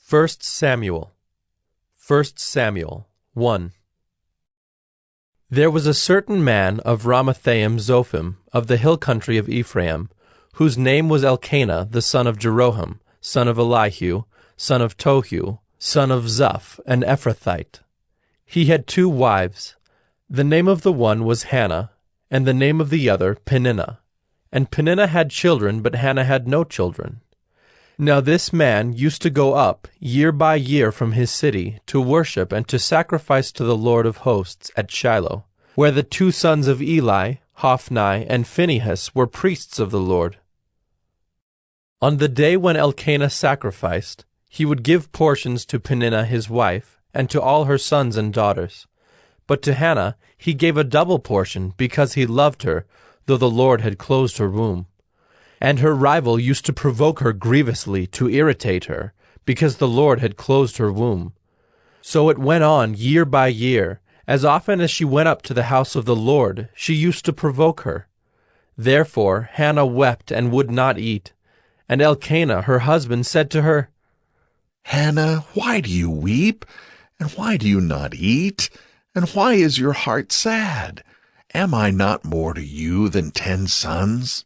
1 Samuel 1. There was a certain man of Ramathaim Zophim, of the hill country of Ephraim, whose name was Elkanah the son of Jeroham, son of Elihu, son of Tohu, son of Zuph, an Ephrathite. He had 2 wives. The name of the one was Hannah, and the name of the other Peninnah. And Peninnah had children, but Hannah had no children. Now this man used to go up year by year from his city to worship and to sacrifice to the Lord of hosts at Shiloh, where the 2 sons of Eli, Hophni and Phinehas, were priests of the Lord. On the day when Elkanah sacrificed, he would give portions to Peninnah his wife, and to all her sons and daughters. But to Hannah he gave a double portion, because he loved her, though the Lord had closed her womb. And her rival used to provoke her grievously to irritate her, because the Lord had closed her womb. So it went on year by year. As often as she went up to the house of the Lord, she used to provoke her. Therefore Hannah wept and would not eat. And Elkanah her husband said to her, Hannah, why do you weep? And why do you not eat? And why is your heart sad? Am I not more to you than 10 sons?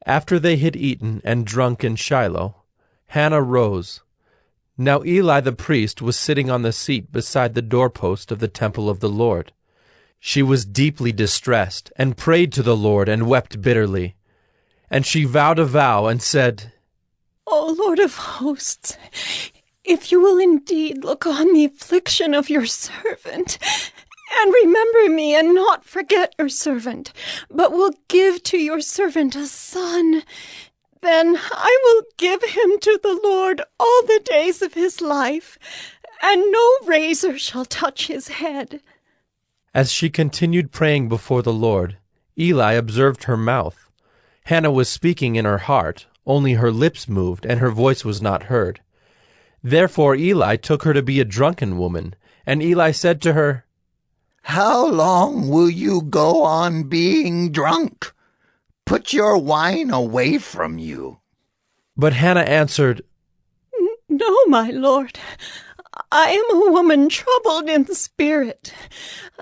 After they had eaten and drunk in Shiloh, Hannah rose. Now Eli the priest was sitting on the seat beside the doorpost of the temple of the Lord. She was deeply distressed, and prayed to the Lord, and wept bitterly. And she vowed a vow, and said, O Lord of hosts, if you will indeed look on the affliction of your servant, and remember me, and not forget your servant, but will give to your servant a son, then I will give him to the Lord all the days of his life, and no razor shall touch his head. As she continued praying before the Lord, Eli observed her mouth. Hannah was speaking in her heart, only her lips moved, and her voice was not heard. Therefore Eli took her to be a drunken woman, and Eli said to her, How long will you go on being drunk? Put your wine away from you. But Hannah answered, No, my lord. I am a woman troubled in spirit.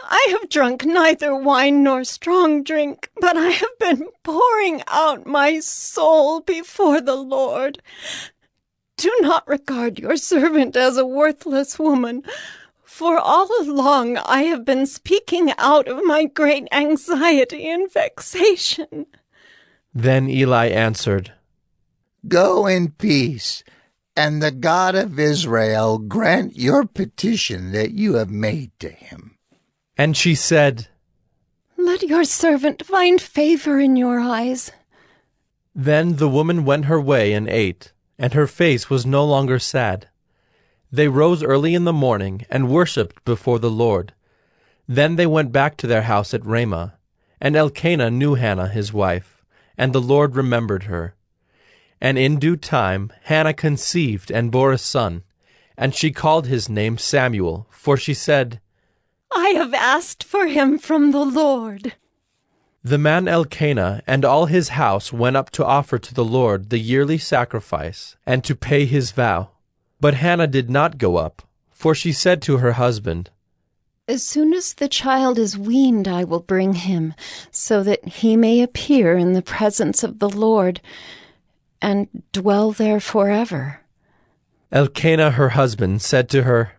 I have drunk neither wine nor strong drink, but I have been pouring out my soul before the Lord. Do not regard your servant as a worthless woman, for all along I have been speaking out of my great anxiety and vexation. Then Eli answered, Go in peace, and the God of Israel grant your petition that you have made to him. And she said, Let your servant find favor in your eyes. Then the woman went her way and ate, and her face was no longer sad. They rose early in the morning and worshipped before the Lord. Then they went back to their house at Ramah, and Elkanah knew Hannah his wife, and the Lord remembered her. And in due time Hannah conceived and bore a son, and she called his name Samuel, for she said, I have asked for him from the Lord. The man Elkanah and all his house went up to offer to the Lord the yearly sacrifice, and to pay his vow. But Hannah did not go up, for she said to her husband, As soon as the child is weaned, I will bring him, so that he may appear in the presence of the Lord, and dwell there forever. Elkanah her husband said to her,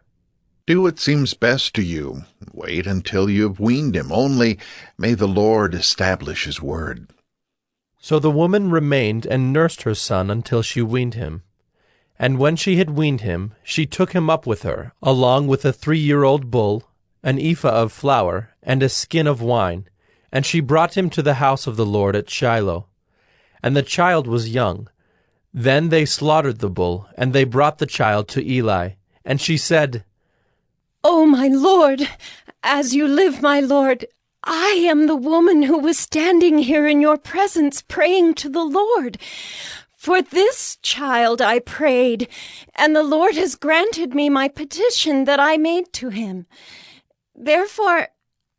Do what seems best to you. Wait until you have weaned him. Only may the Lord establish his word. So the woman remained and nursed her son until she weaned him. And when she had weaned him, she took him up with her, along with a 3-year-old bull, an ephah of flour, and a skin of wine, and she brought him to the house of the Lord at Shiloh. And the child was young. Then they slaughtered the bull, and they brought the child to Eli. And she said, O my lord, as you live, my lord, I am the woman who was standing here in your presence praying to the Lord. For this child I prayed, and the Lord has granted me my petition that I made to him. Therefore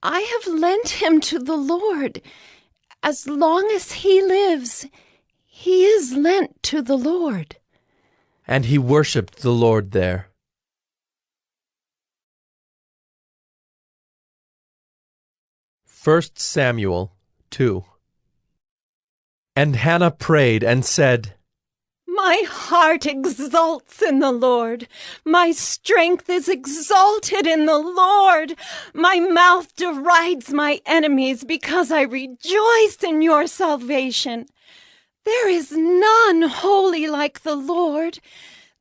I have lent him to the Lord. As long as he lives, he is lent to the Lord. and he worshipped the Lord there. 1 Samuel 2. And Hannah prayed and said, My heart exults in the Lord. My strength is exalted in the Lord. My mouth derides my enemies because I rejoice in your salvation. There is none holy like the Lord.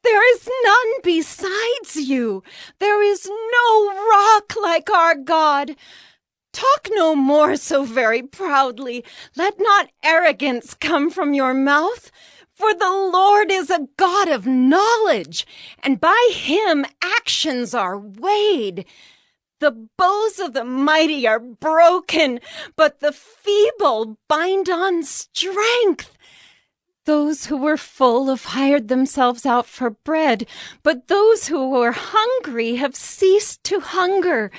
There is none besides you. There is no rock like our God. Talk no more so very proudly. Let not arrogance come from your mouth. For the Lord is a God of knowledge, and by him actions are weighed. The bows of the mighty are broken, but the feeble bind on strength. Those who were full have hired themselves out for bread, but those who were hungry have ceased to hunger.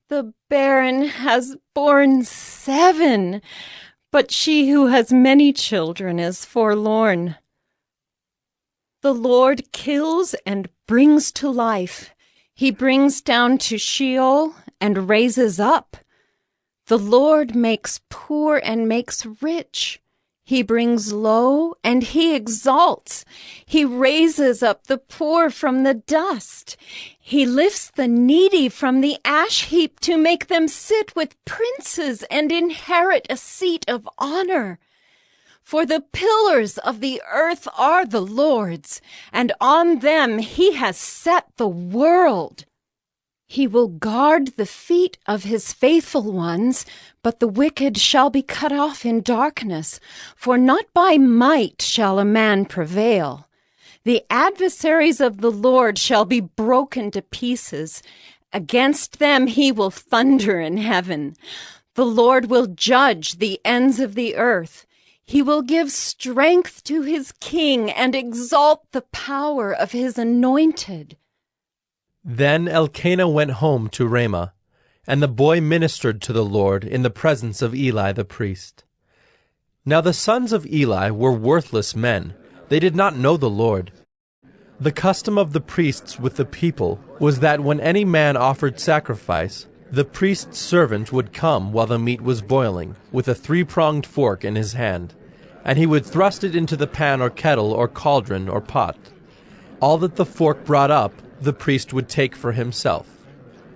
The barren has borne 7, but she who has many children is forlorn. The Lord kills and brings to life. He brings down to Sheol and raises up. The Lord makes poor and makes rich. He brings low and he exalts. He raises up the poor from the dust. He lifts the needy from the ash heap to make them sit with princes and inherit a seat of honor. For the pillars of the earth are the Lord's, and on them he has set the world. He will guard the feet of his faithful ones, but the wicked shall be cut off in darkness, for not by might shall a man prevail. The adversaries of the Lord shall be broken to pieces. Against them he will thunder in heaven. The Lord will judge the ends of the earth. He will give strength to his king and exalt the power of his anointed. Then Elkanah went home to Ramah, and the boy ministered to the Lord in the presence of Eli the priest. Now the sons of Eli were worthless men. They did not know the Lord. The custom of the priests with the people was that when any man offered sacrifice, the priest's servant would come while the meat was boiling, with a 3-pronged fork in his hand, and he would thrust it into the pan or kettle or cauldron or pot. All that the fork brought up, the priest would take for himself.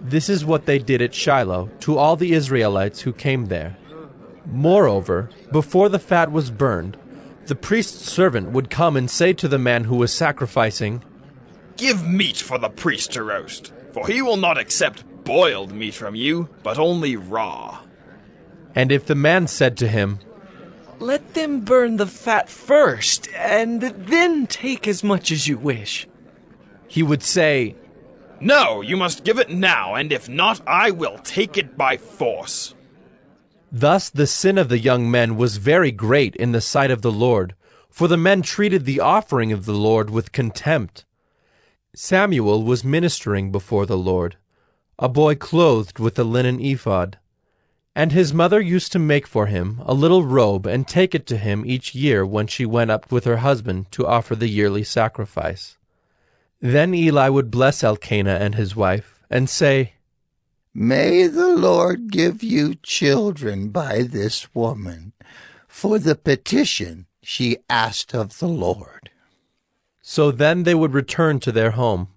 This is what they did at Shiloh to all the Israelites who came there. Moreover, before the fat was burned, the priest's servant would come and say to the man who was sacrificing, Give meat for the priest to roast, for he will not accept boiled meat from you, but only raw. And if the man said to him, Let them burn the fat first, and then take as much as you wish, he would say, No, you must give it now, and if not, I will take it by force. Thus the sin of the young men was very great in the sight of the Lord, for the men treated the offering of the Lord with contempt. Samuel was ministering before the Lord, a boy clothed with a linen ephod. And his mother used to make for him a little robe and take it to him each year when she went up with her husband to offer the yearly sacrifice. Then Eli would bless Elkanah and his wife, and say, May the Lord give you children by this woman, for the petition she asked of the Lord. So then they would return to their home.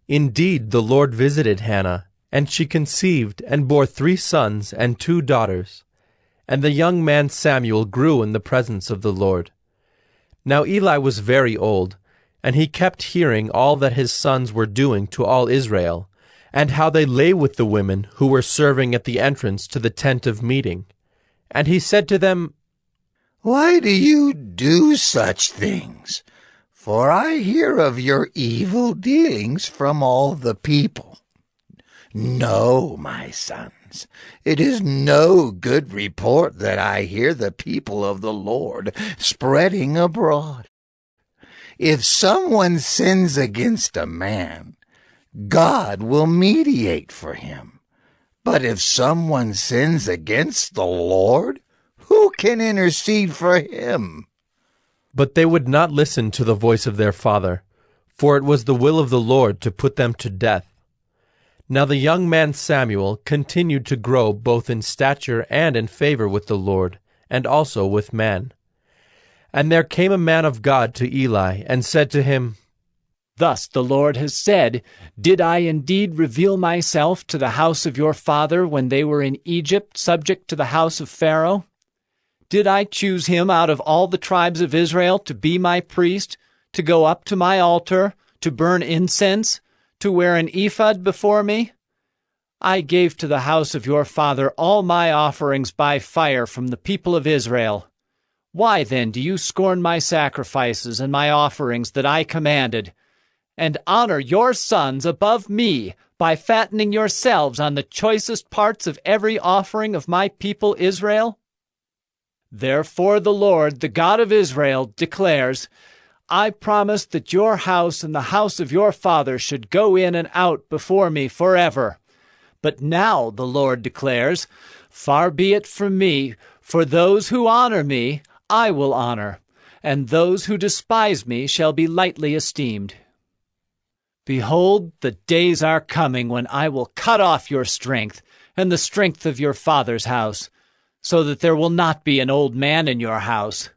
Indeed, the Lord visited Hannah, and she conceived and bore 3 sons and 2 daughters. And the young man Samuel grew in the presence of the Lord. Now Eli was very old, and he kept hearing all that his sons were doing to all Israel, and how they lay with the women who were serving at the entrance to the tent of meeting. And he said to them, Why do you do such things? For I hear of your evil dealings from all the people. No, my sons, it is no good report that I hear the people of the Lord spreading abroad. If someone sins against a man, God will mediate for him. But if someone sins against the Lord, who can intercede for him? But they would not listen to the voice of their father, for it was the will of the Lord to put them to death. Now the young man Samuel continued to grow both in stature and in favor with the Lord, and also with man. And there came a man of God to Eli, and said to him, Thus the Lord has said, Did I indeed reveal myself to the house of your father when they were in Egypt, subject to the house of Pharaoh? Did I choose him out of all the tribes of Israel to be my priest, to go up to my altar, to burn incense, to wear an ephod before me? I gave to the house of your father all my offerings by fire from the people of Israel. Why then do you scorn my sacrifices and my offerings that I commanded, and honor your sons above me by fattening yourselves on the choicest parts of every offering of my people Israel? Therefore the Lord, the God of Israel, declares, I promised that your house and the house of your father should go in and out before me forever. But now, the Lord declares, Far be it from me, for those who honor me I will honor, and those who despise me shall be lightly esteemed. Behold, the days are coming when I will cut off your strength and the strength of your father's house, so that there will not be an old man in your house.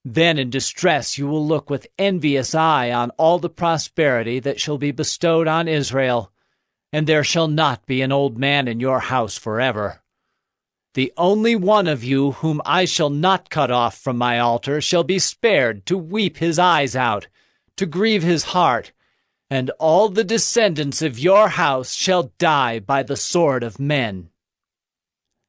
Then in distress you will look with envious eye on all the prosperity that shall be bestowed on Israel, and there shall not be an old man in your house forever. The only one of you whom I shall not cut off from my altar shall be spared to weep his eyes out, to grieve his heart, and all the descendants of your house shall die by the sword of men.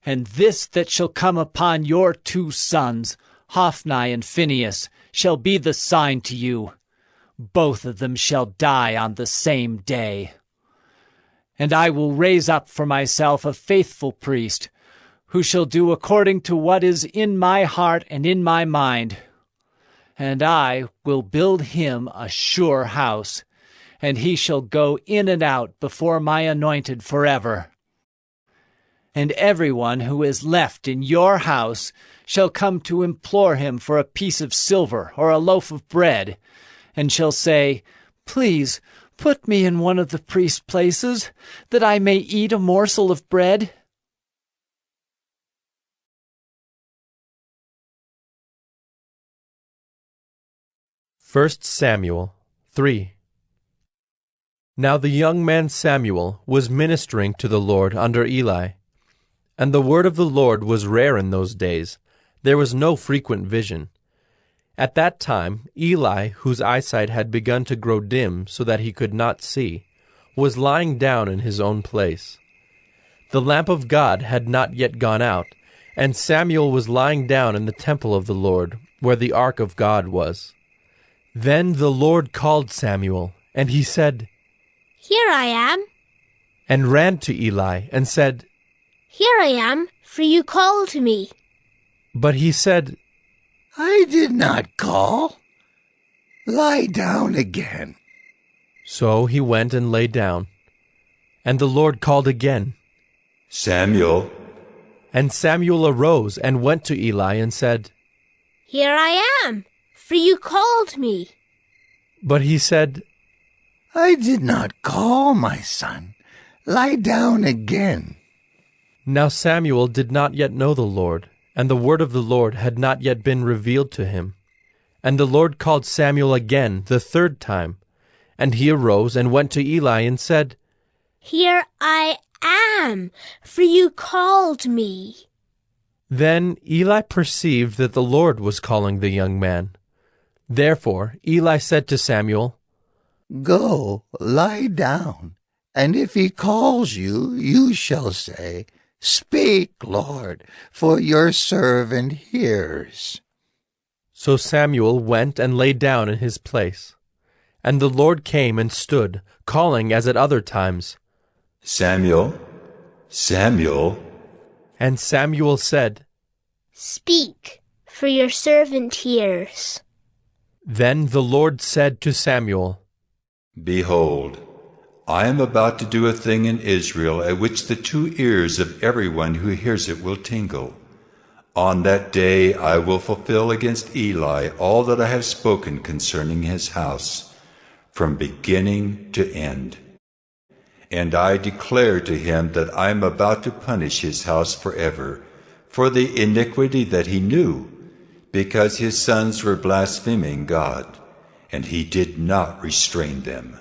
And this that shall come upon your 2 sons, Hophni and Phinehas, shall be the sign to you. Both of them shall die on the same day. And I will raise up for myself a faithful priest, who shall do according to what is in my heart and in my mind. And I will build him a sure house, and he shall go in and out before my anointed forever. And everyone who is left in your house shall come to implore him for a piece of silver or a loaf of bread, and shall say, Please put me in one of the priest places, that I may eat a morsel of bread. First Samuel 3. Now the young man Samuel was ministering to the Lord under Eli. And the word of the Lord was rare in those days. There was no frequent vision. At that time Eli, whose eyesight had begun to grow dim so that he could not see, was lying down in his own place. The lamp of God had not yet gone out, and Samuel was lying down in the temple of the Lord, where the ark of God was. Then the Lord called Samuel, and he said, Here I am. And ran to Eli, and said, Here I am, for you called me. But he said, I did not call. Lie down again. So he went and lay down. And the Lord called again, Samuel. And Samuel arose and went to Eli and said, Here I am, for you called me. But he said, I did not call, my son. Lie down again. Now Samuel did not yet know the Lord, and the word of the Lord had not yet been revealed to him. And the Lord called Samuel again the 3rd time. And he arose and went to Eli and said, Here I am, for you called me. Then Eli perceived that the Lord was calling the young man. Therefore Eli said to Samuel, Go, lie down, and if he calls you, you shall say, Speak, Lord, for your servant hears. So Samuel went and lay down in his place. And the Lord came and stood, calling as at other times, Samuel, Samuel. And Samuel said, Speak, for your servant hears. Then the Lord said to Samuel, Behold, I am about to do a thing in Israel at which the 2 ears of everyone who hears it will tingle. On that day I will fulfill against Eli all that I have spoken concerning his house. from beginning to end. And I declare to him that I am about to punish his house forever for the iniquity that he knew, because his sons were blaspheming God, and he did not restrain them.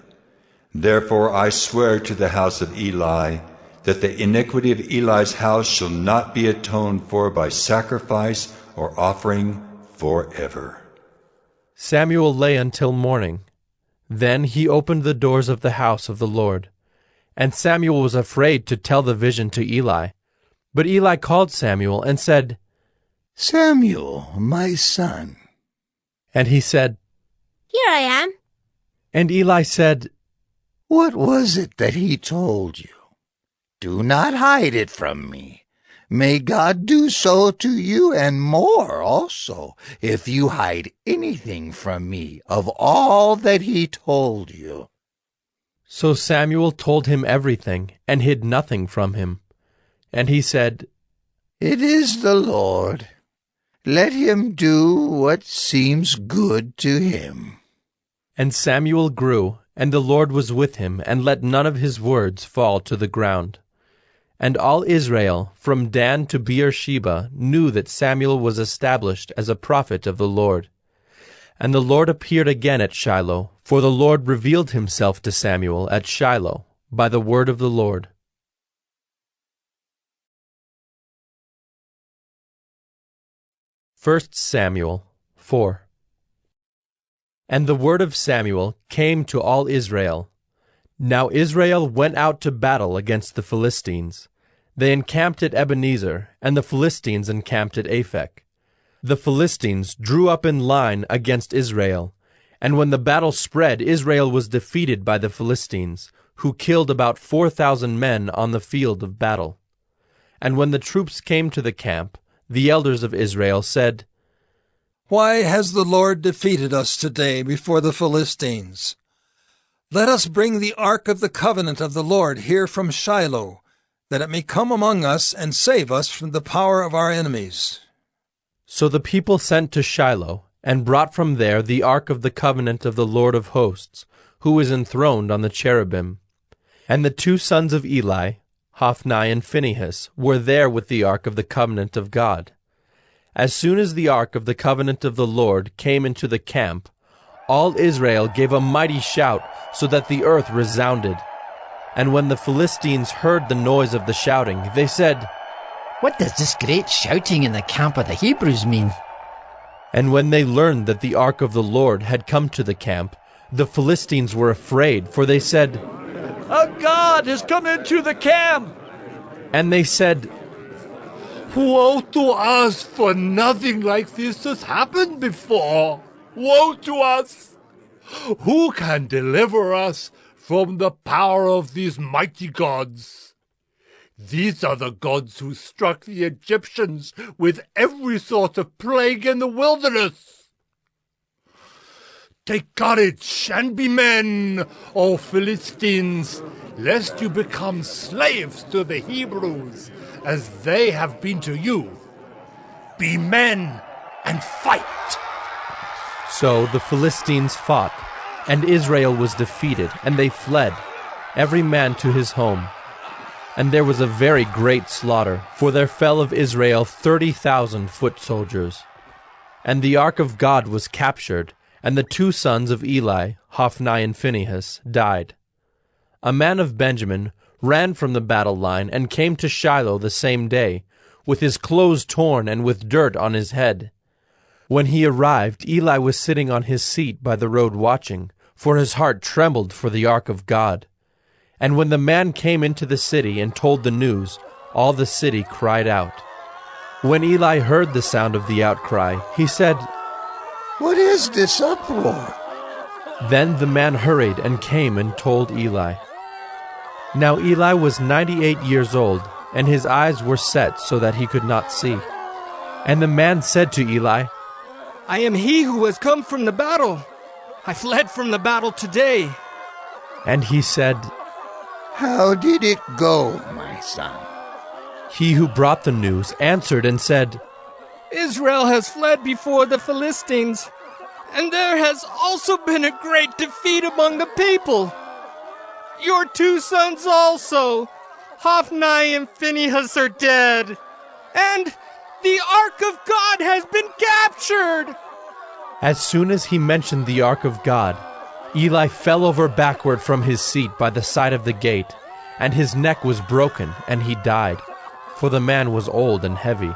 Therefore I swear to the house of Eli that the iniquity of Eli's house shall not be atoned for by sacrifice or offering forever. Samuel lay until morning. Then he opened the doors of the house of the Lord. And Samuel was afraid to tell the vision to Eli. But Eli called Samuel and said, Samuel, my son. And he said, Here I am. And Eli said, What was it that he told you? Do not hide it from me. May God do so to you and more also, if you hide anything from me of all that he told you. So Samuel told him everything, and hid nothing from him. And he said, It is the Lord. Let him do what seems good to him. And Samuel grew, and the Lord was with him, and let none of his words fall to the ground. And all Israel, from Dan to Beersheba, knew that Samuel was established as a prophet of the Lord. And the Lord appeared again at Shiloh, for the Lord revealed himself to Samuel at Shiloh by the word of the Lord. 1 Samuel 4. And the word of Samuel came to all Israel. Now Israel went out to battle against the Philistines. They encamped at Ebenezer, and the Philistines encamped at Aphek. The Philistines drew up in line against Israel, and when the battle spread, Israel was defeated by the Philistines, who killed about 4,000 men on the field of battle. And when the troops came to the camp, the elders of Israel said, Why has the Lord defeated us today before the Philistines? Let us bring the ark of the covenant of the Lord here from Shiloh, that it may come among us and save us from the power of our enemies. So the people sent to Shiloh, and brought from there the ark of the covenant of the Lord of hosts, who is enthroned on the cherubim. And the two sons of Eli, Hophni and Phinehas, were there with the ark of the covenant of God. As soon as the ark of the covenant of the Lord came into the camp, all Israel gave a mighty shout, so that the earth resounded. And when the Philistines heard the noise of the shouting, they said, What does this great shouting in the camp of the Hebrews mean? And when they learned that the ark of the Lord had come to the camp, the Philistines were afraid, for they said, A god has come into the camp! And they said, Woe to us, for nothing like this has happened before. Woe to us! Who can deliver us from the power of these mighty gods? These are the gods who struck the Egyptians with every sort of plague in the wilderness. Take courage and be men, O Philistines, lest you become slaves to the Hebrews, as they have been to you. Be men and fight. So the Philistines fought, and Israel was defeated, and they fled, every man to his home. And there was a very great slaughter, for there fell of Israel 30,000 foot soldiers. And the ark of God was captured, and the two sons of Eli, Hophni and Phinehas, died. A man of Benjamin ran from the battle line and came to Shiloh the same day, with his clothes torn and with dirt on his head. When he arrived, Eli was sitting on his seat by the road watching, for his heart trembled for the ark of God. And when the man came into the city and told the news, all the city cried out. When Eli heard the sound of the outcry, he said, What is this uproar? Then the man hurried and came and told Eli. Now Eli was 98 years old, and his eyes were set so that he could not see. And the man said to Eli, I am he who has come from the battle. I fled from the battle today. And he said, How did it go, my son? He who brought the news answered and said, Israel has fled before the Philistines, And there has also been a great defeat among the people. Your 2 sons also, Hophni and Phinehas, are dead. And the Ark of God has been captured. As soon as he mentioned the Ark of God, Eli fell over backward from his seat by the side of the gate, and his neck was broken, and he died, for the man was old and heavy.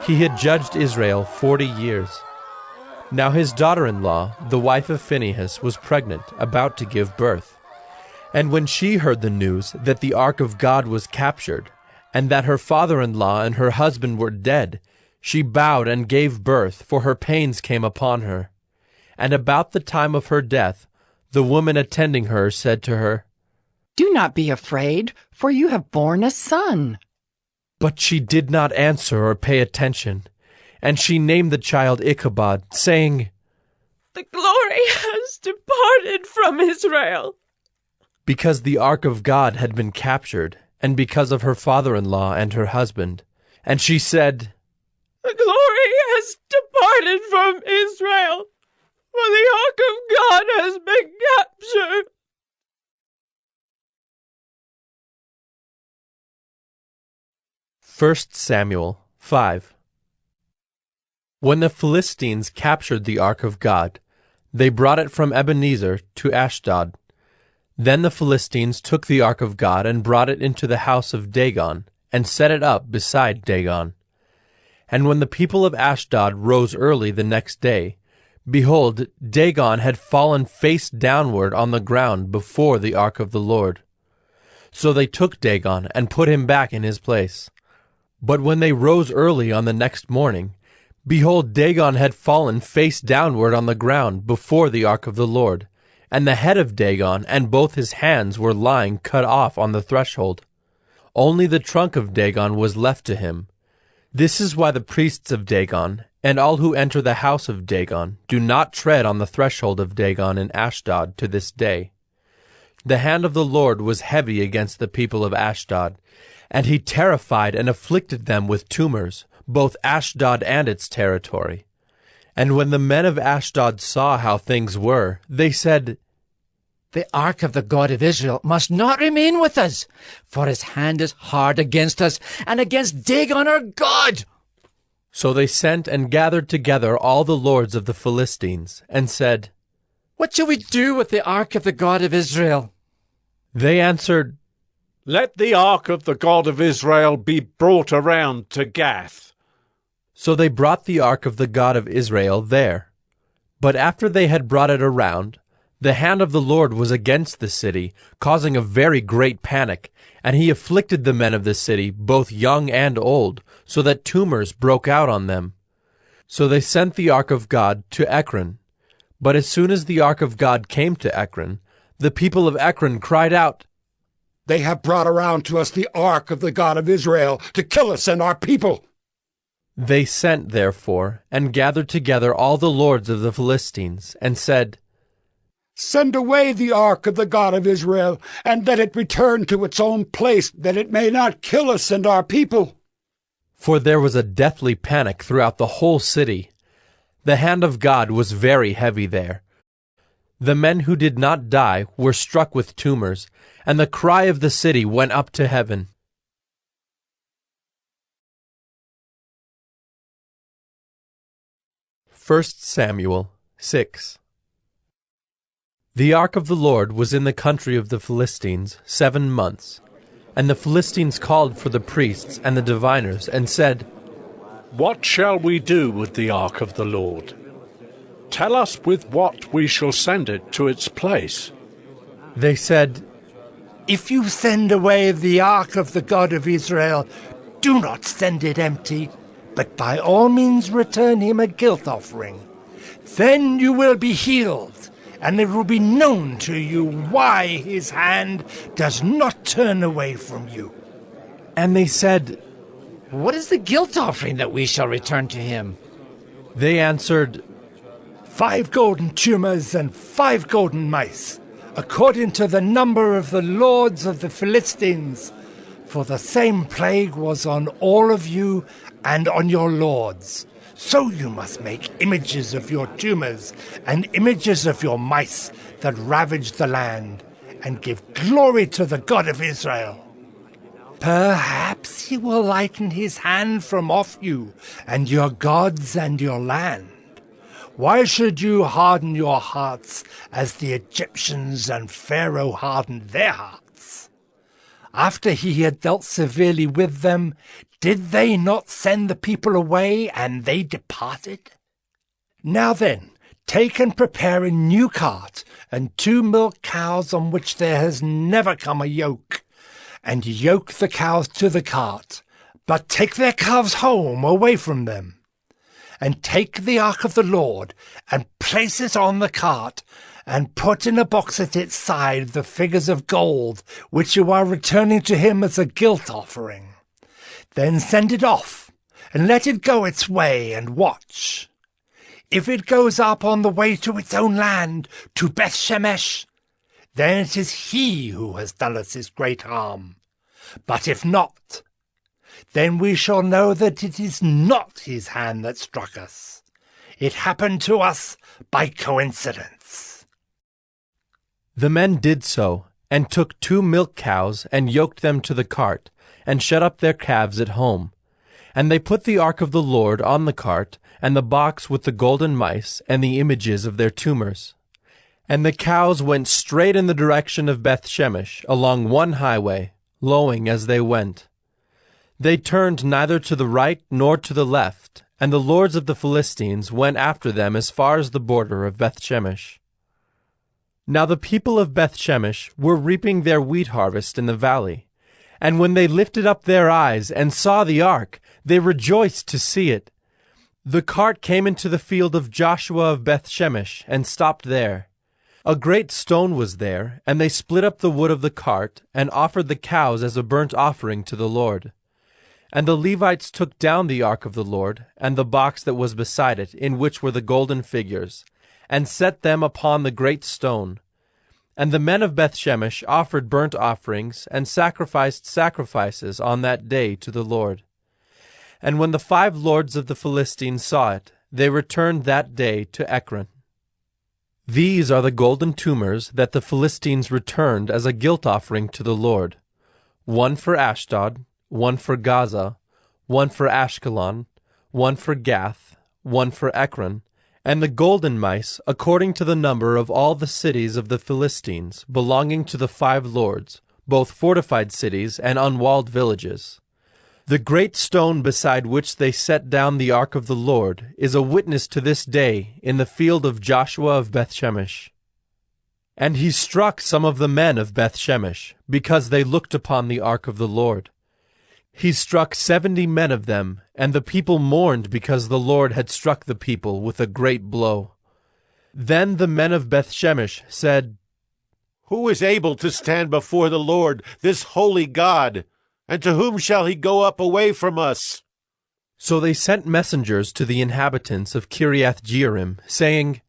He had judged Israel 40 years. Now his daughter-in-law, the wife of Phinehas, was pregnant, about to give birth. And when she heard the news that the Ark of God was captured, and that her father-in-law and her husband were dead, she bowed and gave birth, for her pains came upon her. And about the time of her death, the woman attending her said to her, "Do not be afraid, for you have borne a son." But she did not answer or pay attention, and she named the child Ichabod, saying, "The glory has departed from Israel." Because the Ark of God had been captured, and because of her father-in-law and her husband. And she said, "The glory has departed from Israel, for the Ark of God has been captured." First Samuel 5. When the Philistines captured the Ark of God, they brought it from Ebenezer to Ashdod. Then the Philistines took the Ark of God and brought it into the house of Dagon, and set it up beside Dagon. And when the people of Ashdod rose early the next day, behold, Dagon had fallen face downward on the ground before the Ark of the Lord. So they took Dagon and put him back in his place. But when they rose early on the next morning, behold, Dagon had fallen face downward on the ground before the Ark of the Lord, and the head of Dagon and both his hands were lying cut off on the threshold. Only the trunk of Dagon was left to him. This is why the priests of Dagon, and all who enter the house of Dagon, do not tread on the threshold of Dagon in Ashdod to this day. The hand of the Lord was heavy against the people of Ashdod, and he terrified and afflicted them with tumors, both Ashdod and its territory. And when the men of Ashdod saw how things were, they said, "The Ark of the God of Israel must not remain with us, for his hand is hard against us, and against Dagon our God." So they sent and gathered together all the lords of the Philistines, and said, "What shall we do with the Ark of the God of Israel?" They answered, "Let the Ark of the God of Israel be brought around to Gath." So they brought the Ark of the God of Israel there. But after they had brought it around, the hand of the Lord was against the city, causing a very great panic, and he afflicted the men of the city, both young and old, so that tumors broke out on them. So they sent the Ark of God to Ekron. But as soon as the Ark of God came to Ekron, the people of Ekron cried out, "They have brought around to us the Ark of the God of Israel to kill us and our people." They sent, therefore, and gathered together all the lords of the Philistines, and said, "Send away the Ark of the God of Israel, and let it return to its own place, that it may not kill us and our people." For there was a deathly panic throughout the whole city. The hand of God was very heavy there. The men who did not die were struck with tumors, and the cry of the city went up to heaven. First Samuel 6. The ark of the Lord was in the country of the Philistines 7 months. And the Philistines called for the priests and the diviners, and said, "What shall we do with the ark of the Lord? Tell us with what we shall send it to its place." They said, "If you send away the ark of the God of Israel, do not send it empty, but by all means return him a guilt offering. Then you will be healed, and it will be known to you why his hand does not turn away from you." And they said, "What is the guilt offering that we shall return to him?" They answered, 5 golden tumors and 5 golden mice, according to the number of the lords of the Philistines. For the same plague was on all of you and on your lords. So you must make images of your tumors and images of your mice that ravage the land, and give glory to the God of Israel. Perhaps he will lighten his hand from off you and your gods and your land. Why should you harden your hearts as the Egyptians and Pharaoh hardened their hearts? After he had dealt severely with them, did they not send the people away, and they departed? Now then, take and prepare a new cart, and 2 milk cows on which there has never come a yoke, and yoke the cows to the cart, but take their calves home away from them. And take the ark of the Lord, and place it on the cart, and put in a box at its side the figures of gold, which you are returning to him as a guilt offering. Then send it off, and let it go its way, and watch. If it goes up on the way to its own land, to Beth Shemesh, then it is he who has done us this great harm. But if not, then we shall know that it is not his hand that struck us. It happened to us by coincidence. The men did so, and took 2 milk cows, and yoked them to the cart, and shut up their calves at home. And they put the ark of the Lord on the cart, and the box with the golden mice, and the images of their tumors. And the cows went straight in the direction of Beth Shemesh, along one highway, lowing as they went. They turned neither to the right nor to the left, and the lords of the Philistines went after them as far as the border of Beth Shemesh. Now the people of Beth Shemesh were reaping their wheat harvest in the valley. And when they lifted up their eyes and saw the ark, they rejoiced to see it. The cart came into the field of Joshua of Beth Shemesh, and stopped there. A great stone was there, and they split up the wood of the cart, and offered the cows as a burnt offering to the Lord. And the Levites took down the ark of the Lord, and the box that was beside it, in which were the golden figures, and set them upon the great stone. And the men of Beth Shemesh offered burnt offerings, and sacrificed sacrifices on that day to the Lord. And when the 5 lords of the Philistines saw it, they returned that day to Ekron. These are the golden tumors that the Philistines returned as a guilt offering to the Lord: 1 for Ashdod, 1 for Gaza, 1 for Ashkelon, 1 for Gath, 1 for Ekron, and the golden mice according to the number of all the cities of the Philistines, belonging to the 5 lords, both fortified cities and unwalled villages. The great stone beside which they set down the ark of the Lord is a witness to this day in the field of Joshua of Beth Shemesh. And he struck some of the men of Beth Shemesh, because they looked upon the ark of the Lord. He struck 70 men of them, and the people mourned because the Lord had struck the people with a great blow. Then the men of Beth Shemesh said, "Who is able to stand before the Lord, this holy God? And to whom shall he go up away from us?" So they sent messengers to the inhabitants of Kiriath-Jearim, saying,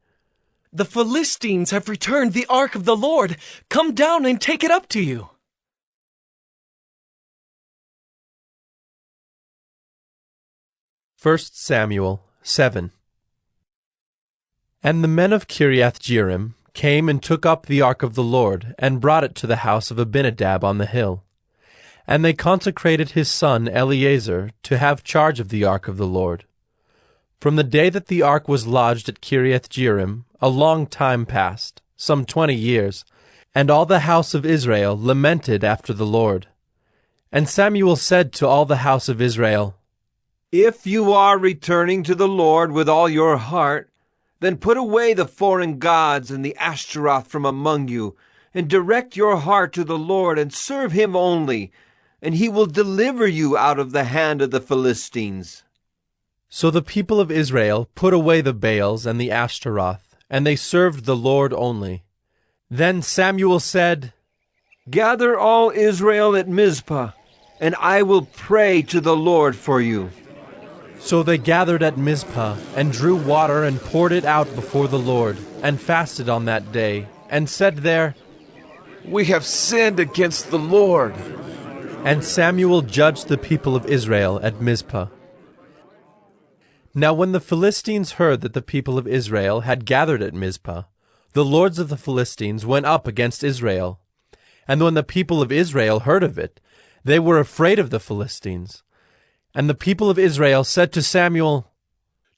"The Philistines have returned the ark of the Lord. Come down and take it up to you." 1 Samuel 7. And the men of Kiriath-Jearim came and took up the ark of the Lord, and brought it to the house of Abinadab on the hill. And they consecrated his son Eleazar to have charge of the ark of the Lord. From the day that the ark was lodged at Kiriath-Jearim, a long time passed, some 20 years, and all the house of Israel lamented after the Lord. And Samuel said to all the house of Israel, "If you are returning to the Lord with all your heart, then put away the foreign gods and the Ashtaroth from among you, and direct your heart to the Lord, and serve him only, and he will deliver you out of the hand of the Philistines." So the people of Israel put away the Baals and the Ashtaroth, and they served the Lord only. Then Samuel said, "Gather all Israel at Mizpah, and I will pray to the Lord for you." So they gathered at Mizpah, and drew water and poured it out before the Lord, and fasted on that day, and said there, "We have sinned against the Lord." And Samuel judged the people of Israel at Mizpah. Now when the Philistines heard that the people of Israel had gathered at Mizpah, the lords of the Philistines went up against Israel. And when the people of Israel heard of it, they were afraid of the Philistines. And the people of Israel said to Samuel,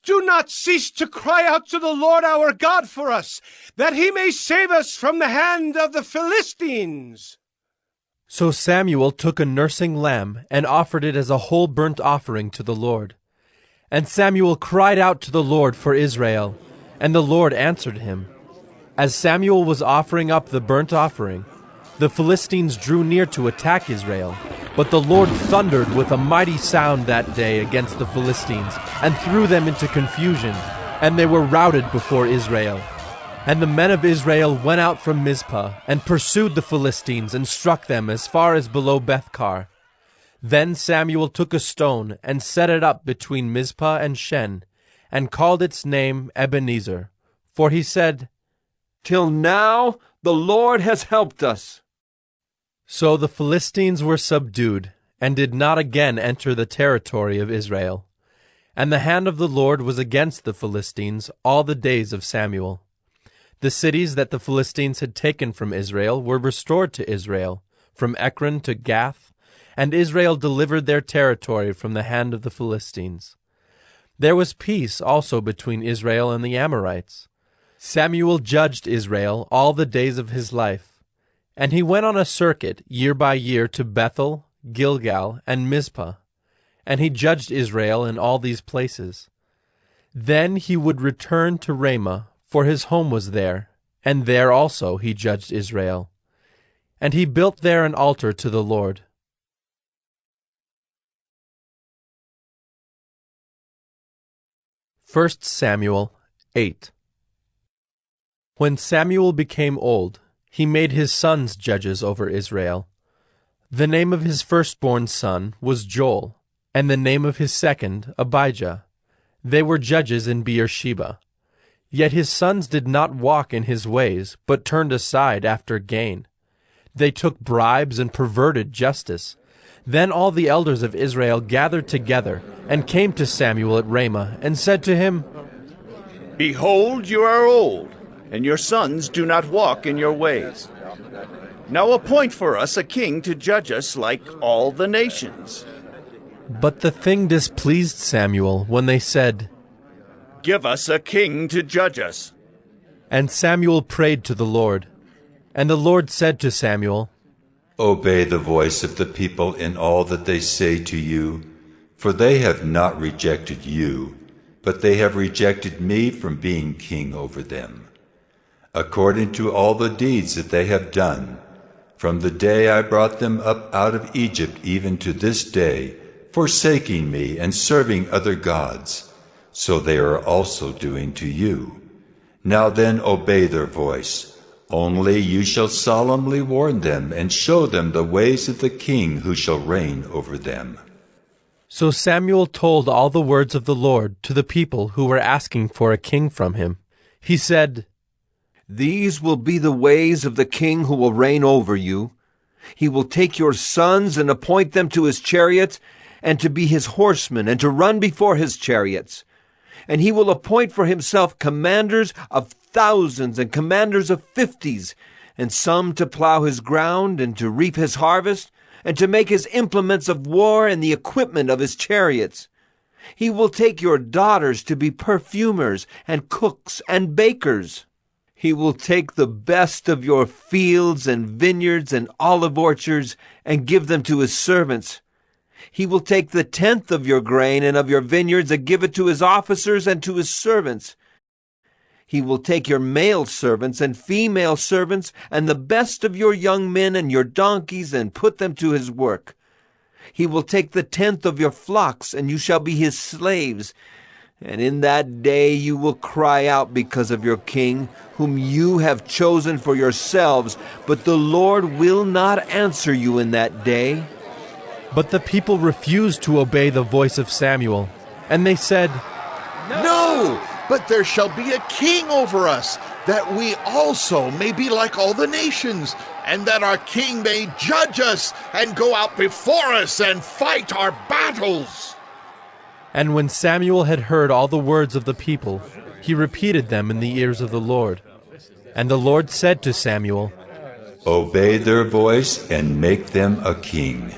"Do not cease to cry out to the Lord our God for us, that he may save us from the hand of the Philistines." So Samuel took a nursing lamb and offered it as a whole burnt offering to the Lord. And Samuel cried out to the Lord for Israel, and the Lord answered him. As Samuel was offering up the burnt offering, the Philistines drew near to attack Israel. But the Lord thundered with a mighty sound that day against the Philistines, and threw them into confusion, and they were routed before Israel. And the men of Israel went out from Mizpah, and pursued the Philistines, and struck them as far as below Bethkar. Then Samuel took a stone, and set it up between Mizpah and Shen, and called its name Ebenezer. For he said, "Till now the Lord has helped us." So the Philistines were subdued, and did not again enter the territory of Israel. And the hand of the Lord was against the Philistines all the days of Samuel. The cities that the Philistines had taken from Israel were restored to Israel, from Ekron to Gath, and Israel delivered their territory from the hand of the Philistines. There was peace also between Israel and the Amorites. Samuel judged Israel all the days of his life, and he went on a circuit year by year to Bethel, Gilgal, and Mizpah, and he judged Israel in all these places. Then he would return to Ramah, for his home was there, and there also he judged Israel. And he built there an altar to the Lord. 1 Samuel 8. When Samuel became old, he made his sons judges over Israel. The name of his firstborn son was Joel, and the name of his second Abijah. They were judges in Beersheba. Yet his sons did not walk in his ways, but turned aside after gain. They took bribes and perverted justice. Then all the elders of Israel gathered together, and came to Samuel at Ramah, and said to him, "Behold, you are old, and your sons do not walk in your ways. Now appoint for us a king to judge us like all the nations." But the thing displeased Samuel when they said, "Give us a king to judge us." And Samuel prayed to the Lord. And the Lord said to Samuel, Obey the voice of the people in all that they say to you, for they have not rejected you, but they have rejected me from being king over them, according to all the deeds that they have done, from the day I brought them up out of Egypt even to this day, forsaking me and serving other gods. So they are also doing to you. Now then obey their voice. Only you shall solemnly warn them and show them the ways of the king who shall reign over them. So Samuel told all the words of the Lord to the people who were asking for a king from him. He said, "These will be the ways of the king who will reign over you. He will take your sons and appoint them to his chariots, and to be his horsemen, and to run before his chariots. And he will appoint for himself commanders of thousands and commanders of 50s, and some to plow his ground and to reap his harvest, and to make his implements of war and the equipment of his chariots. He will take your daughters to be perfumers and cooks and bakers. He will take the best of your fields and vineyards and olive orchards and give them to his servants. He will take the 10th of your grain and of your vineyards and give it to his officers and to his servants. He will take your male servants and female servants and the best of your young men and your donkeys and put them to his work. He will take the 10th of your flocks, and you shall be his slaves. And in that day you will cry out because of your king, whom you have chosen for yourselves, but the Lord will not answer you in that day." But the people refused to obey the voice of Samuel, and they said, No, but there shall be a king over us, that we also may be like all the nations, and that our king may judge us and go out before us and fight our battles. And when Samuel had heard all the words of the people, he repeated them in the ears of the Lord. And the Lord said to Samuel, Obey their voice and make them a king.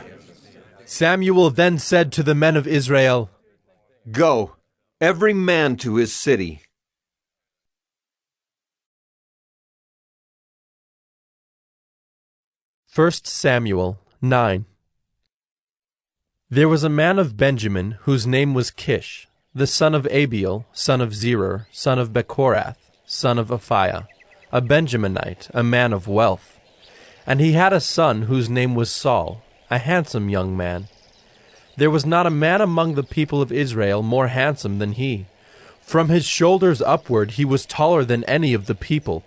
Samuel then said to the men of Israel, Go, every man to his city. 1 Samuel 9. There was a man of Benjamin whose name was Kish, the son of Abiel, son of Zerah, son of Bechorath, son of Aphiah, a Benjaminite, a man of wealth. And he had a son whose name was Saul, a handsome young man. There was not a man among the people of Israel more handsome than he. From his shoulders upward he was taller than any of the people.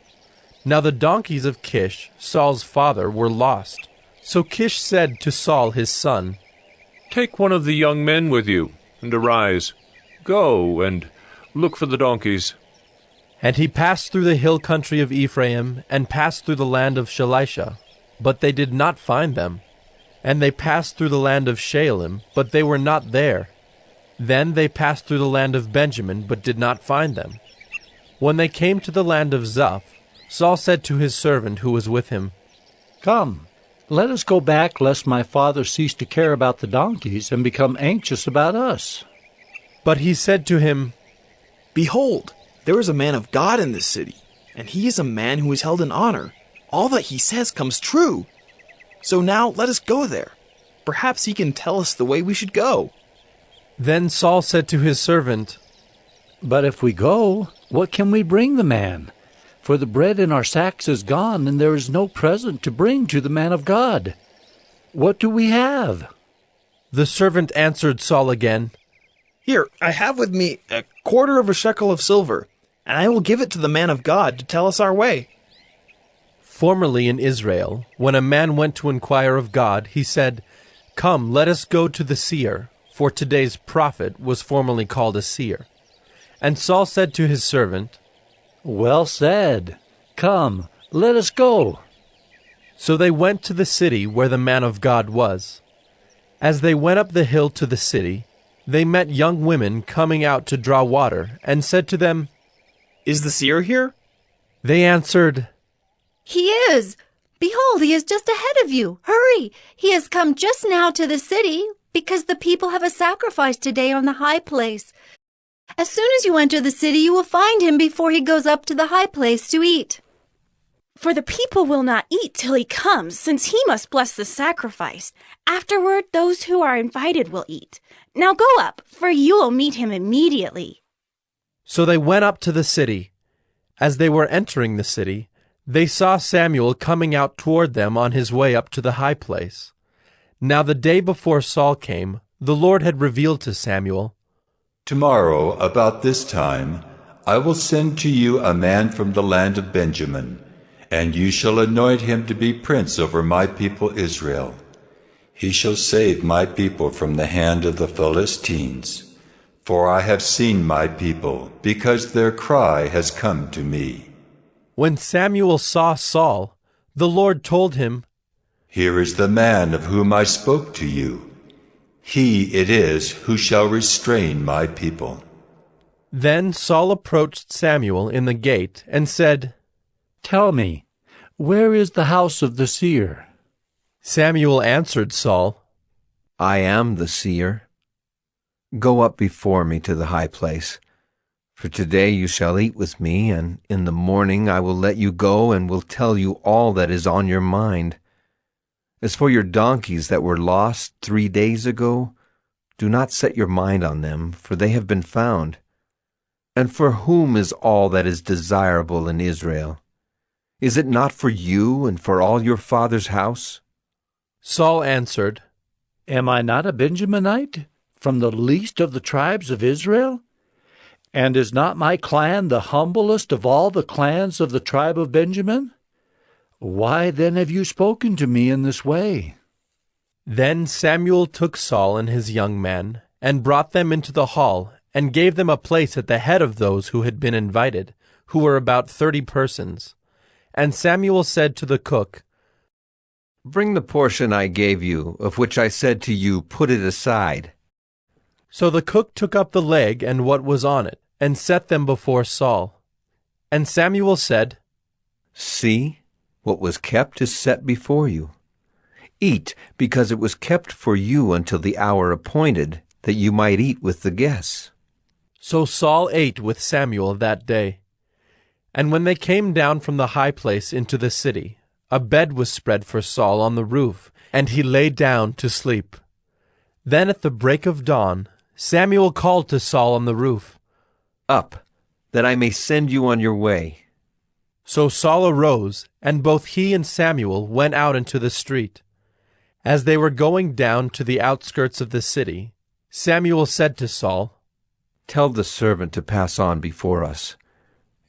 Now the donkeys of Kish, Saul's father, were lost. So Kish said to Saul his son, Take one of the young men with you, and arise. Go and look for the donkeys. And he passed through the hill country of Ephraim, and passed through the land of Shalisha, but they did not find them. And they passed through the land of Shaalim, but they were not there. Then they passed through the land of Benjamin, but did not find them. When they came to the land of Zuph, Saul said to his servant who was with him, Come, let us go back, lest my father cease to care about the donkeys and become anxious about us. But he said to him, Behold, there is a man of God in this city, and he is a man who is held in honor. All that he says comes true. So now let us go there. Perhaps he can tell us the way we should go. Then Saul said to his servant, But if we go, what can we bring the man? For the bread in our sacks is gone, and there is no present to bring to the man of God. What do we have? The servant answered Saul again, Here, I have with me 1/4 of a shekel of silver, and I will give it to the man of God to tell us our way. Formerly in Israel, when a man went to inquire of God, he said, Come, let us go to the seer, for today's prophet was formerly called a seer. And Saul said to his servant, Well said. Come, let us go. So they went to the city where the man of God was. As they went up the hill to the city, they met young women coming out to draw water, and said to them, Is the seer here? They answered, He is. Behold, he is just ahead of you. Hurry, he has come just now to the city, because the people have a sacrifice today on the high place. As soon as you enter the city, you will find him before he goes up to the high place to eat. For the people will not eat till he comes, since he must bless the sacrifice. Afterward, those who are invited will eat. Now go up, for you will meet him immediately. So they went up to the city. As they were entering the city, they saw Samuel coming out toward them on his way up to the high place. Now the day before Saul came, the Lord had revealed to Samuel, Tomorrow, about this time, I will send to you a man from the land of Benjamin, and you shall anoint him to be prince over my people Israel. He shall save my people from the hand of the Philistines. For I have seen my people, because their cry has come to me. When Samuel saw Saul, the Lord told him, Here is the man of whom I spoke to you. He it is who shall restrain my people. Then Saul approached Samuel in the gate and said, Tell me, where is the house of the seer? Samuel answered Saul, I am the seer. Go up before me to the high place. For today you shall eat with me, and in the morning I will let you go and will tell you all that is on your mind. As for your donkeys that were lost 3 days ago, do not set your mind on them, for they have been found. And for whom is all that is desirable in Israel? Is it not for you and for all your father's house? Saul answered, Am I not a Benjaminite, from the least of the tribes of Israel? And is not my clan the humblest of all the clans of the tribe of Benjamin? Why then have you spoken to me in this way? Then Samuel took Saul and his young men, and brought them into the hall, and gave them a place at the head of those who had been invited, who were about 30 persons. And Samuel said to the cook, Bring the portion I gave you, of which I said to you, Put it aside. So the cook took up the leg and what was on it, and set them before Saul. And Samuel said, See, what was kept is set before you. Eat, because it was kept for you until the hour appointed, that you might eat with the guests. So Saul ate with Samuel that day. And when they came down from the high place into the city, a bed was spread for Saul on the roof, and he lay down to sleep. Then at the break of dawn, Samuel called to Saul on the roof, Up, that I may send you on your way. So Saul arose, and both he and Samuel went out into the street. As they were going down to the outskirts of the city, Samuel said to Saul, Tell the servant to pass on before us.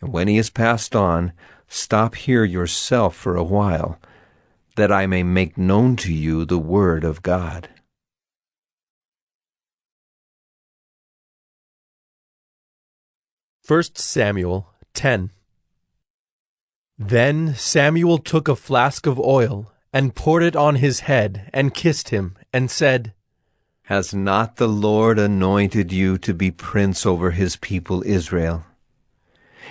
And when he has passed on, stop here yourself for a while, that I may make known to you the word of God. First Samuel 10. Then Samuel took a flask of oil, and poured it on his head, and kissed him, and said, Has not the Lord anointed you to be prince over his people Israel?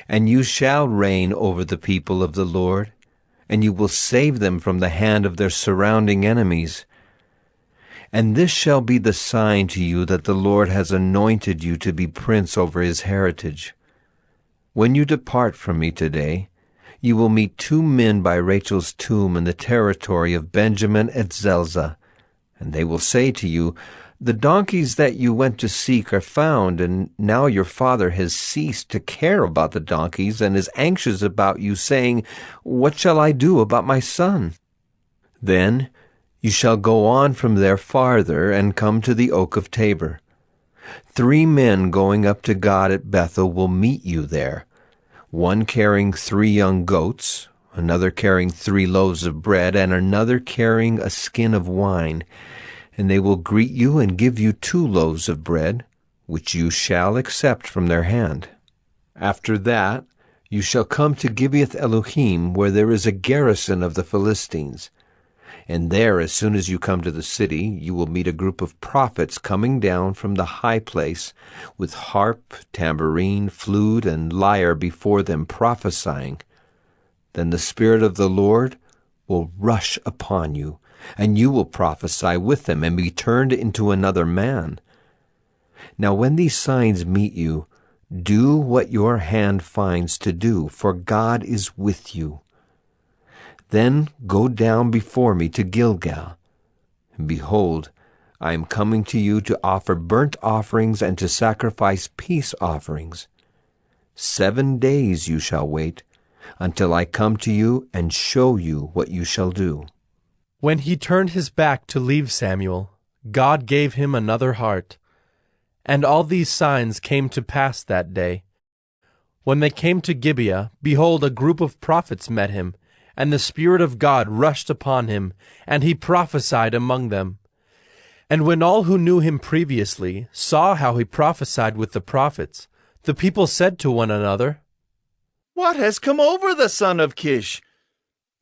And you shall reign over the people of the Lord, and you will save them from the hand of their surrounding enemies. And this shall be the sign to you that the Lord has anointed you to be prince over his heritage. When you depart from me today, you will meet 2 men by Rachel's tomb in the territory of Benjamin at Zelzah, and they will say to you, The donkeys that you went to seek are found, and now your father has ceased to care about the donkeys and is anxious about you, saying, What shall I do about my son? Then you shall go on from there farther and come to the oak of Tabor. 3 men going up to God at Bethel will meet you there, one carrying 3 young goats, another carrying 3 loaves of bread, and another carrying a skin of wine. And they will greet you and give you 2 loaves of bread, which you shall accept from their hand. After that you shall come to Gibeath Elohim, where there is a garrison of the Philistines. And there, as soon as you come to the city, you will meet a group of prophets coming down from the high place, with harp, tambourine, flute, and lyre before them, prophesying. Then the Spirit of the Lord will rush upon you, and you will prophesy with them, and be turned into another man. Now when these signs meet you, do what your hand finds to do, for God is with you. Then go down before me to Gilgal. And behold, I am coming to you to offer burnt offerings and to sacrifice peace offerings. 7 days you shall wait, until I come to you and show you what you shall do. When he turned his back to leave Samuel, God gave him another heart. And all these signs came to pass that day. When they came to Gibeah, behold, a group of prophets met him, and the Spirit of God rushed upon him, and he prophesied among them. And when all who knew him previously saw how he prophesied with the prophets, the people said to one another, What has come over the son of Kish?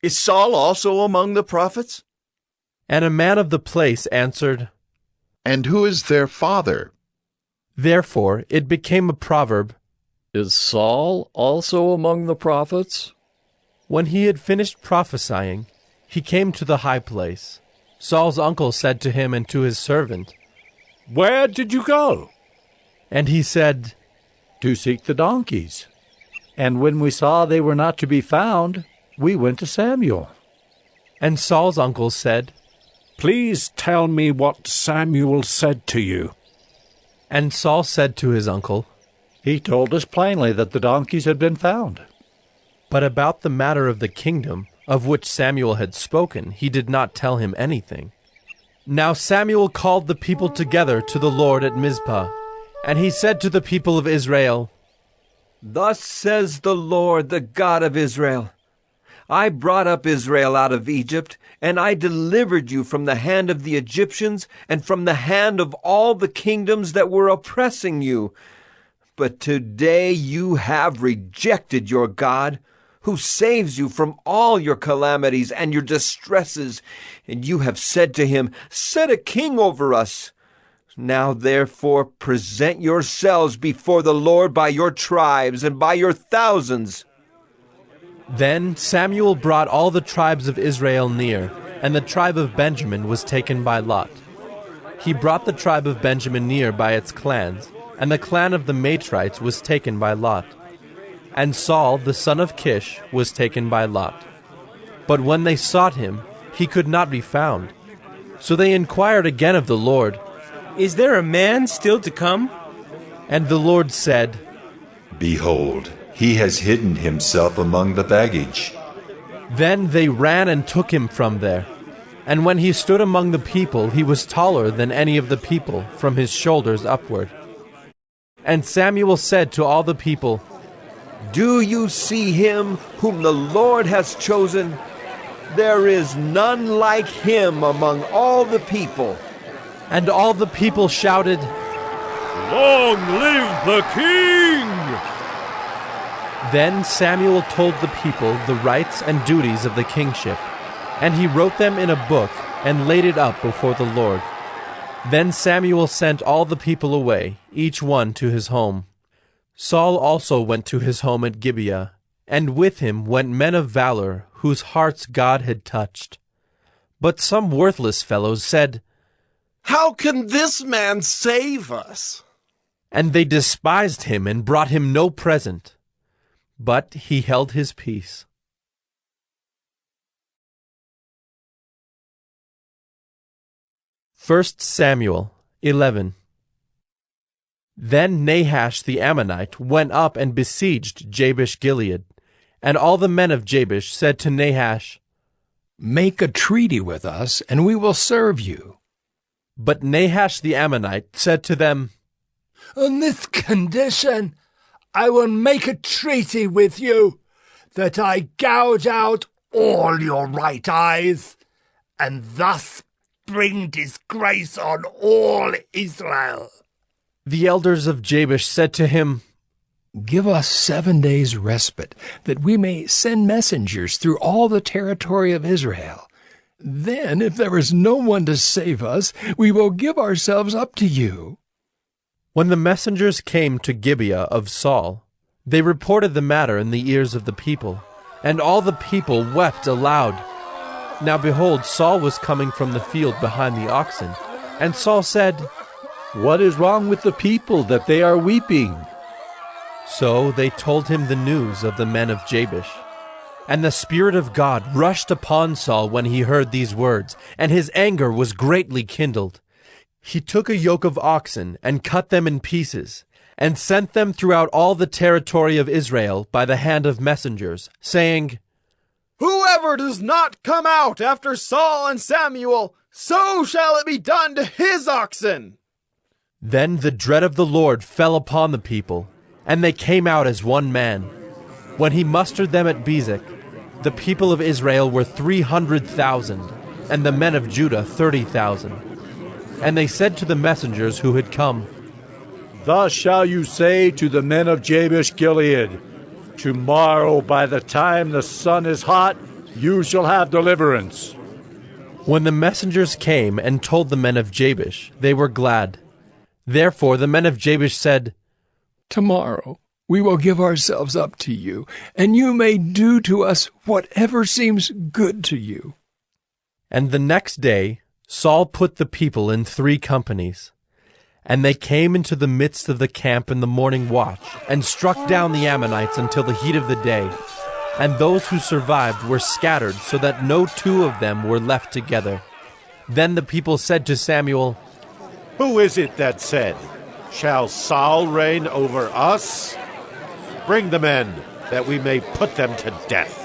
Is Saul also among the prophets? And a man of the place answered, And who is their father? Therefore it became a proverb, Is Saul also among the prophets? When he had finished prophesying, he came to the high place. Saul's uncle said to him and to his servant, Where did you go? And he said, To seek the donkeys. And when we saw they were not to be found, we went to Samuel. And Saul's uncle said, Please tell me what Samuel said to you. And Saul said to his uncle, He told us plainly that the donkeys had been found. But about the matter of the kingdom, of which Samuel had spoken, he did not tell him anything. Now Samuel called the people together to the Lord at Mizpah, and he said to the people of Israel, Thus says the Lord, the God of Israel, I brought up Israel out of Egypt, and I delivered you from the hand of the Egyptians and from the hand of all the kingdoms that were oppressing you. But today you have rejected your God, who saves you from all your calamities and your distresses, and you have said to him, Set a king over us. Now therefore present yourselves before the Lord by your tribes and by your thousands. Then Samuel brought all the tribes of Israel near, and the tribe of Benjamin was taken by lot. He brought the tribe of Benjamin near by its clans, and the clan of the Matrites was taken by lot. And Saul, the son of Kish, was taken by lot. But when they sought him, he could not be found. So they inquired again of the Lord, "Is there a man still to come?" And the Lord said, Behold, he has hidden himself among the baggage. Then they ran and took him from there. And when he stood among the people, he was taller than any of the people, from his shoulders upward. And Samuel said to all the people, Do you see him whom the Lord has chosen? There is none like him among all the people. And all the people shouted, Long live the king! Then Samuel told the people the rights and duties of the kingship, and he wrote them in a book and laid it up before the Lord. Then Samuel sent all the people away, each one to his home. Saul also went to his home at Gibeah, and with him went men of valor, whose hearts God had touched. But some worthless fellows said, How can this man save us? And they despised him and brought him no present. But he held his peace. First Samuel 11. Then Nahash the Ammonite went up and besieged Jabesh-Gilead. And all the men of Jabesh said to Nahash, Make a treaty with us, and we will serve you. But Nahash the Ammonite said to them, On this condition, I will make a treaty with you, that I gouge out all your right eyes, and thus bring disgrace on all Israel. The elders of Jabesh said to him, Give us 7 days' respite, that we may send messengers through all the territory of Israel. Then, if there is no one to save us, we will give ourselves up to you. When the messengers came to Gibeah of Saul, they reported the matter in the ears of the people, and all the people wept aloud. Now behold, Saul was coming from the field behind the oxen, and Saul said, What is wrong with the people that they are weeping? So they told him the news of the men of Jabesh. And the Spirit of God rushed upon Saul when he heard these words, and his anger was greatly kindled. He took a yoke of oxen and cut them in pieces, and sent them throughout all the territory of Israel by the hand of messengers, saying, Whoever does not come out after Saul and Samuel, so shall it be done to his oxen. Then the dread of the Lord fell upon the people, and they came out as one man. When he mustered them at Bezek, the people of Israel were 300,000, and the men of Judah 30,000. And they said to the messengers who had come, Thus shall you say to the men of Jabesh-Gilead, Tomorrow by the time the sun is hot, you shall have deliverance. When the messengers came and told the men of Jabesh, they were glad. Therefore the men of Jabesh said, Tomorrow we will give ourselves up to you, and you may do to us whatever seems good to you. And the next day Saul put the people in 3 companies. And they came into the midst of the camp in the morning watch, and struck down the Ammonites until the heat of the day. And those who survived were scattered, so that no 2 of them were left together. Then the people said to Samuel, Who is it that said, Shall Saul reign over us? Bring the men, that we may put them to death.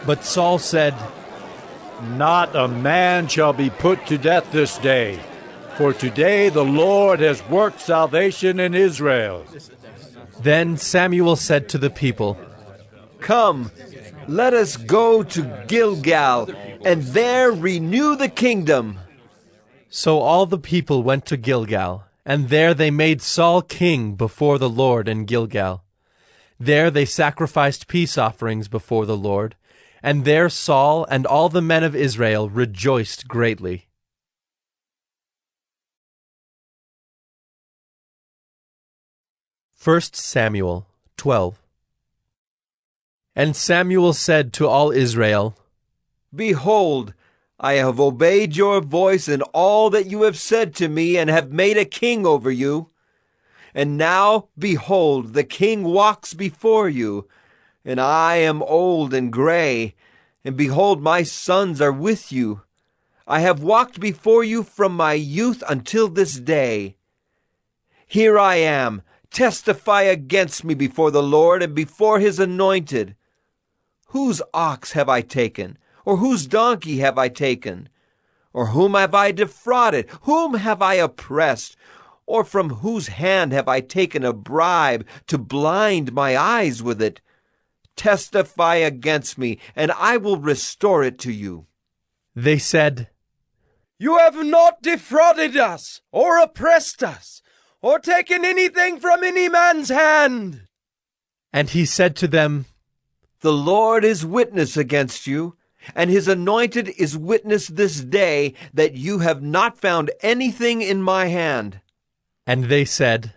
But Saul said, Not a man shall be put to death this day, for today the Lord has worked salvation in Israel. Then Samuel said to the people, Come, let us go to Gilgal, and there renew the kingdom. So all the people went to Gilgal, and there they made Saul king before the Lord in Gilgal. There they sacrificed peace offerings before the Lord, and there Saul and all the men of Israel rejoiced greatly. 1 Samuel 12. And Samuel said to all Israel, Behold, I have obeyed your voice in all that you have said to me, and have made a king over you. And now, behold, the king walks before you, and I am old and gray, and behold, my sons are with you. I have walked before you from my youth until this day. Here I am, testify against me before the Lord and before his anointed. Whose ox have I taken, or whose donkey have I taken? Or whom have I defrauded? Whom have I oppressed? Or from whose hand have I taken a bribe to blind my eyes with it? Testify against me, and I will restore it to you. They said, You have not defrauded us, or oppressed us, or taken anything from any man's hand. And he said to them, The Lord is witness against you, and his anointed is witness this day that you have not found anything in my hand. And they said,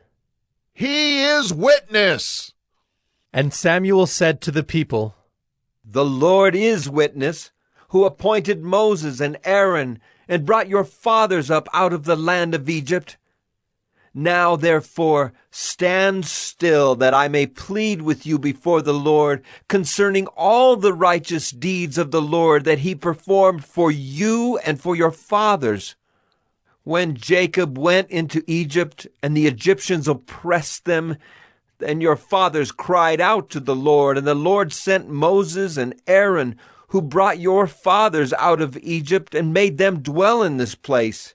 He is witness. And Samuel said to the people, The Lord is witness, who appointed Moses and Aaron, and brought your fathers up out of the land of Egypt. Now, therefore, stand still, that I may plead with you before the Lord concerning all the righteous deeds of the Lord that he performed for you and for your fathers. When Jacob went into Egypt, and the Egyptians oppressed them, then your fathers cried out to the Lord, and the Lord sent Moses and Aaron, who brought your fathers out of Egypt and made them dwell in this place.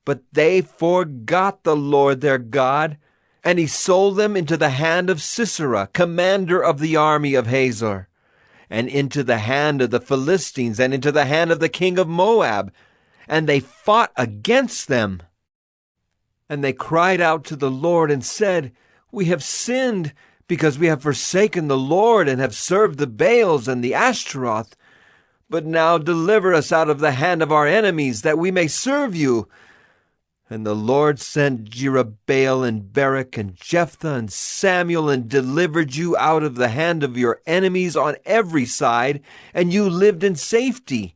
But they forgot the Lord their God, and he sold them into the hand of Sisera, commander of the army of Hazor, and into the hand of the Philistines, and into the hand of the king of Moab, and they fought against them. And they cried out to the Lord and said, We have sinned, because we have forsaken the Lord and have served the Baals and the Ashtaroth. But now deliver us out of the hand of our enemies, that we may serve you. And the Lord sent Jerubbaal and Barak and Jephthah and Samuel, and delivered you out of the hand of your enemies on every side, and you lived in safety.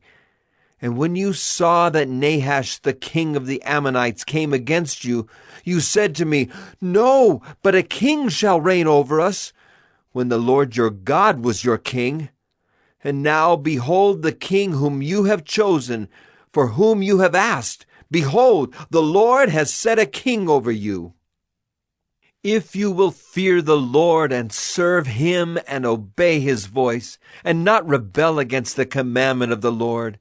And when you saw that Nahash the king of the Ammonites came against you, you said to me, No, but a king shall reign over us, when the Lord your God was your king. And now behold the king whom you have chosen, for whom you have asked. Behold, the Lord has set a king over you. If you will fear the Lord and serve him and obey his voice, and not rebel against the commandment of the Lord,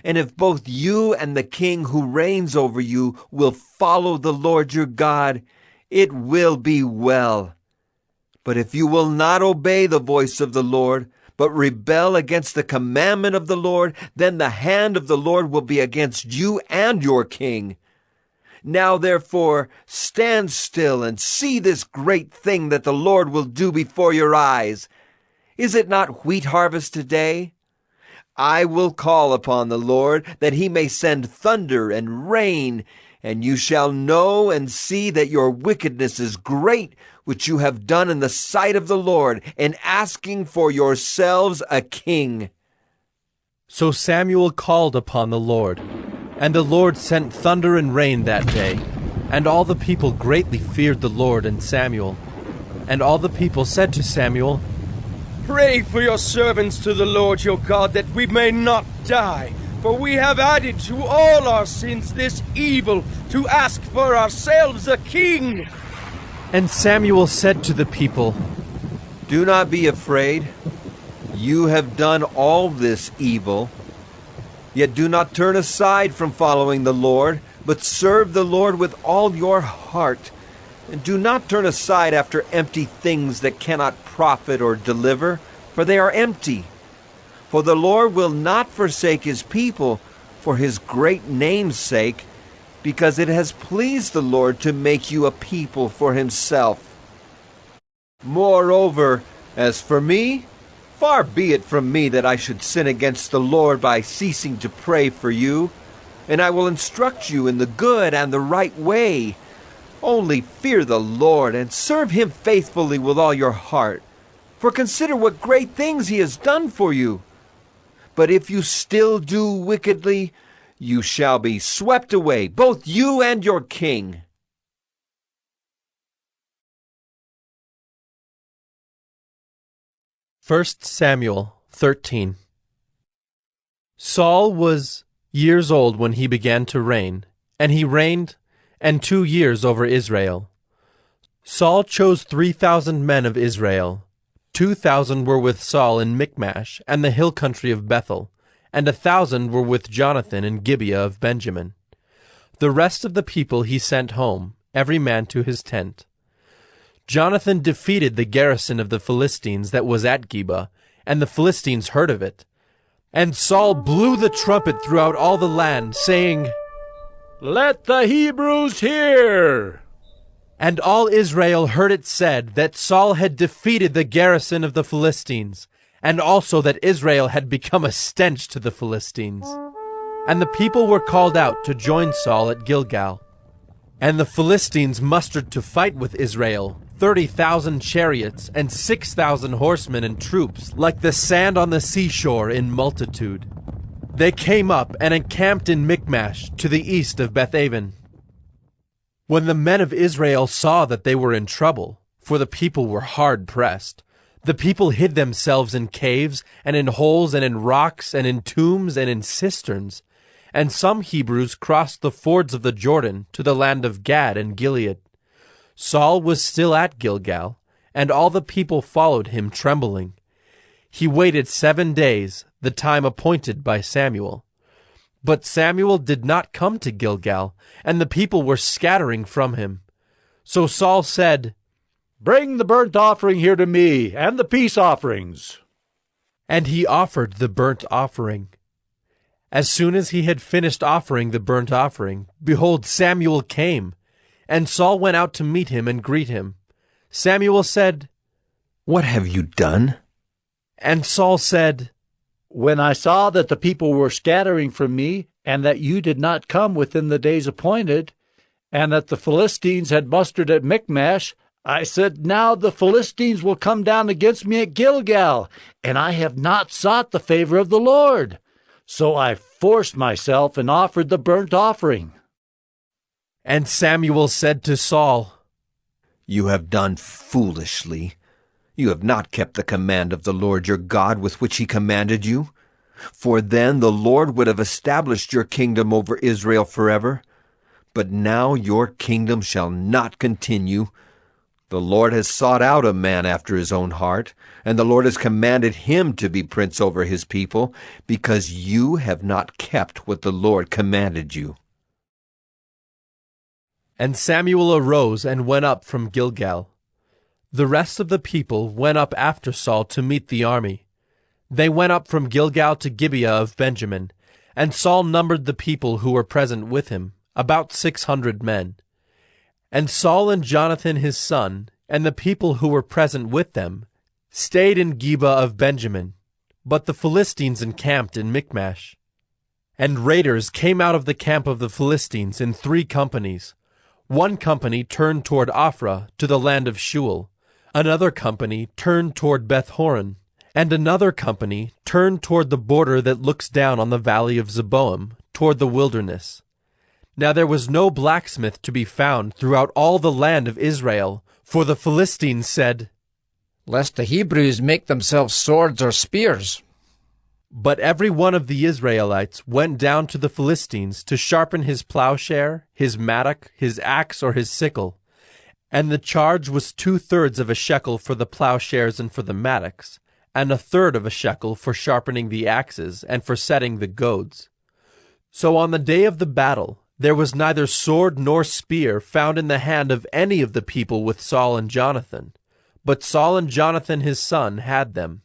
and if both you and the king who reigns over you will follow the Lord your God, it will be well. But if you will not obey the voice of the Lord, but rebel against the commandment of the Lord, then the hand of the Lord will be against you and your king. Now therefore stand still and see this great thing that the Lord will do before your eyes. Is it not wheat harvest today? I will call upon the Lord, that he may send thunder and rain, and you shall know and see that your wickedness is great, which you have done in the sight of the Lord, in asking for yourselves a king. So Samuel called upon the Lord, and the Lord sent thunder and rain that day, and all the people greatly feared the Lord and Samuel. And all the people said to Samuel, Pray for your servants to the Lord your God, that we may not die. For we have added to all our sins this evil, to ask for ourselves a king. And Samuel said to the people, Do not be afraid. You have done all this evil. Yet do not turn aside from following the Lord, but serve the Lord with all your heart. And do not turn aside after empty things that cannot profit or deliver, for they are empty. For the Lord will not forsake his people for his great name's sake, because it has pleased the Lord to make you a people for himself. Moreover, as for me, far be it from me that I should sin against the Lord by ceasing to pray for you, and I will instruct you in the good and the right way. Only fear the Lord and serve him faithfully with all your heart. For consider what great things he has done for you. But if you still do wickedly, you shall be swept away, both you and your king. First Samuel 13. Saul was years old when he began to reign, and he reigned 2 years over Israel. Saul chose 3,000 men of Israel. 2,000 were with Saul in Michmash and the hill country of Bethel, and 1,000 were with Jonathan in Gibeah of Benjamin. The rest of the people he sent home, every man to his tent. Jonathan defeated the garrison of the Philistines that was at Geba, and the Philistines heard of it. And Saul blew the trumpet throughout all the land, saying, "Let the Hebrews hear!" And all Israel heard it said that Saul had defeated the garrison of the Philistines, and also that Israel had become a stench to the Philistines. And the people were called out to join Saul at Gilgal. And the Philistines mustered to fight with Israel 30,000 chariots and 6,000 horsemen and troops, like the sand on the seashore in multitude. They came up and encamped in Michmash to the east of Bethaven. When the men of Israel saw that they were in trouble, for the people were hard pressed, the people hid themselves in caves and in holes and in rocks and in tombs and in cisterns. And some Hebrews crossed the fords of the Jordan to the land of Gad and Gilead. Saul was still at Gilgal, and all the people followed him trembling. He waited 7 days, the time appointed by Samuel. But Samuel did not come to Gilgal, and the people were scattering from him. So Saul said, "Bring the burnt offering here to me, and the peace offerings." And he offered the burnt offering. As soon as he had finished offering the burnt offering, behold, Samuel came, and Saul went out to meet him and greet him. Samuel said, "What have you done?" And Saul said, "When I saw that the people were scattering from me, and that you did not come within the days appointed, and that the Philistines had mustered at Michmash, I said, now the Philistines will come down against me at Gilgal, and I have not sought the favor of the Lord. So I forced myself and offered the burnt offering." And Samuel said to Saul, "You have done foolishly. You have not kept the command of the Lord your God with which he commanded you. For then the Lord would have established your kingdom over Israel forever. But now your kingdom shall not continue. The Lord has sought out a man after his own heart, and the Lord has commanded him to be prince over his people, because you have not kept what the Lord commanded you." And Samuel arose and went up from Gilgal. The rest of the people went up after Saul to meet the army. They went up from Gilgal to Gibeah of Benjamin, and Saul numbered the people who were present with him, about 600 men. And Saul and Jonathan his son, and the people who were present with them, stayed in Gibeah of Benjamin, but the Philistines encamped in Michmash. And raiders came out of the camp of the Philistines in 3 companies. One company turned toward Ophrah to the land of Shual, another company turned toward Beth-horon, and another company turned toward the border that looks down on the valley of Zeboim, toward the wilderness. Now there was no blacksmith to be found throughout all the land of Israel, for the Philistines said, "Lest the Hebrews make themselves swords or spears." But every one of the Israelites went down to the Philistines to sharpen his plowshare, his mattock, his axe, or his sickle. And the charge was 2/3 of a shekel for the plowshares and for the mattocks, and 1/3 of a shekel for sharpening the axes and for setting the goads. So on the day of the battle, there was neither sword nor spear found in the hand of any of the people with Saul and Jonathan, but Saul and Jonathan his son had them.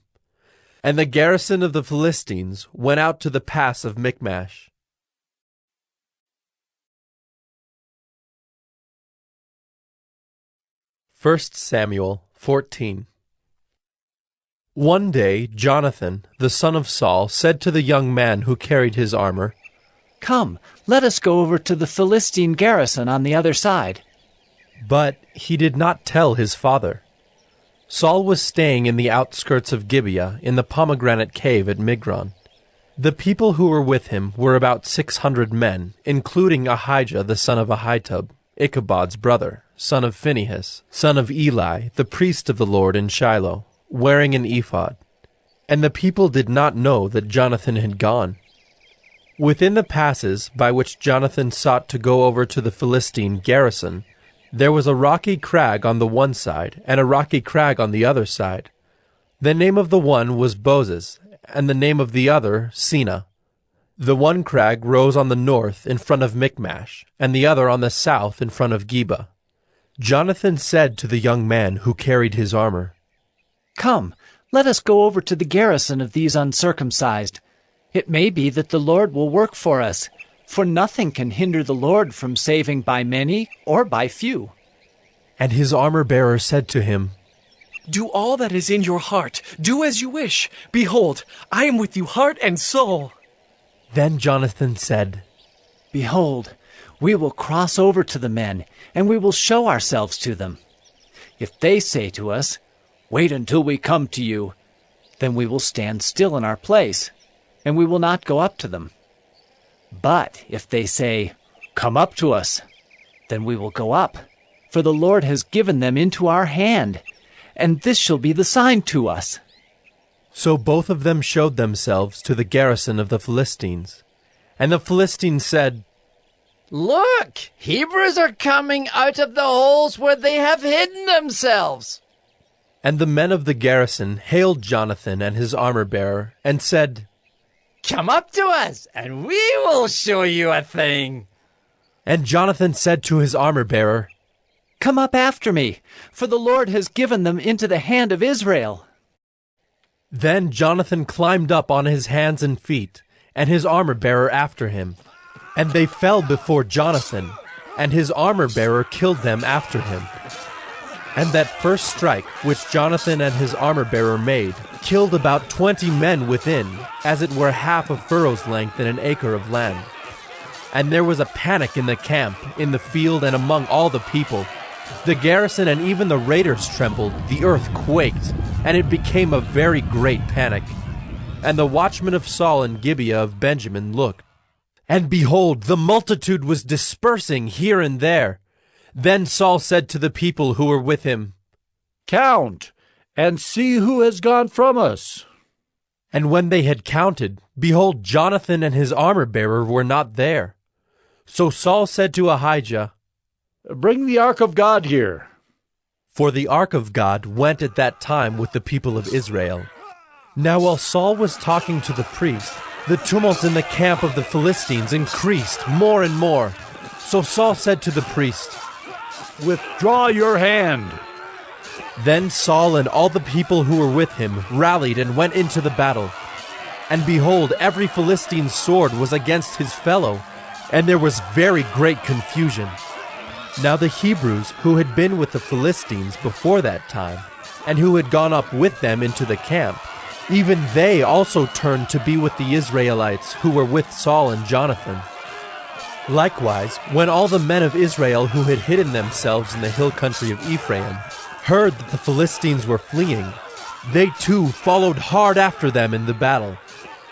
And the garrison of the Philistines went out to the pass of Michmash. First Samuel 14. One day Jonathan, the son of Saul, said to the young man who carried his armor, "Come, let us go over to the Philistine garrison on the other side." But he did not tell his father. Saul was staying in the outskirts of Gibeah in the pomegranate cave at Migron. The people who were with him were about 600 men, including Ahijah the son of Ahitub, Ichabod's brother, son of Phinehas, son of Eli, the priest of the Lord in Shiloh, wearing an ephod. And the people did not know that Jonathan had gone. Within the passes by which Jonathan sought to go over to the Philistine garrison, there was a rocky crag on the one side and a rocky crag on the other side. The name of the one was Bozez, and the name of the other Sina. The one crag rose on the north in front of Michmash, and the other on the south in front of Geba. Jonathan said to the young man who carried his armor, "Come, let us go over to the garrison of these uncircumcised. It may be that the Lord will work for us, for nothing can hinder the Lord from saving by many or by few." And his armor-bearer said to him, "Do all that is in your heart. Do as you wish. Behold, I am with you heart and soul." Then Jonathan said, "Behold, we will cross over to the men, and we will show ourselves to them. If they say to us, 'Wait until we come to you,' then we will stand still in our place, and we will not go up to them. But if they say, 'Come up to us,' then we will go up, for the Lord has given them into our hand, and this shall be the sign to us." So both of them showed themselves to the garrison of the Philistines. And the Philistines said, "Look, Hebrews are coming out of the holes where they have hidden themselves." And the men of the garrison hailed Jonathan and his armor-bearer, and said, "Come up to us, and we will show you a thing." And Jonathan said to his armor-bearer, "Come up after me, for the Lord has given them into the hand of Israel." Then Jonathan climbed up on his hands and feet, and his armor-bearer after him. And they fell before Jonathan, and his armor-bearer killed them after him. And that first strike which Jonathan and his armor-bearer made killed about 20 men within, as it were half a furrow's length in an acre of land. And there was a panic in the camp, in the field, and among all the people. The garrison and even the raiders trembled, the earth quaked, and it became a very great panic. And the watchmen of Saul and Gibeah of Benjamin looked, and behold, the multitude was dispersing here and there. Then Saul said to the people who were with him, "Count, and see who has gone from us." And when they had counted, behold, Jonathan and his armor-bearer were not there. So Saul said to Ahijah, "Bring the ark of God here." For the ark of God went at that time with the people of Israel. Now while Saul was talking to the priest, the tumult in the camp of the Philistines increased more and more. So Saul said to the priest, "Withdraw your hand." Then Saul and all the people who were with him rallied and went into the battle. And behold, every Philistine's sword was against his fellow, and there was very great confusion. Now the Hebrews who had been with the Philistines before that time, and who had gone up with them into the camp, even they also turned to be with the Israelites who were with Saul and Jonathan. Likewise, when all the men of Israel who had hidden themselves in the hill country of Ephraim heard that the Philistines were fleeing, they too followed hard after them in the battle.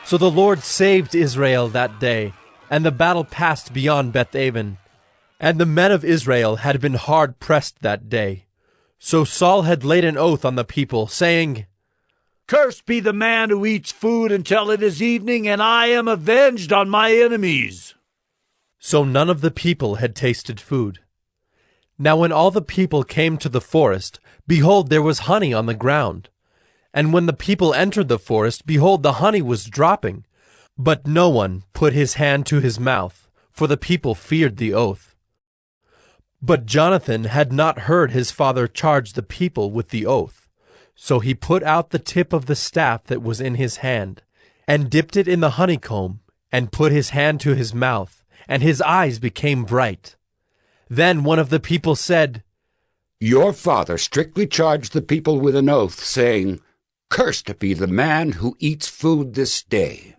So the Lord saved Israel that day, and the battle passed beyond Beth-aven. And the men of Israel had been hard pressed that day. So Saul had laid an oath on the people, saying, "Cursed be the man who eats food until it is evening, and I am avenged on my enemies." So none of the people had tasted food. Now when all the people came to the forest, behold, there was honey on the ground. And when the people entered the forest, behold, the honey was dropping. But no one put his hand to his mouth, for the people feared the oath. But Jonathan had not heard his father charge the people with the oath. So he put out the tip of the staff that was in his hand, and dipped it in the honeycomb, and put his hand to his mouth, and his eyes became bright. Then one of the people said, "Your father strictly charged the people with an oath, saying, 'Cursed be the man who eats food this day.'"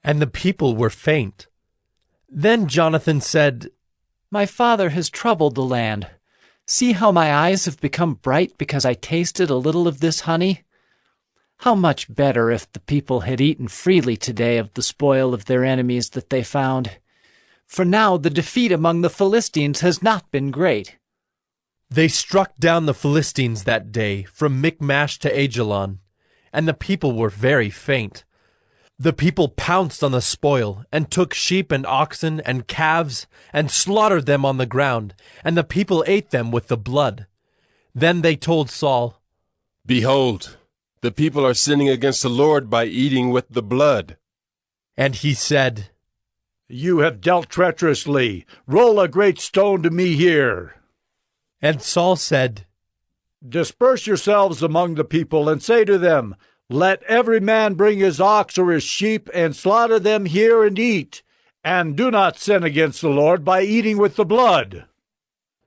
And the people were faint. Then Jonathan said, "My father has troubled the land. See how my eyes have become bright because I tasted a little of this honey? How much better if the people had eaten freely today of the spoil of their enemies that they found. For now the defeat among the Philistines has not been great. They struck down the Philistines that day from Michmash to Ajalon, and the people were very faint. The people pounced on the spoil, and took sheep and oxen and calves, and slaughtered them on the ground, and the people ate them with the blood. Then they told Saul, "Behold, the people are sinning against the Lord by eating with the blood." And he said, "You have dealt treacherously. Roll a great stone to me here." And Saul said, "Disperse yourselves among the people, and say to them, Let every man bring his ox or his sheep, and slaughter them here and eat, and do not sin against the Lord by eating with the blood."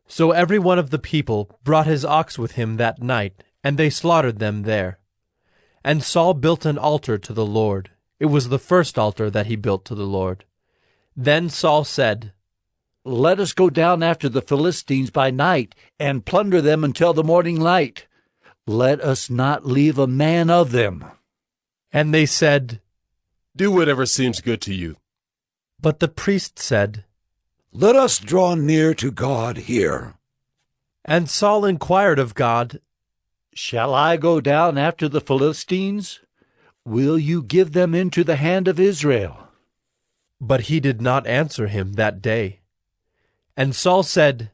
So every one of the people brought his ox with him that night, and they slaughtered them there. And Saul built an altar to the Lord. It was the first altar that he built to the Lord. Then Saul said, "Let us go down after the Philistines by night, and plunder them until the morning light. Let us not leave a man of them." And they said, "Do whatever seems good to you." But the priest said, "Let us draw near to God here." And Saul inquired of God, "Shall I go down after the Philistines? Will you give them into the hand of Israel?" But he did not answer him that day. And Saul said,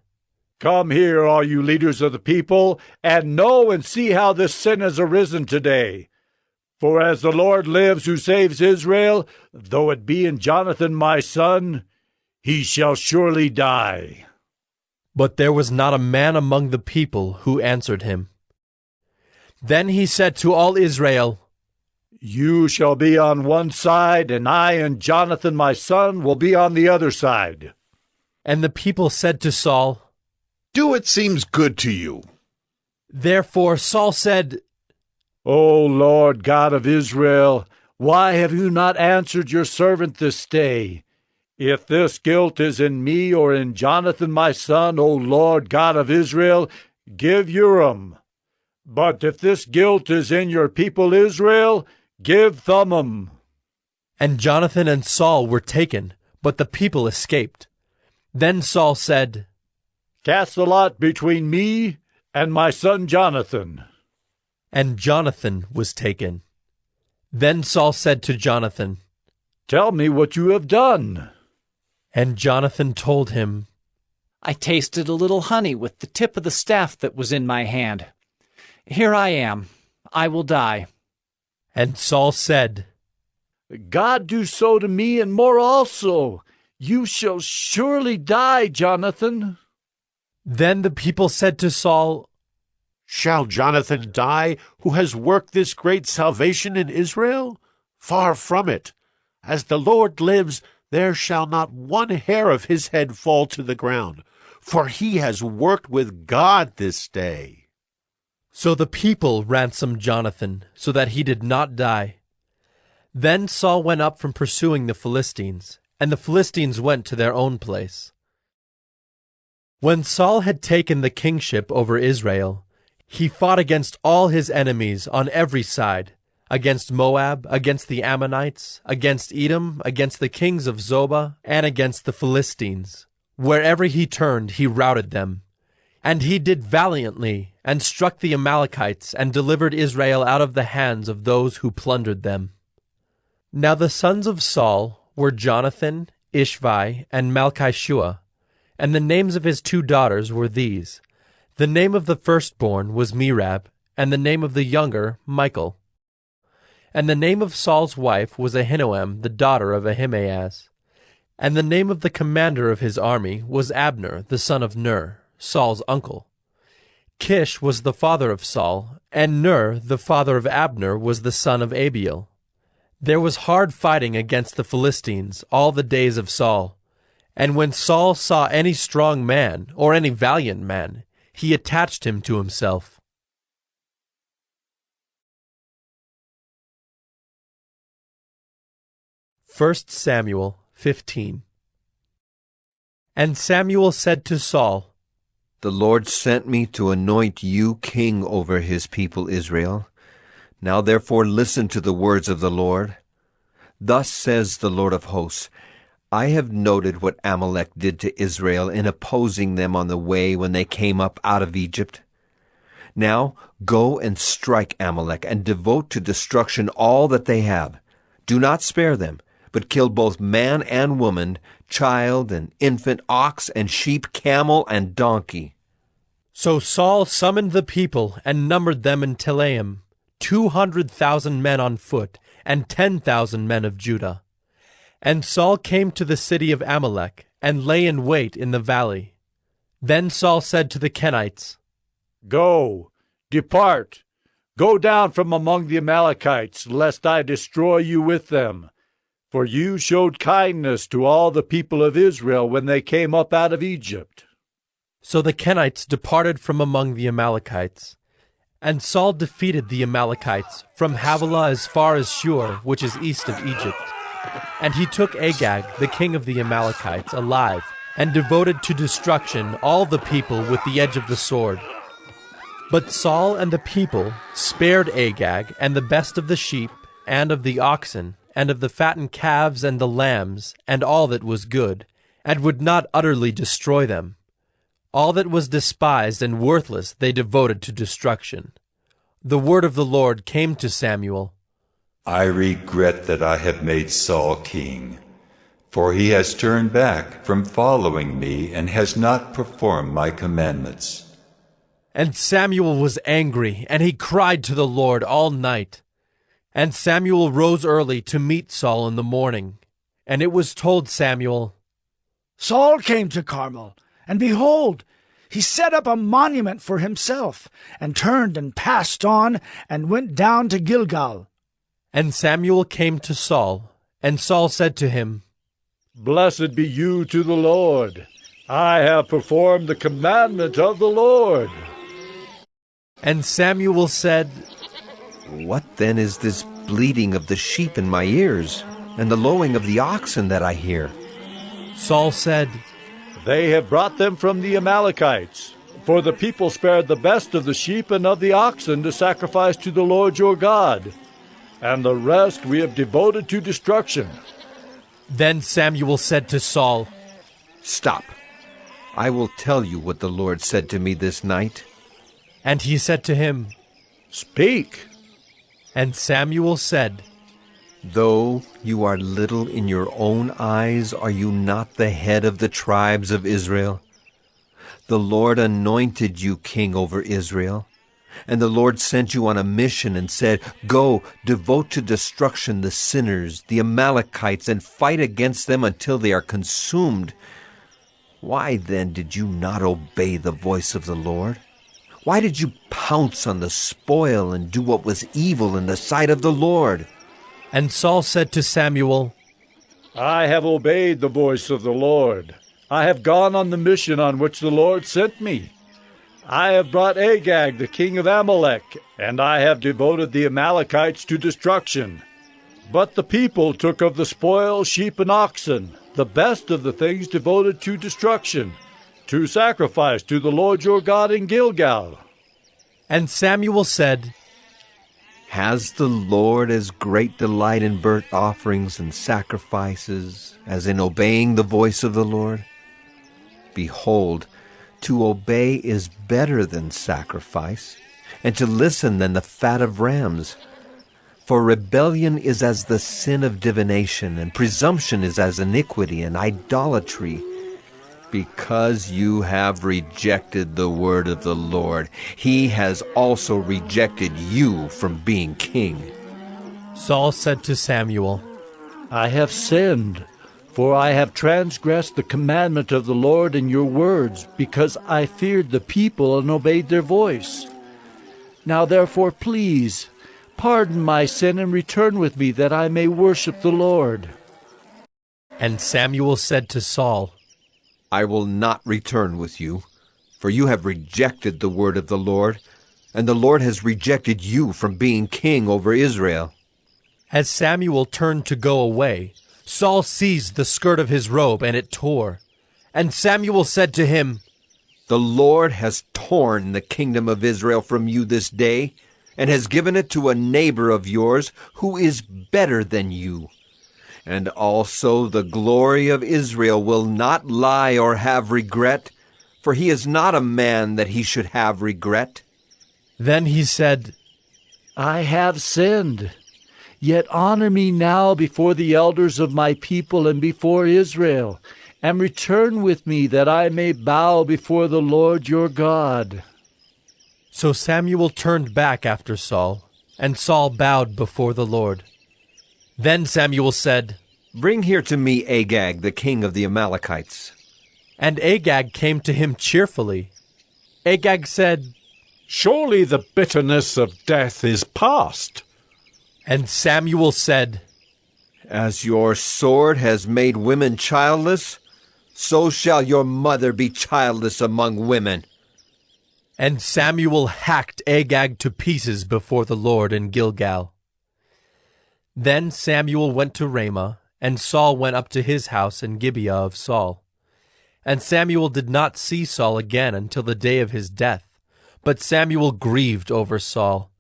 "Come here, all you leaders of the people, and know and see how this sin has arisen today. For as the Lord lives who saves Israel, though it be in Jonathan my son, he shall surely die." But there was not a man among the people who answered him. Then he said to all Israel, "You shall be on one side, and I and Jonathan my son will be on the other side." And the people said to Saul, "Do what seems good to you." Therefore Saul said, "O Lord God of Israel, why have you not answered your servant this day? If this guilt is in me or in Jonathan my son, O Lord God of Israel, give Urim. But if this guilt is in your people Israel, give Thummim." And Jonathan and Saul were taken, but the people escaped. Then Saul said, "Cast the lot between me and my son Jonathan." And Jonathan was taken. Then Saul said to Jonathan, "Tell me what you have done." And Jonathan told him, "I tasted a little honey with the tip of the staff that was in my hand. Here I am. I will die." And Saul said, "God do so to me and more also. You shall surely die, Jonathan." Then the people said to Saul, "Shall Jonathan die, who has worked this great salvation in Israel? Far from it. As the Lord lives, there shall not one hair of his head fall to the ground, for he has worked with God this day." So the people ransomed Jonathan, so that he did not die. Then Saul went up from pursuing the Philistines, and the Philistines went to their own place. When Saul had taken the kingship over Israel, he fought against all his enemies on every side, against Moab, against the Ammonites, against Edom, against the kings of Zobah, and against the Philistines. Wherever he turned, he routed them. And he did valiantly, and struck the Amalekites, and delivered Israel out of the hands of those who plundered them. Now the sons of Saul were Jonathan, Ishvi, and Malchishua, and the names of his 2 daughters were these. The name of the firstborn was Merab, and the name of the younger, Michal. And the name of Saul's wife was Ahinoam, the daughter of Ahimaaz. And the name of the commander of his army was Abner, the son of Ner, Saul's uncle. Kish was the father of Saul, and Ner, the father of Abner, was the son of Abiel. There was hard fighting against the Philistines all the days of Saul. And when Saul saw any strong man, or any valiant man, he attached him to himself. First Samuel 15. And Samuel said to Saul, The Lord sent me to anoint you king over his people Israel. Now therefore listen to the words of the Lord. Thus says the Lord of hosts, I have noted what Amalek did to Israel in opposing them on the way when they came up out of Egypt. Now go and strike Amalek and devote to destruction all that they have. Do not spare them, but kill both man and woman, child and infant, ox and sheep, camel and donkey. So Saul summoned the people and numbered them in Telaim, 200,000 men on foot, and 10,000 men of Judah. And Saul came to the city of Amalek, and lay in wait in the valley. Then Saul said to the Kenites, Go, depart, go down from among the Amalekites, lest I destroy you with them. For you showed kindness to all the people of Israel when they came up out of Egypt. So the Kenites departed from among the Amalekites. And Saul defeated the Amalekites from Havilah as far as Shur, which is east of Egypt. And he took Agag, the king of the Amalekites, alive, and devoted to destruction all the people with the edge of the sword. But Saul and the people spared Agag and the best of the sheep, and of the oxen, and of the fattened calves and the lambs, and all that was good, and would not utterly destroy them. All that was despised and worthless they devoted to destruction. The word of the Lord came to Samuel. I regret that I have made Saul king, for he has turned back from following me and has not performed my commandments. And Samuel was angry, and he cried to the Lord all night. And Samuel rose early to meet Saul in the morning. And it was told Samuel, Saul came to Carmel, and behold, he set up a monument for himself, and turned and passed on, and went down to Gilgal. And Samuel came to Saul, and Saul said to him, Blessed be you to the Lord. I have performed the commandment of the Lord. And Samuel said, What then is this bleating of the sheep in my ears, and the lowing of the oxen that I hear? Saul said, They have brought them from the Amalekites, for the people spared the best of the sheep and of the oxen to sacrifice to the Lord your God, and the rest we have devoted to destruction. Then Samuel said to Saul, Stop. I will tell you what the Lord said to me this night. And he said to him, Speak. And Samuel said, Though you are little in your own eyes, are you not the head of the tribes of Israel? The Lord anointed you king over Israel. And the Lord sent you on a mission and said, Go, devote to destruction the sinners, the Amalekites, and fight against them until they are consumed. Why then did you not obey the voice of the Lord? Why did you pounce on the spoil and do what was evil in the sight of the Lord? And Saul said to Samuel, I have obeyed the voice of the Lord. I have gone on the mission on which the Lord sent me. I have brought Agag, the king of Amalek, and I have devoted the Amalekites to destruction. But the people took of the spoil sheep and oxen, the best of the things devoted to destruction, to sacrifice to the Lord your God in Gilgal. And Samuel said, Has the Lord as great delight in burnt offerings and sacrifices as in obeying the voice of the Lord? Behold, to obey is better than sacrifice, and to listen than the fat of rams. For rebellion is as the sin of divination, and presumption is as iniquity and idolatry. Because you have rejected the word of the Lord, he has also rejected you from being king. Saul said to Samuel, I have sinned, for I have transgressed the commandment of the Lord in your words, because I feared the people and obeyed their voice. Now therefore, please, pardon my sin and return with me, that I may worship the Lord. And Samuel said to Saul, I will not return with you, for you have rejected the word of the Lord, and the Lord has rejected you from being king over Israel. As Samuel turned to go away, Saul seized the skirt of his robe, and it tore. And Samuel said to him, The Lord has torn the kingdom of Israel from you this day, and has given it to a neighbor of yours who is better than you. And also the glory of Israel will not lie or have regret, for he is not a man that he should have regret. Then he said, I have sinned. Yet honor me now before the elders of my people and before Israel, and return with me that I may bow before the Lord your God. So Samuel turned back after Saul, and Saul bowed before the Lord. Then Samuel said, Bring here to me Agag, the king of the Amalekites. And Agag came to him cheerfully. Agag said, Surely the bitterness of death is past. And Samuel said, As your sword has made women childless, so shall your mother be childless among women. And Samuel hacked Agag to pieces before the Lord in Gilgal. Then Samuel went to Ramah, and Saul went up to his house in Gibeah of Saul. And Samuel did not see Saul again until the day of his death. But Samuel grieved over Saul,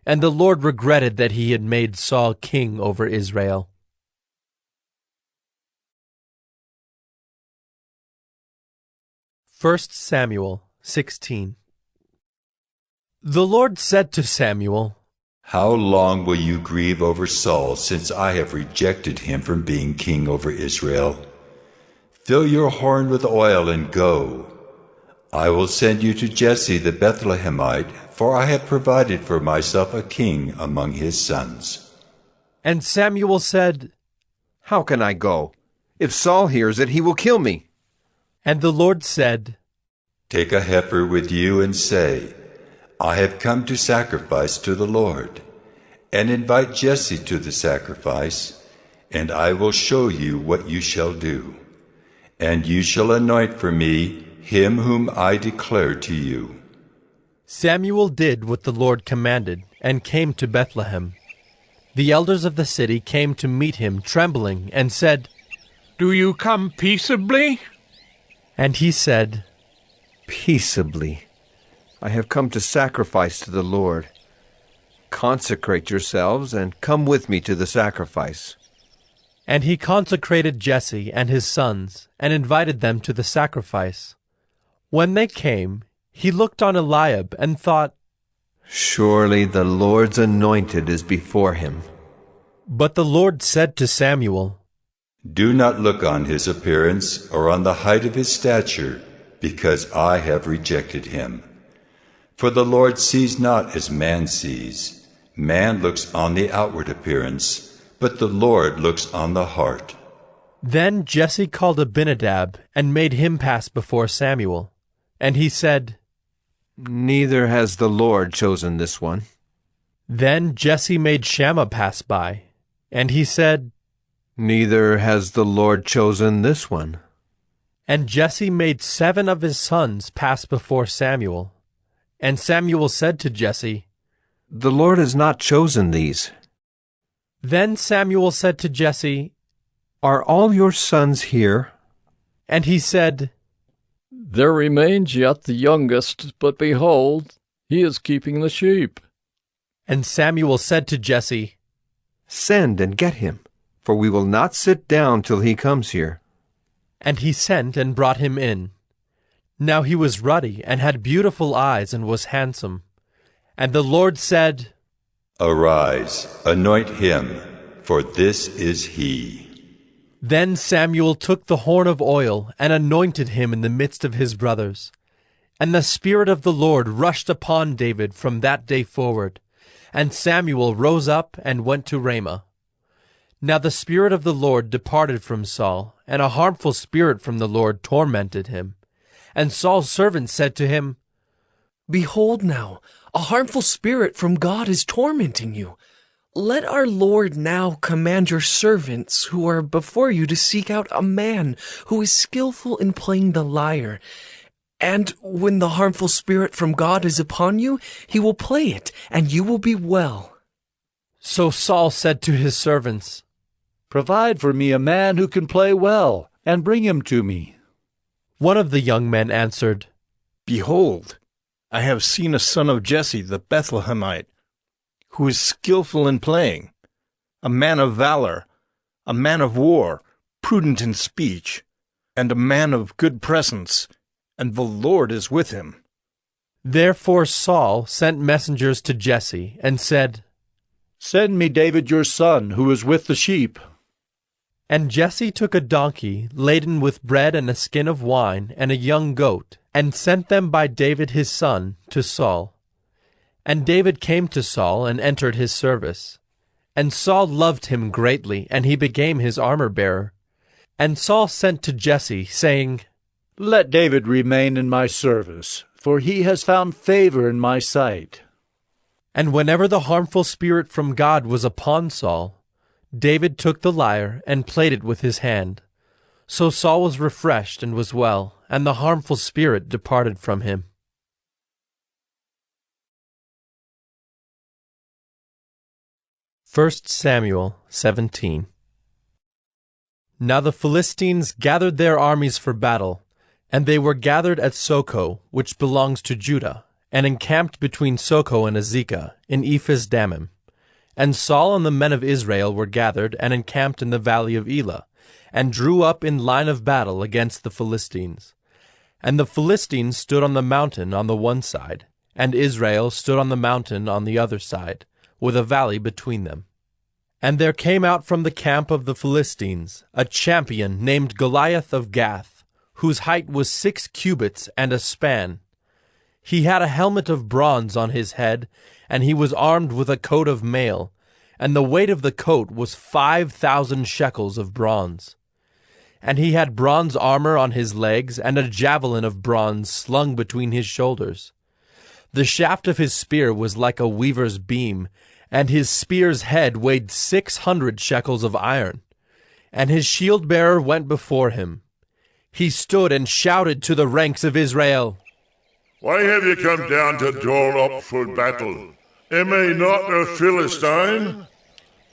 and the Lord regretted that he had made Saul king over Israel. 1 Samuel 16. The Lord said to Samuel, How long will you grieve over Saul, since I have rejected him from being king over Israel? Fill your horn with oil and go. I will send you to Jesse the Bethlehemite, for I have provided for myself a king among his sons. And Samuel said, How can I go? If Saul hears it, he will kill me. And the Lord said, Take a heifer with you and say, I have come to sacrifice to the Lord. And invite Jesse to the sacrifice, and I will show you what you shall do. And you shall anoint for me him whom I declare to you. Samuel did what the Lord commanded, and came to Bethlehem. The elders of the city came to meet him, trembling, and said, Do you come peaceably? And he said, Peaceably. I have come to sacrifice to the Lord. Consecrate yourselves, and come with me to the sacrifice. And he consecrated Jesse and his sons, and invited them to the sacrifice. When they came, he looked on Eliab, and thought, Surely the Lord's anointed is before him. But the Lord said to Samuel, Do not look on his appearance, or on the height of his stature, because I have rejected him. For the Lord sees not as man sees. Man looks on the outward appearance, but the Lord looks on the heart. Then Jesse called Abinadab, and made him pass before Samuel. And he said, Neither has the Lord chosen this one. Then Jesse made Shammah pass by, and he said, Neither has the Lord chosen this one. And Jesse made 7 of his sons pass before Samuel. And Samuel said to Jesse, The Lord has not chosen these. Then Samuel said to Jesse, Are all your sons here? And he said, There remains yet the youngest, but behold, he is keeping the sheep. And Samuel said to Jesse, Send and get him, for we will not sit down till he comes here. And he sent and brought him in. Now he was ruddy, and had beautiful eyes, and was handsome. And the Lord said, Arise, anoint him, for this is he. Then Samuel took the horn of oil, and anointed him in the midst of his brothers. And the Spirit of the Lord rushed upon David from that day forward. And Samuel rose up and went to Ramah. Now the Spirit of the Lord departed from Saul, and a harmful spirit from the Lord tormented him. And Saul's servants said to him, Behold now, a harmful spirit from God is tormenting you. Let our Lord now command your servants who are before you to seek out a man who is skillful in playing the lyre. And when the harmful spirit from God is upon you, he will play it, and you will be well. So Saul said to his servants, Provide for me a man who can play well, and bring him to me. One of the young men answered, Behold, I have seen a son of Jesse the Bethlehemite, who is skillful in playing, a man of valor, a man of war, prudent in speech, and a man of good presence, and the Lord is with him. Therefore Saul sent messengers to Jesse, and said, Send me David your son, who is with the sheep. And Jesse took a donkey laden with bread and a skin of wine and a young goat, and sent them by David his son to Saul. And David came to Saul and entered his service. And Saul loved him greatly, and he became his armor-bearer. And Saul sent to Jesse, saying, Let David remain in my service, for he has found favor in my sight. And whenever the harmful spirit from God was upon Saul, David took the lyre and played it with his hand. So Saul was refreshed and was well, and the harmful spirit departed from him. 1 Samuel 17. Now the Philistines gathered their armies for battle, and they were gathered at Socoh, which belongs to Judah, and encamped between Socoh and Azekah, in Ephes Dammim. And Saul and the men of Israel were gathered and encamped in the valley of Elah, and drew up in line of battle against the Philistines. And the Philistines stood on the mountain on the one side, and Israel stood on the mountain on the other side, with a valley between them. And there came out from the camp of the Philistines a champion named Goliath of Gath, whose height was 6 cubits and a span. He had a helmet of bronze on his head, and he was armed with a coat of mail, and the weight of the coat was 5,000 shekels of bronze. And he had bronze armor on his legs, and a javelin of bronze slung between his shoulders. The shaft of his spear was like a weaver's beam, and his spear's head weighed 600 shekels of iron. And his shield-bearer went before him. He stood and shouted to the ranks of Israel, Why have you come down to draw up for battle? Am I not a Philistine?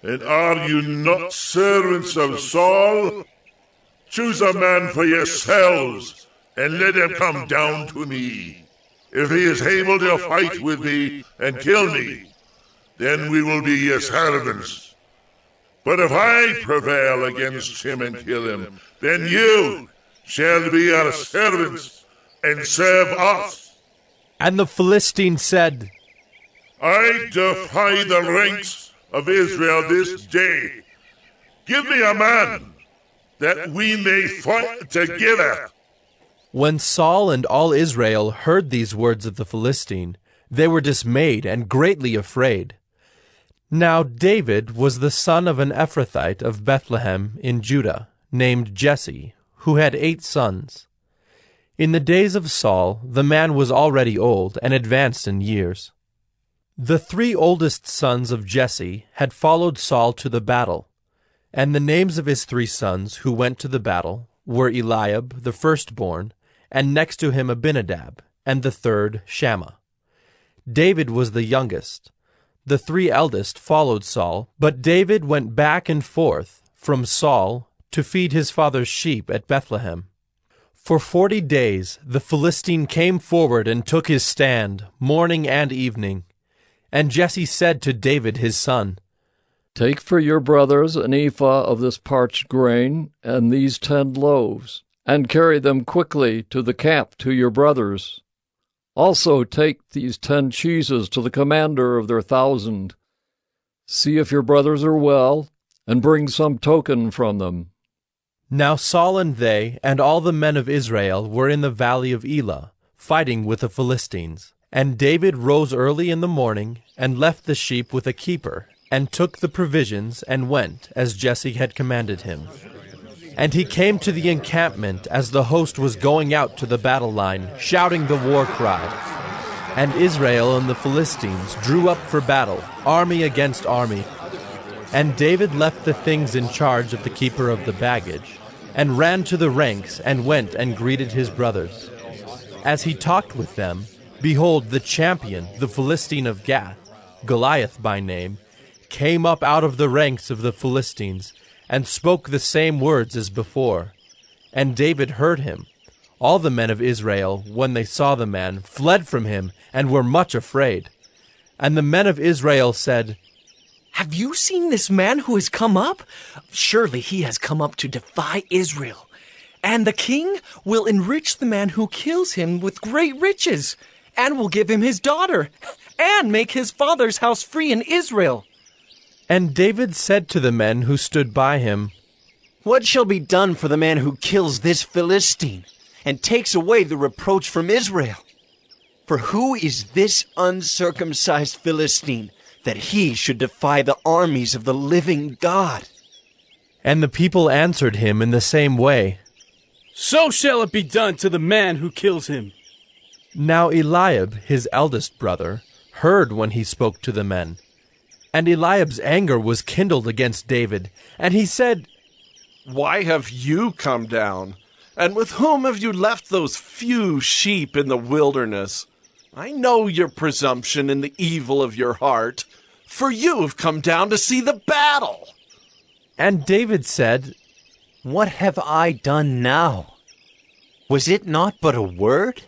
And are you not servants of Saul? Choose a man for yourselves, and let him come down to me. If he is able to fight with me and kill me, then we will be your servants. But if I prevail against him and kill him, then you shall be our servants and serve us. And the Philistine said, I defy the ranks of Israel this day. Give me a man, that we may fight together. When Saul and all Israel heard these words of the Philistine, they were dismayed and greatly afraid. Now David was the son of an Ephrathite of Bethlehem in Judah, named Jesse, who had 8 sons. In the days of Saul, the man was already old and advanced in years. The 3 oldest sons of Jesse had followed Saul to the battle, and the names of his 3 sons who went to the battle were Eliab, the firstborn, and next to him Abinadab, and the third Shammah. David was the youngest. The 3 eldest followed Saul, but David went back and forth from Saul to feed his father's sheep at Bethlehem. For 40 days the Philistine came forward and took his stand, morning and evening. And Jesse said to David his son, Take for your brothers an ephah of this parched grain and these 10 loaves, and carry them quickly to the camp to your brothers. Also take these 10 cheeses to the commander of their 1,000. See if your brothers are well, and bring some token from them. Now Saul and they and all the men of Israel were in the valley of Elah, fighting with the Philistines. And David rose early in the morning, and left the sheep with a keeper, and took the provisions, and went, as Jesse had commanded him. And he came to the encampment as the host was going out to the battle line, shouting the war cry. And Israel and the Philistines drew up for battle, army against army. And David left the things in charge of the keeper of the baggage, and ran to the ranks, and went and greeted his brothers. As he talked with them, behold, the champion, the Philistine of Gath, Goliath by name, came up out of the ranks of the Philistines, and spoke the same words as before. And David heard him, All the men of Israel, when they saw the man, fled from him and were much afraid. And the men of Israel said, "Have you seen this man who has come up? Surely he has come up to defy Israel. And the king will enrich the man who kills him with great riches, and will give him his daughter, and make his father's house free in Israel." And David said to the men who stood by him, "What shall be done for the man who kills this Philistine, and takes away the reproach from Israel? For who is this uncircumcised Philistine, that he should defy the armies of the living God?" And the people answered him in the same way, "So shall it be done to the man who kills him." Now Eliab, his eldest brother, heard when he spoke to the men. And Eliab's anger was kindled against David, and he said, "Why have you come down? And with whom have you left those few sheep in the wilderness? I know your presumption and the evil of your heart, for you have come down to see the battle." And David said, "What have I done now? Was it not but a word?"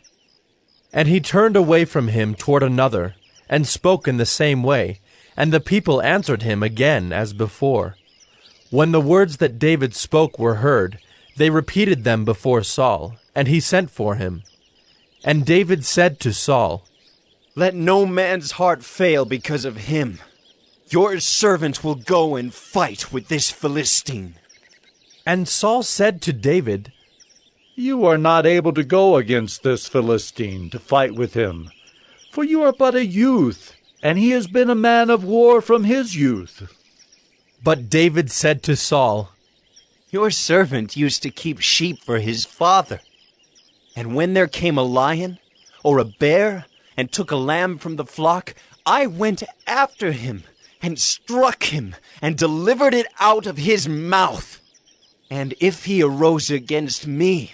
And he turned away from him toward another, and spoke in the same way, and the people answered him again as before. When the words that David spoke were heard, they repeated them before Saul, and he sent for him. And David said to Saul, "Let no man's heart fail because of him. Your servant will go and fight with this Philistine." And Saul said to David, "You are not able to go against this Philistine to fight with him, for you are but a youth, and he has been a man of war from his youth." But David said to Saul, "Your servant used to keep sheep for his father. And when there came a lion or a bear and took a lamb from the flock, I went after him and struck him and delivered it out of his mouth. And if he arose against me,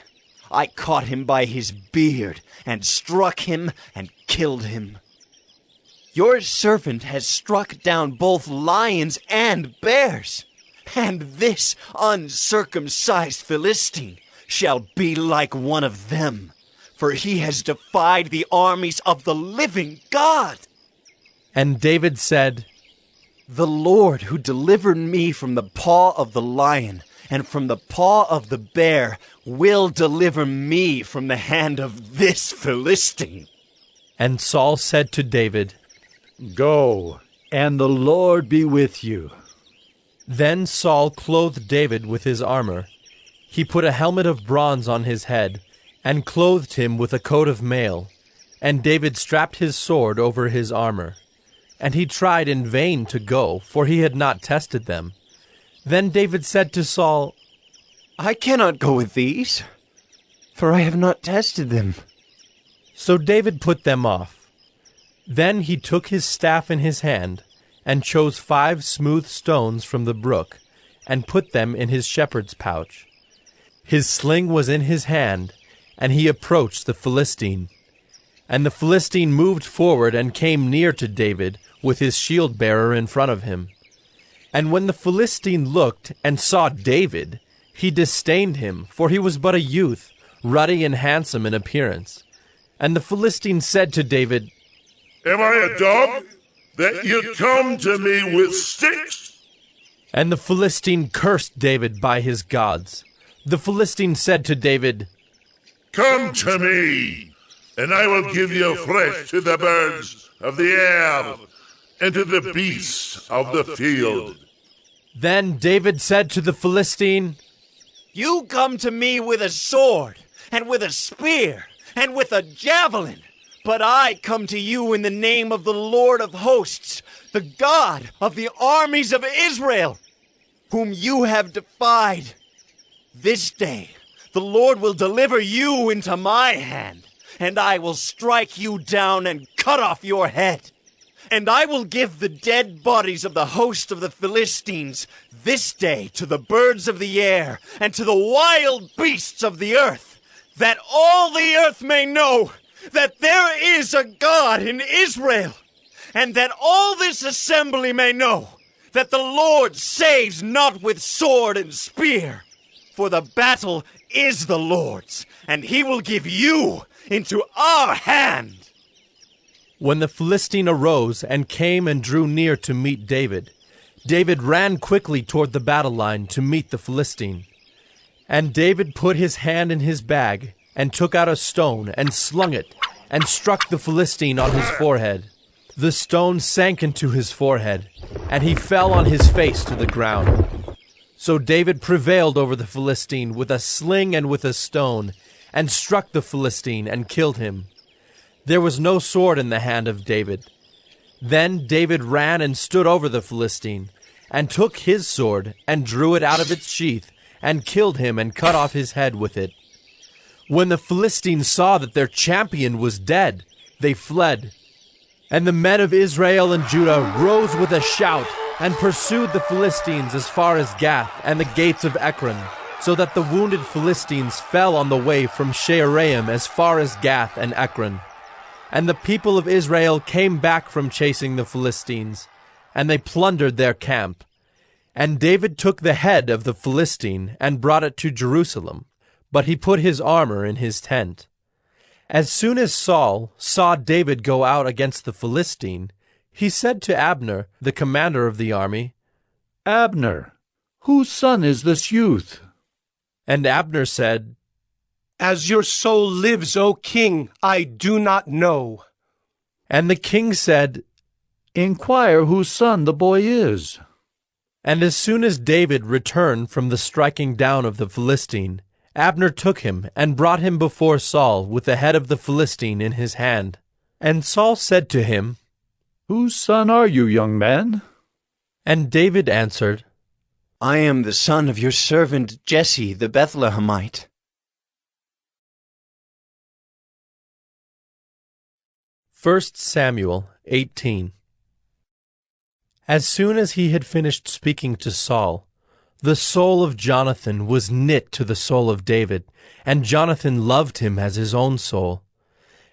I caught him by his beard and struck him and killed him. Your servant has struck down both lions and bears, and this uncircumcised Philistine shall be like one of them, for he has defied the armies of the living God." And David said, "The Lord who delivered me from the paw of the lion and from the paw of the bear will deliver me from the hand of this Philistine." And Saul said to David, "Go, and the Lord be with you." Then Saul clothed David with his armor. He put a helmet of bronze on his head, and clothed him with a coat of mail. And David strapped his sword over his armor. And he tried in vain to go, for he had not tested them. Then David said to Saul, "I cannot go with these, for I have not tested them." So David put them off. Then he took his staff in his hand, and chose 5 smooth stones from the brook, and put them in his shepherd's pouch. His sling was in his hand, and he approached the Philistine. And the Philistine moved forward and came near to David, with his shield-bearer in front of him. And when the Philistine looked and saw David, he disdained him, for he was but a youth, ruddy and handsome in appearance. And the Philistine said to David, "Am I a dog, that you come to me with sticks?" And the Philistine cursed David by his gods. The Philistine said to David, "Come to me, and I will give you flesh to the birds of the air and to the beasts of the field." Then David said to the Philistine, "You come to me with a sword, and with a spear, and with a javelin, but I come to you in the name of the Lord of hosts, the God of the armies of Israel, whom you have defied. This day the Lord will deliver you into my hand, and I will strike you down and cut off your head. And I will give the dead bodies of the host of the Philistines this day to the birds of the air and to the wild beasts of the earth, that all the earth may know that there is a God in Israel, and that all this assembly may know that the Lord saves not with sword and spear, For the battle is the Lord's, and he will give you into our hand. When the Philistine arose and came and drew near to meet David, David ran quickly toward the battle line to meet the Philistine. And David put his hand in his bag and took out a stone and slung it and struck the Philistine on his forehead. The stone sank into his forehead, and he fell on his face to the ground. So David prevailed over the Philistine with a sling and with a stone, and struck the Philistine and killed him. There was no sword in the hand of David. Then David ran and stood over the Philistine, and took his sword, and drew it out of its sheath, and killed him, and cut off his head with it. When the Philistines saw that their champion was dead, they fled. And the men of Israel and Judah rose with a shout, and pursued the Philistines as far as Gath and the gates of Ekron, so that the wounded Philistines fell on the way from Shaaraim as far as Gath and Ekron. And the people of Israel came back from chasing the Philistines, and they plundered their camp. And David took the head of the Philistine and brought it to Jerusalem, but he put his armor in his tent. As soon as Saul saw David go out against the Philistine, he said to Abner, the commander of the army, Abner, whose son is this youth? And Abner said, As your soul lives, O king, I do not know. And the king said, Inquire whose son the boy is. And as soon as David returned from the striking down of the Philistine, Abner took him and brought him before Saul with the head of the Philistine in his hand. And Saul said to him, Whose son are you, young man? And David answered, I am the son of your servant Jesse the Bethlehemite. 1 Samuel 18. As soon as he had finished speaking to Saul, the soul of Jonathan was knit to the soul of David, and Jonathan loved him as his own soul.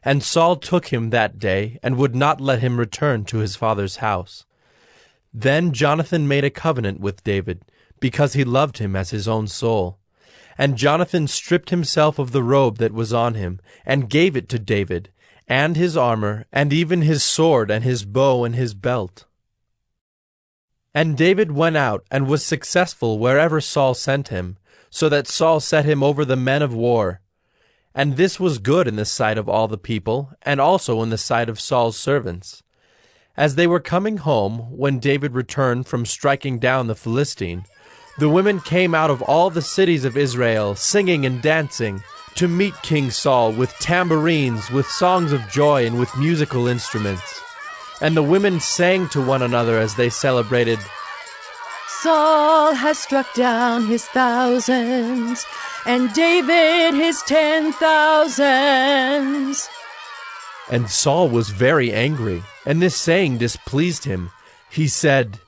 And Saul took him that day, and would not let him return to his father's house. Then Jonathan made a covenant with David, because he loved him as his own soul. And Jonathan stripped himself of the robe that was on him, and gave it to David, and his armor, and even his sword, and his bow, and his belt. And David went out, and was successful wherever Saul sent him, so that Saul set him over the men of war. And this was good in the sight of all the people, and also in the sight of Saul's servants. As they were coming home, when David returned from striking down the Philistine, the women came out of all the cities of Israel, singing and dancing, to meet King Saul with tambourines, with songs of joy, and with musical instruments. And the women sang to one another as they celebrated, Saul has struck down his thousands, and David his 10,000s. And Saul was very angry, and this saying displeased him. He said,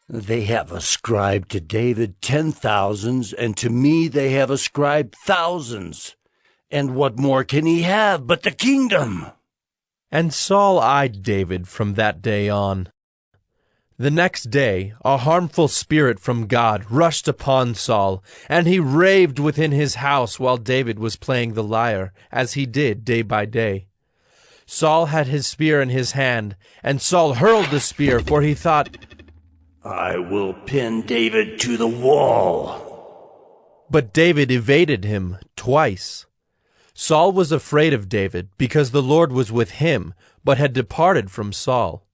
They have ascribed to David 10,000s, and to me they have ascribed thousands. And what more can he have but the kingdom? And Saul eyed David from that day on. The next day a harmful spirit from God rushed upon Saul, and he raved within his house while David was playing the lyre, as he did day by day. Saul had his spear in his hand, and Saul hurled the spear, for he thought, I will pin David to the wall. But David evaded him twice. Saul was afraid of David, because the Lord was with him, but had departed from Saul.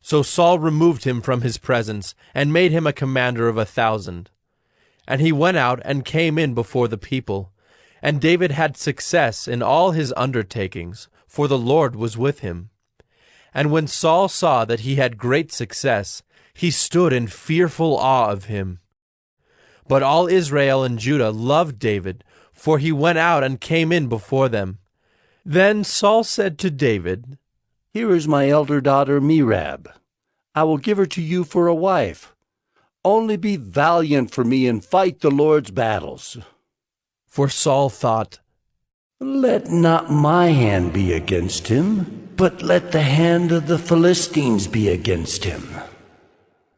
So Saul removed him from his presence, and made him a commander of 1,000. And he went out and came in before the people. And David had success in all his undertakings, for the Lord was with him. And when Saul saw that he had great success, he stood in fearful awe of him. But all Israel and Judah loved David, for he went out and came in before them. Then Saul said to David, Here is my elder daughter Merab. I will give her to you for a wife. Only be valiant for me and fight the Lord's battles. For Saul thought, Let not my hand be against him, but let the hand of the Philistines be against him.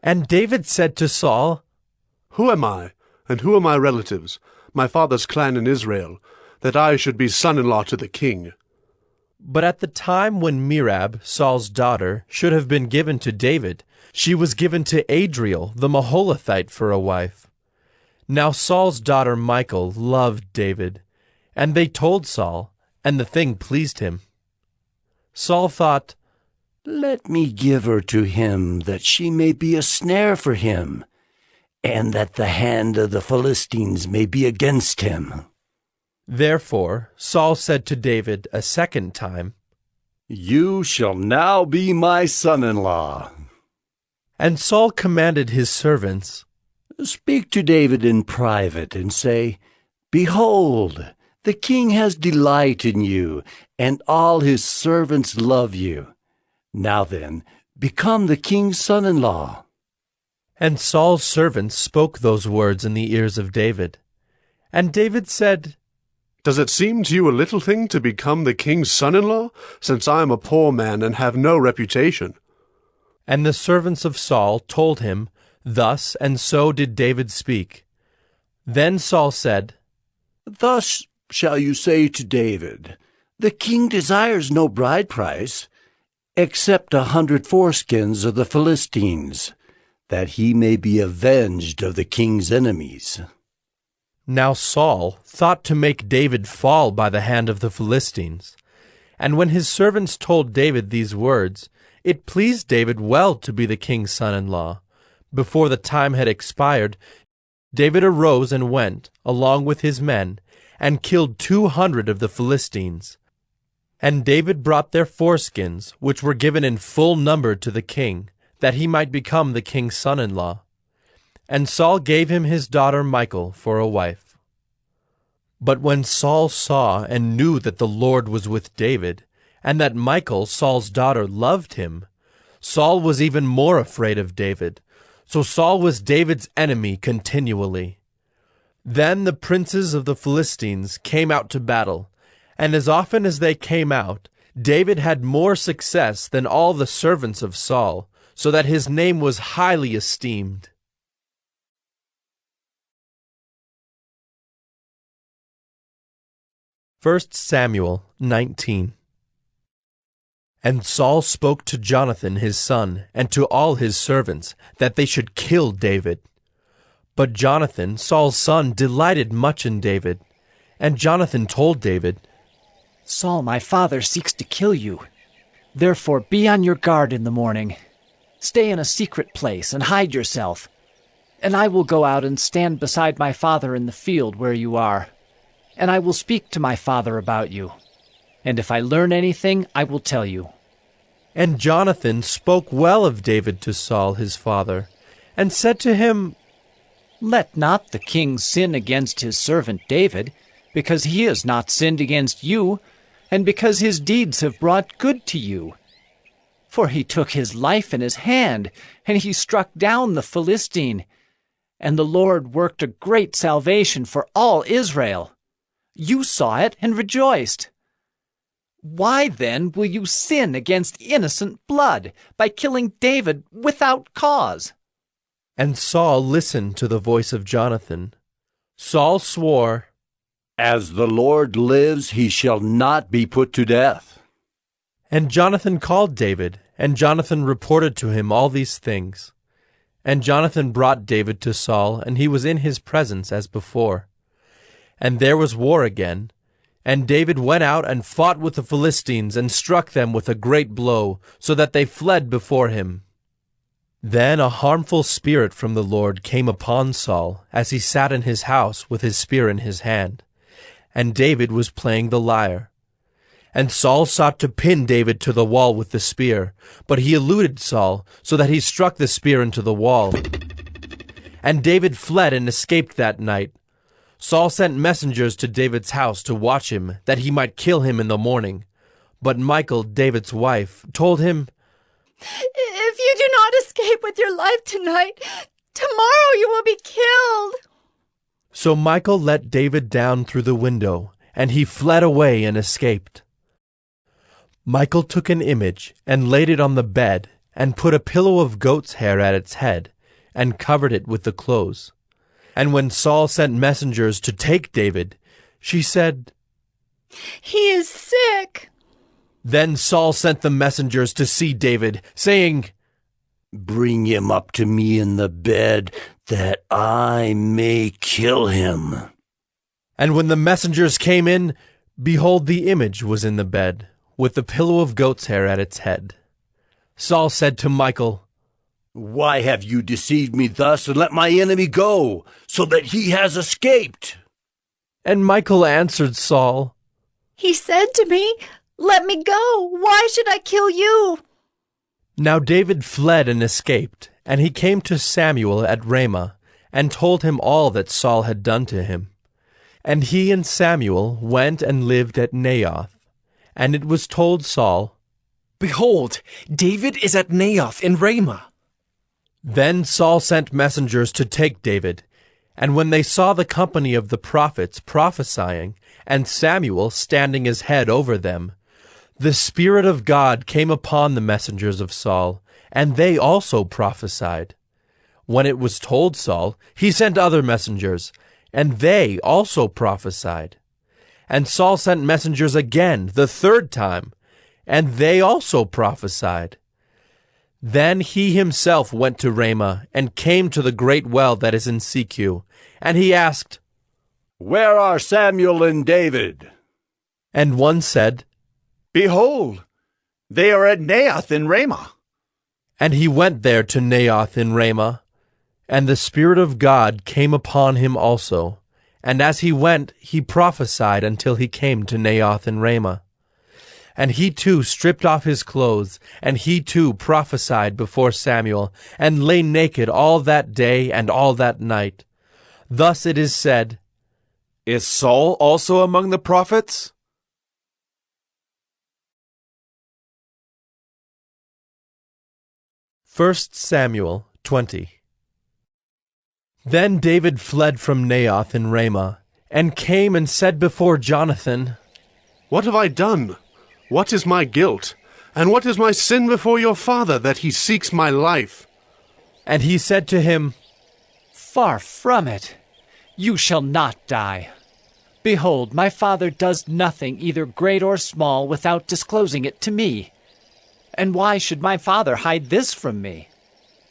And David said to Saul, Who am I, And who are my relatives, my father's clan in Israel, that I should be son-in-law to the king?" But at the time when Merab, Saul's daughter, should have been given to David, she was given to Adriel the Maholathite for a wife. Now Saul's daughter Michal loved David, and they told Saul, and the thing pleased him. Saul thought, "Let me give her to him, that she may be a snare for him, and that the hand of the Philistines may be against him." Therefore Saul said to David a second time, "You shall now be my son-in-law." And Saul commanded his servants, "Speak to David in private, and say, 'Behold, the king has delight in you, and all his servants love you. Now then, become the king's son-in-law.'" And Saul's servants spoke those words in the ears of David. And David said, "Does it seem to you a little thing to become the king's son-in-law, since I am a poor man and have no reputation?" And the servants of Saul told him, thus and so did David speak. Then Saul said, "Thus shall you say to David, 'The king desires no bride price, except 100 foreskins of the Philistines, that he may be avenged of the king's enemies.'" Now Saul thought to make David fall by the hand of the Philistines. And when his servants told David these words, it pleased David well to be the king's son-in-law. Before the time had expired, David arose and went, along with his men, and killed 200 of the Philistines. And David brought their foreskins, which were given in full number to the king, that he might become the king's son-in-law. And Saul gave him his daughter Michal for a wife. But when Saul saw and knew that the Lord was with David, and that Michal, Saul's daughter, loved him, Saul was even more afraid of David. So Saul was David's enemy continually. Then the princes of the Philistines came out to battle, and as often as they came out, David had more success than all the servants of Saul, so that his name was highly esteemed. 1 Samuel 19. And Saul spoke to Jonathan his son, and to all his servants, that they should kill David. But Jonathan, Saul's son, delighted much in David. And Jonathan told David, "Saul, my father, seeks to kill you. Therefore be on your guard in the morning. Stay in a secret place and hide yourself. And I will go out and stand beside my father in the field where you are. And I will speak to my father about you. And if I learn anything, I will tell you." And Jonathan spoke well of David to Saul his father, and said to him, "Let not the king sin against his servant David, because he has not sinned against you, and because his deeds have brought good to you. For he took his life in his hand, and he struck down the Philistine. And the Lord worked a great salvation for all Israel. You saw it and rejoiced. Why then will you sin against innocent blood by killing David without cause?" And Saul listened to the voice of Jonathan. Saul swore, "As the Lord lives, he shall not be put to death." And Jonathan called David, and Jonathan reported to him all these things. And Jonathan brought David to Saul, and he was in his presence as before. And there was war again. And David went out and fought with the Philistines, and struck them with a great blow, so that they fled before him. Then a harmful spirit from the Lord came upon Saul, as he sat in his house with his spear in his hand. And David was playing the lyre. And Saul sought to pin David to the wall with the spear, but he eluded Saul, so that he struck the spear into the wall. And David fled and escaped that night. Saul sent messengers to David's house to watch him, that he might kill him in the morning. But Michal, David's wife, told him, "If you do not escape with your life tonight, tomorrow you will be killed." So Michal let David down through the window, and he fled away and escaped. Michal took an image and laid it on the bed, and put a pillow of goat's hair at its head, and covered it with the clothes. And when Saul sent messengers to take David, she said, "He is sick." Then Saul sent the messengers to see David, saying, "Bring him up to me in the bed, that I may kill him." And when the messengers came in, behold, the image was in the bed, with the pillow of goat's hair at its head. Saul said to Michal, "Why have you deceived me thus, and let my enemy go, so that he has escaped?" And Michal answered Saul, "He said to me, 'Let me go. Why should I kill you?'" Now David fled and escaped, and he came to Samuel at Ramah, and told him all that Saul had done to him. And he and Samuel went and lived at Naioth. And it was told Saul, "Behold, David is at Naioth in Ramah." Then Saul sent messengers to take David. And when they saw the company of the prophets prophesying, and Samuel standing his head over them, the Spirit of God came upon the messengers of Saul, and they also prophesied. When it was told Saul, he sent other messengers, and they also prophesied. And Saul sent messengers again, the third time, and they also prophesied. Then he himself went to Ramah, and came to the great well that is in Secu, and he asked, "Where are Samuel and David?" And one said, "Behold, they are at Naioth in Ramah." And he went there to Naioth in Ramah, and the Spirit of God came upon him also. And as he went, he prophesied until he came to Naioth in Ramah. And he too stripped off his clothes, and he too prophesied before Samuel, and lay naked all that day and all that night. Thus it is said, "Is Saul also among the prophets?" First Samuel 20. Then David fled from Naioth in Ramah, and came and said before Jonathan, "What have I done? What is my guilt? And what is my sin before your father, that he seeks my life?" And he said to him, "Far from it. You shall not die. Behold, my father does nothing, either great or small, without disclosing it to me. And why should my father hide this from me?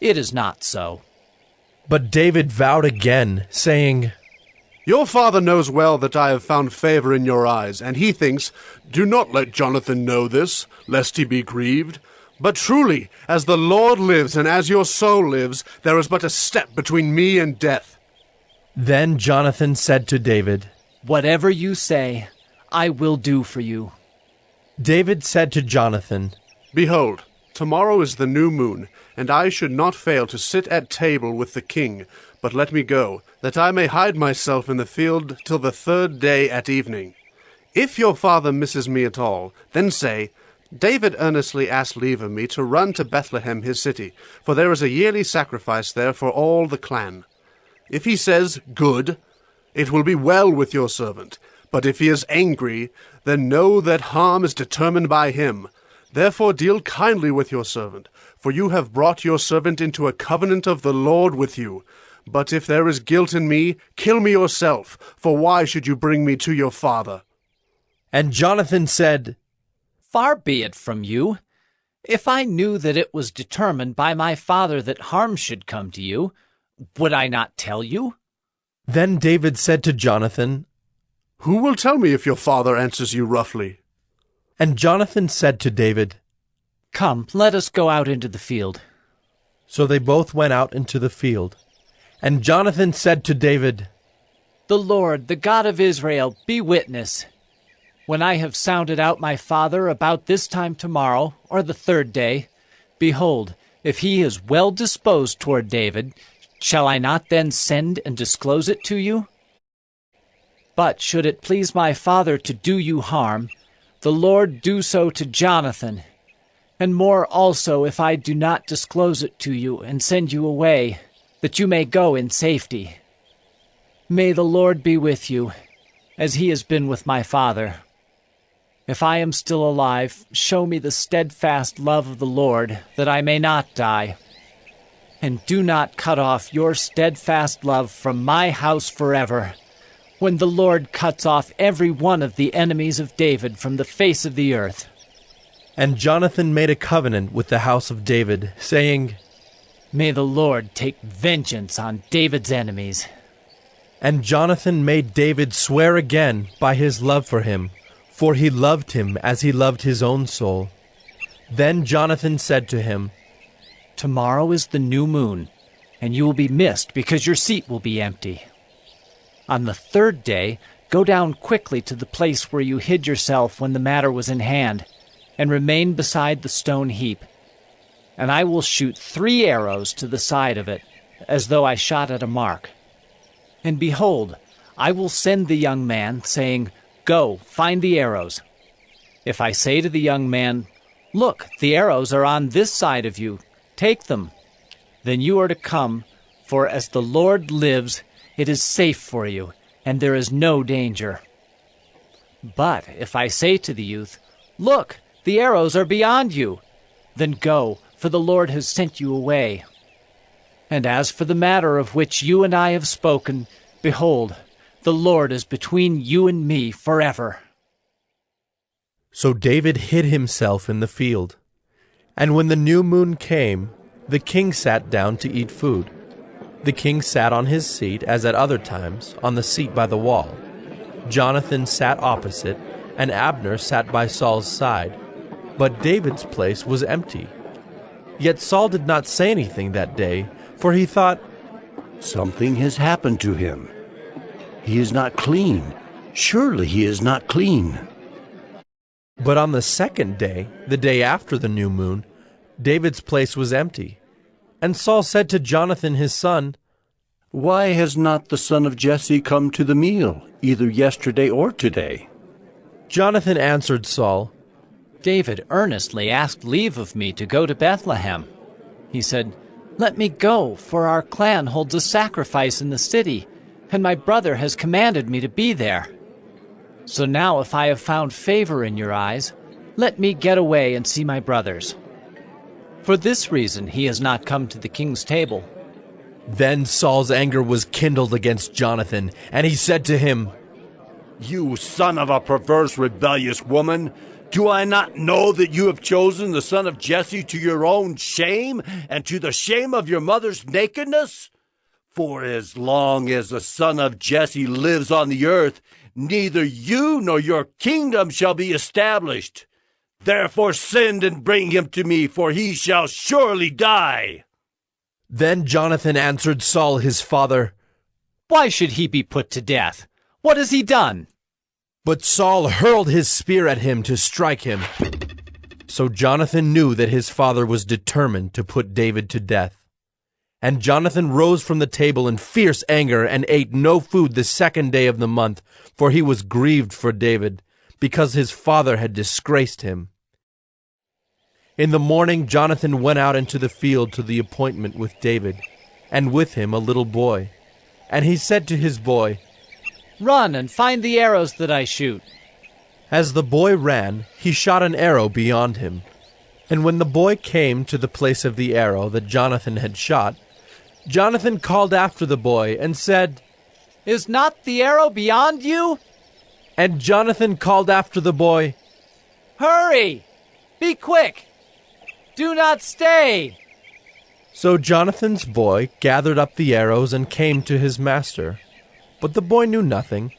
It is not so." But David vowed again, saying, "Your father knows well that I have found favor in your eyes, and he thinks, 'Do not let Jonathan know this, lest he be grieved.' But truly, as the Lord lives, and as your soul lives, there is but a step between me and death." Then Jonathan said to David, "Whatever you say, I will do for you." David said to Jonathan, "Behold, tomorrow is the new moon, and I should not fail to sit at table with the king. But let me go, that I may hide myself in the field till the third day at evening. If your father misses me at all, then say, 'David earnestly asked leave of me to run to Bethlehem his city, for there is a yearly sacrifice there for all the clan.' If he says, 'Good,' it will be well with your servant. But if he is angry, then know that harm is determined by him. Therefore deal kindly with your servant, for you have brought your servant into a covenant of the Lord with you. But if there is guilt in me, kill me yourself, for why should you bring me to your father?" And Jonathan said, "Far be it from you. If I knew that it was determined by my father that harm should come to you, would I not tell you?" Then David said to Jonathan, "Who will tell me if your father answers you roughly?" And Jonathan said to David, "Come, let us go out into the field." So they both went out into the field. And Jonathan said to David, "The Lord, the God of Israel, be witness. When I have sounded out my father about this time tomorrow, or the third day, behold, if he is well disposed toward David, shall I not then send and disclose it to you? But should it please my father to do you harm, the Lord do so to Jonathan, and more also if I do not disclose it to you and send you away, that you may go in safety. May the Lord be with you, as he has been with my father. If I am still alive, show me the steadfast love of the Lord, that I may not die. and do not cut off your steadfast love from my house forever, when the Lord cuts off every one of the enemies of David from the face of the earth." And Jonathan made a covenant with the house of David, saying, "May the Lord take vengeance on David's enemies." And Jonathan made David swear again by his love for him, for he loved him as he loved his own soul. Then Jonathan said to him, "Tomorrow is the new moon, and you will be missed because your seat will be empty. On the third day, go down quickly to the place where you hid yourself when the matter was in hand, and remain beside the stone heap. And I will shoot 3 arrows to the side of it, as though I shot at a mark. And behold, I will send the young man, saying, 'Go, find the arrows.' If I say to the young man, 'Look, the arrows are on this side of you, take them,' then you are to come, for as the Lord lives, it is safe for you, and there is no danger. But if I say to the youth, 'Look, the arrows are beyond you,' then go, for the Lord has sent you away. And as for the matter of which you and I have spoken, behold, the Lord is between you and me forever." So David hid himself in the field. And when the new moon came, the king sat down to eat food. The king sat on his seat, as at other times, on the seat by the wall. Jonathan sat opposite, and Abner sat by Saul's side. But David's place was empty. Yet Saul did not say anything that day, for he thought, "Something has happened to him. He is not clean. Surely he is not clean." But on the second day, the day after the new moon, David's place was empty. And Saul said to Jonathan his son, "Why has not the son of Jesse come to the meal, either yesterday or today?" Jonathan answered Saul, "David earnestly asked leave of me to go to Bethlehem. He said, 'Let me go, for our clan holds a sacrifice in the city, and my brother has commanded me to be there. So now if I have found favor in your eyes, let me get away and see my brothers.' For this reason he has not come to the king's table." Then Saul's anger was kindled against Jonathan, and he said to him, "You son of a perverse, rebellious woman, do I not know that you have chosen the son of Jesse to your own shame and to the shame of your mother's nakedness? For as long as the son of Jesse lives on the earth, neither you nor your kingdom shall be established. Therefore send and bring him to me, for he shall surely die." Then Jonathan answered Saul his father, "Why should he be put to death? What has he done?" But Saul hurled his spear at him to strike him. So Jonathan knew that his father was determined to put David to death. And Jonathan rose from the table in fierce anger and ate no food the second day of the month, for he was grieved for David, because his father had disgraced him. In the morning Jonathan went out into the field to the appointment with David, and with him a little boy. And he said to his boy, "Run and find the arrows that I shoot." As the boy ran, he shot an arrow beyond him. And when the boy came to the place of the arrow that Jonathan had shot, Jonathan called after the boy and said, "Is not the arrow beyond you?" And Jonathan called after the boy, "Hurry! Be quick! Do not stay!" So Jonathan's boy gathered up the arrows and came to his master. But the boy knew nothing.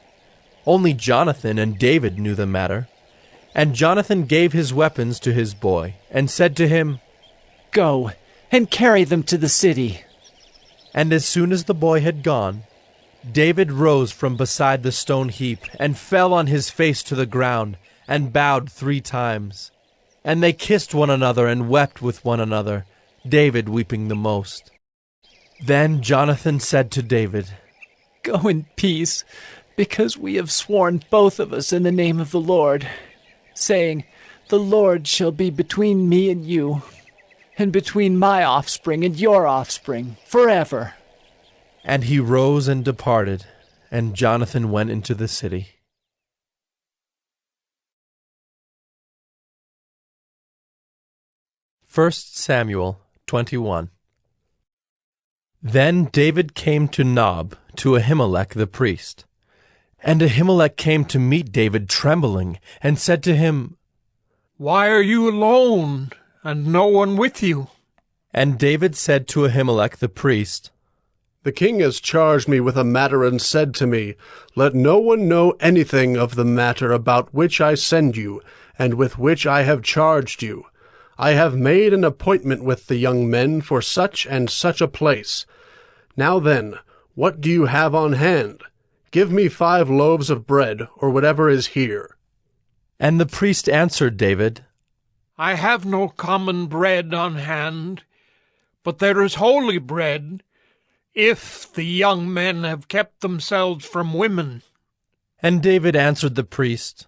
Only Jonathan and David knew the matter. And Jonathan gave his weapons to his boy, and said to him, "Go and carry them to the city." And as soon as the boy had gone, David rose from beside the stone heap, and fell on his face to the ground, and bowed 3 times. And they kissed one another and wept with one another, David weeping the most. Then Jonathan said to David, "Go in peace, because we have sworn both of us in the name of the Lord, saying, 'The Lord shall be between me and you, and between my offspring and your offspring, forever.'" And he rose and departed, and Jonathan went into the city. 1 Samuel 21. Then David came to Nob, to Ahimelech the priest. And Ahimelech came to meet David trembling, and said to him, Why are you alone, and no one with you? And David said to Ahimelech the priest, The king has charged me with a matter and said to me, Let no one know anything of the matter about which I send you, and with which I have charged you. I have made an appointment with the young men for such and such a place. Now then, what do you have on hand? Give me 5 loaves of bread, or whatever is here. And the priest answered David, I have no common bread on hand, but there is holy bread, if the young men have kept themselves from women. And David answered the priest,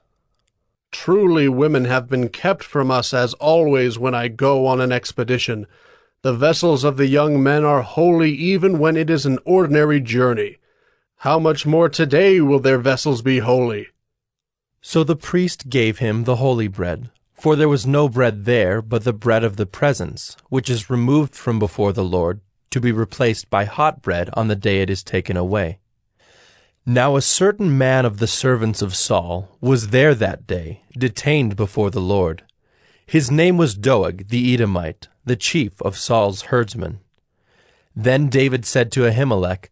Truly women have been kept from us as always when I go on an expedition. The vessels of the young men are holy even when it is an ordinary journey. How much more today will their vessels be holy? So the priest gave him the holy bread, for there was no bread there but the bread of the presence, which is removed from before the Lord, to be replaced by hot bread on the day it is taken away. Now a certain man of the servants of Saul was there that day, detained before the Lord. His name was Doeg the Edomite, the chief of Saul's herdsmen. Then David said to Ahimelech,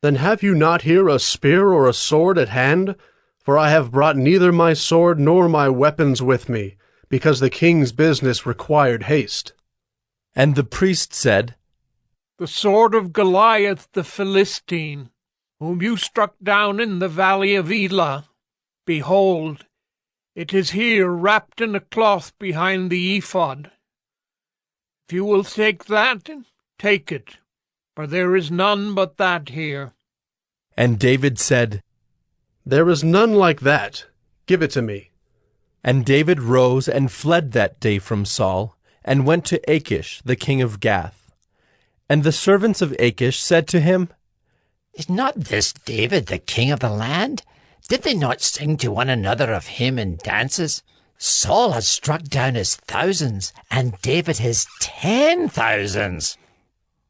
Then have you not here a spear or a sword at hand? For I have brought neither my sword nor my weapons with me, because the king's business required haste. And the priest said, The sword of Goliath the Philistine, whom you struck down in the valley of Elah. Behold, it is here wrapped in a cloth behind the ephod. If you will take that, take it, for there is none but that here. And David said, There is none like that. Give it to me. And David rose and fled that day from Saul, and went to Achish the king of Gath. And the servants of Achish said to him, Is not this David the king of the land? Did they not sing to one another of him in dances? Saul has struck down his thousands, and David his 10,000s.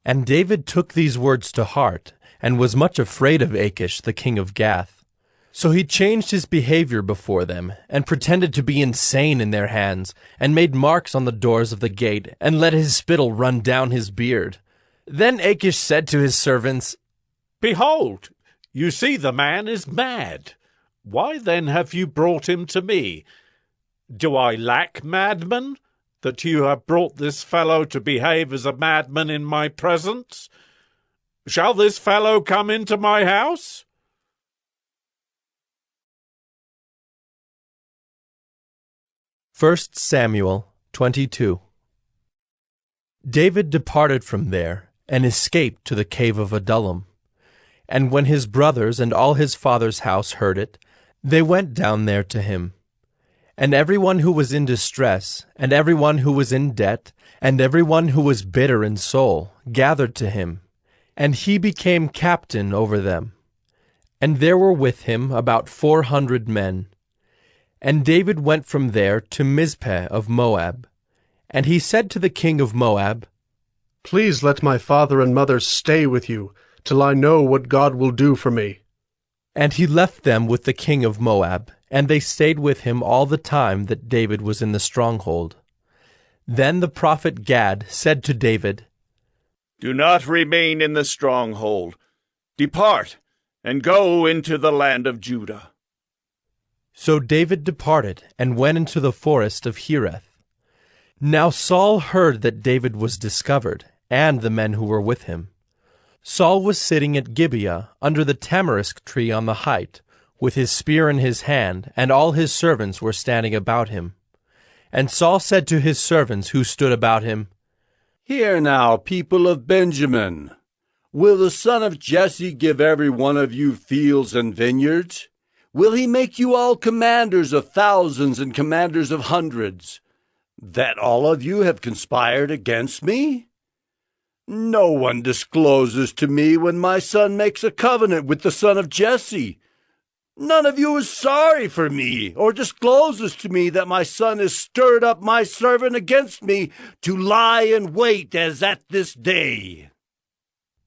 And David took these words to heart, and was much afraid of Achish the king of Gath. So he changed his behavior before them, and pretended to be insane in their hands, and made marks on the doors of the gate, and let his spittle run down his beard. Then Achish said to his servants, Behold, you see the man is mad. Why then have you brought him to me? Do I lack madmen, that you have brought this fellow to behave as a madman in my presence? Shall this fellow come into my house? First Samuel 22. David departed from there, and escaped to the cave of Adullam. And when his brothers and all his father's house heard it, they went down there to him. And everyone who was in distress, and everyone who was in debt, and everyone who was bitter in soul, gathered to him, and he became captain over them. And there were with him about 400 men. And David went from there to Mizpeh of Moab. And he said to the king of Moab, Please let my father and mother stay with you, till I know what God will do for me. And he left them with the king of Moab, and they stayed with him all the time that David was in the stronghold. Then the prophet Gad said to David, Do not remain in the stronghold. Depart, and go into the land of Judah. So David departed, and went into the forest of Hereth. Now Saul heard that David was discovered, and the men who were with him. Saul was sitting at Gibeah under the tamarisk tree on the height, with his spear in his hand, and all his servants were standing about him. And Saul said to his servants who stood about him, Hear now, people of Benjamin. Will the son of Jesse give every one of you fields and vineyards? Will he make you all commanders of thousands and commanders of hundreds, that all of you have conspired against me? No one discloses to me when my son makes a covenant with the son of Jesse. None of you is sorry for me, or discloses to me that my son has stirred up my servant against me to lie in wait as at this day.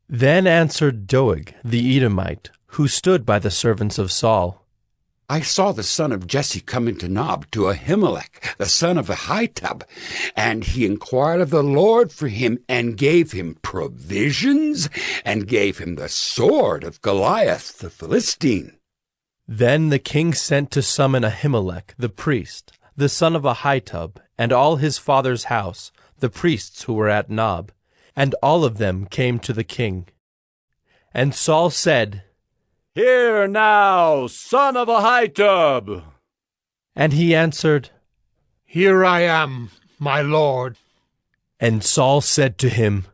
Then answered Doeg the Edomite, who stood by the servants of Saul, I saw the son of Jesse come into Nob to Ahimelech, the son of Ahitub, and he inquired of the Lord for him, and gave him provisions, and gave him the sword of Goliath the Philistine. Then the king sent to summon Ahimelech the priest, the son of Ahitub, and all his father's house, the priests who were at Nob, and all of them came to the king. And Saul said, Hear now, son of Ahitub. And he answered, Here I am, my lord. And Saul said to him,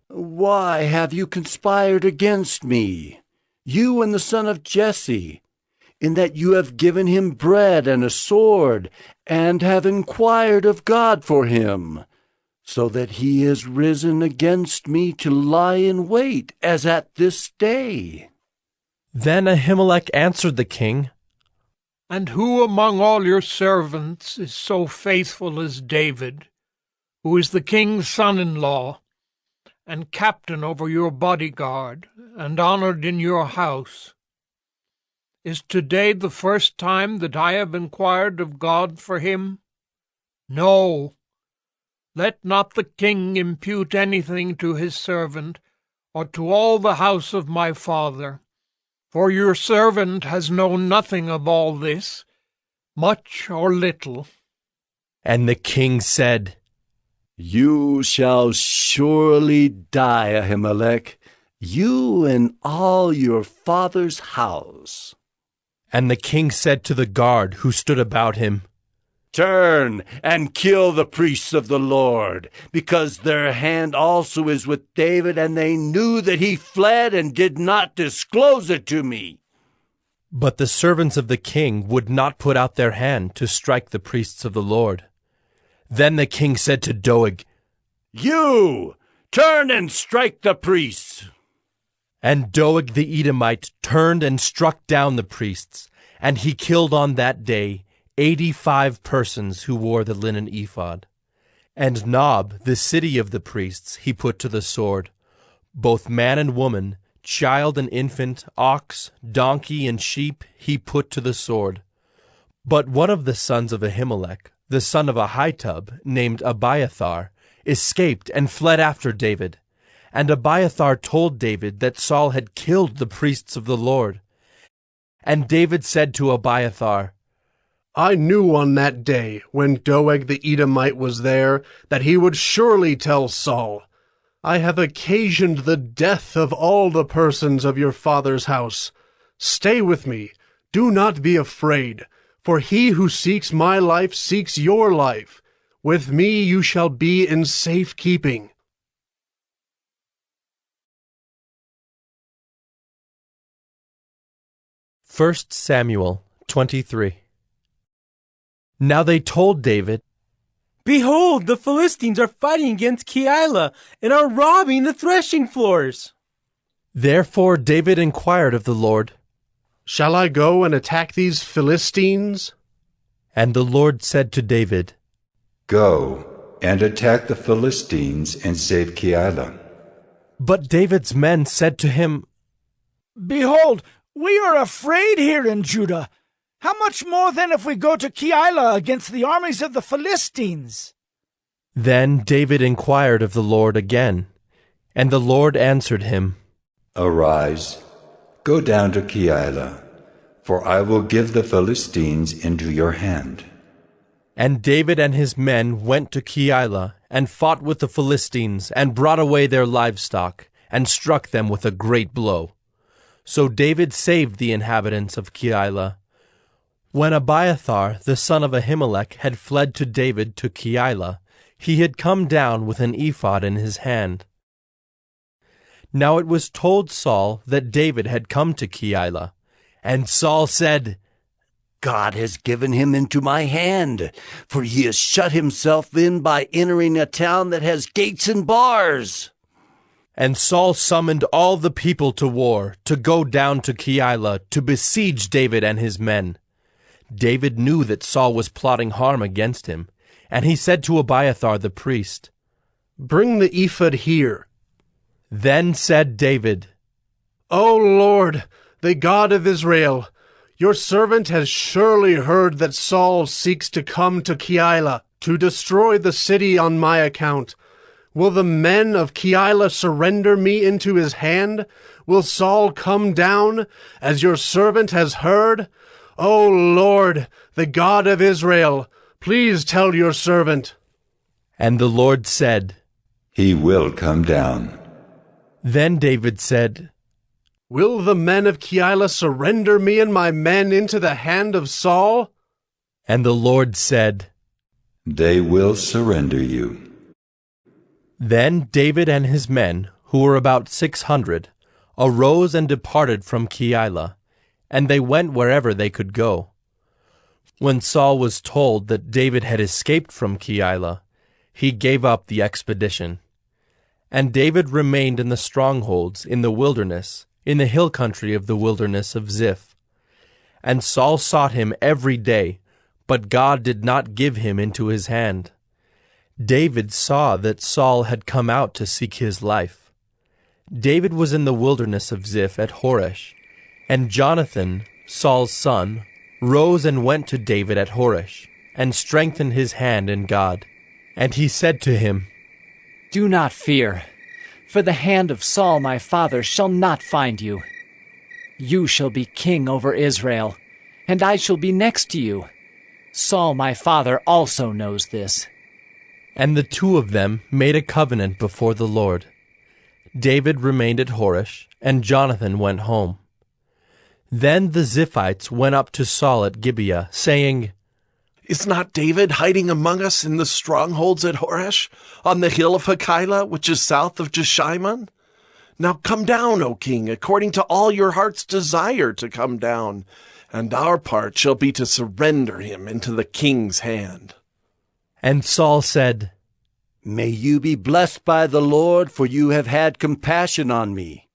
Why have you conspired against me, you and the son of Jesse, in that you have given him bread and a sword, and have inquired of God for him, so that he is risen against me to lie in wait, as at this day? Then Ahimelech answered the king, And who among all your servants is so faithful as David, who is the king's son-in-law, and captain over your bodyguard, and honored in your house? Is today the first time that I have inquired of God for him? No. Let not the king impute anything to his servant, or to all the house of my father. For your servant has known nothing of all this, much or little. And the king said, You shall surely die, Ahimelech, you and all your father's house. And the king said to the guard who stood about him, Turn and kill the priests of the Lord, because their hand also is with David, and they knew that he fled and did not disclose it to me. But the servants of the king would not put out their hand to strike the priests of the Lord. Then the king said to Doeg, You, turn and strike the priests. And Doeg the Edomite turned and struck down the priests, and he killed on that day 85 persons who wore the linen ephod. And Nob, the city of the priests, he put to the sword, both man and woman, child and infant, ox, donkey, and sheep he put to the sword. But one of the sons of Ahimelech, the son of Ahitub, named Abiathar, escaped and fled after David. And Abiathar told David that Saul had killed the priests of the Lord. And David said to Abiathar, I knew on that day, when Doeg the Edomite was there, that he would surely tell Saul, I have occasioned the death of all the persons of your father's house. Stay with me, do not be afraid, for he who seeks my life seeks your life. With me you shall be in safe keeping. First Samuel 23. Now they told David, Behold, the Philistines are fighting against Keilah and are robbing the threshing floors. Therefore David inquired of the Lord, Shall I go and attack these Philistines? And the Lord said to David, Go and attack the Philistines and save Keilah. But David's men said to him, Behold, we are afraid here in Judah. How much more then if we go to Keilah against the armies of the Philistines? Then David inquired of the Lord again, and the Lord answered him, Arise, go down to Keilah, for I will give the Philistines into your hand. And David and his men went to Keilah, and fought with the Philistines, and brought away their livestock, and struck them with a great blow. So David saved the inhabitants of Keilah. When Abiathar, the son of Ahimelech, had fled to David to Keilah, he had come down with an ephod in his hand. Now it was told Saul that David had come to Keilah, and Saul said, God has given him into my hand, for he has shut himself in by entering a town that has gates and bars. And Saul summoned all the people to war, to go down to Keilah, to besiege David and his men. David knew that Saul was plotting harm against him, and he said to Abiathar the priest, Bring the ephod here. Then said David, O Lord, the God of Israel, your servant has surely heard that Saul seeks to come to Keilah to destroy the city on my account. Will the men of Keilah surrender me into his hand? Will Saul come down, as your servant has heard? O Lord, the God of Israel, please tell your servant. And the Lord said, He will come down. Then David said, Will the men of Keilah surrender me and my men into the hand of Saul? And the Lord said, They will surrender you. Then David and his men, who were about 600, arose and departed from Keilah, and they went wherever they could go. When Saul was told that David had escaped from Keilah, he gave up the expedition. And David remained in the strongholds in the wilderness, in the hill country of the wilderness of Ziph. And Saul sought him every day, but God did not give him into his hand. David saw that Saul had come out to seek his life. David was in the wilderness of Ziph at Horesh, and Jonathan, Saul's son, rose and went to David at Horesh, and strengthened his hand in God. And he said to him, Do not fear, for the hand of Saul my father shall not find you. You shall be king over Israel, and I shall be next to you. Saul my father also knows this. And the two of them made a covenant before the Lord. David remained at Horesh, and Jonathan went home. Then the Ziphites went up to Saul at Gibeah, saying, Is not David hiding among us in the strongholds at Horesh, on the hill of Hakeilah, which is south of Jeshimon? Now come down, O king, according to all your heart's desire to come down, and our part shall be to surrender him into the king's hand. And Saul said, May you be blessed by the Lord, for you have had compassion on me.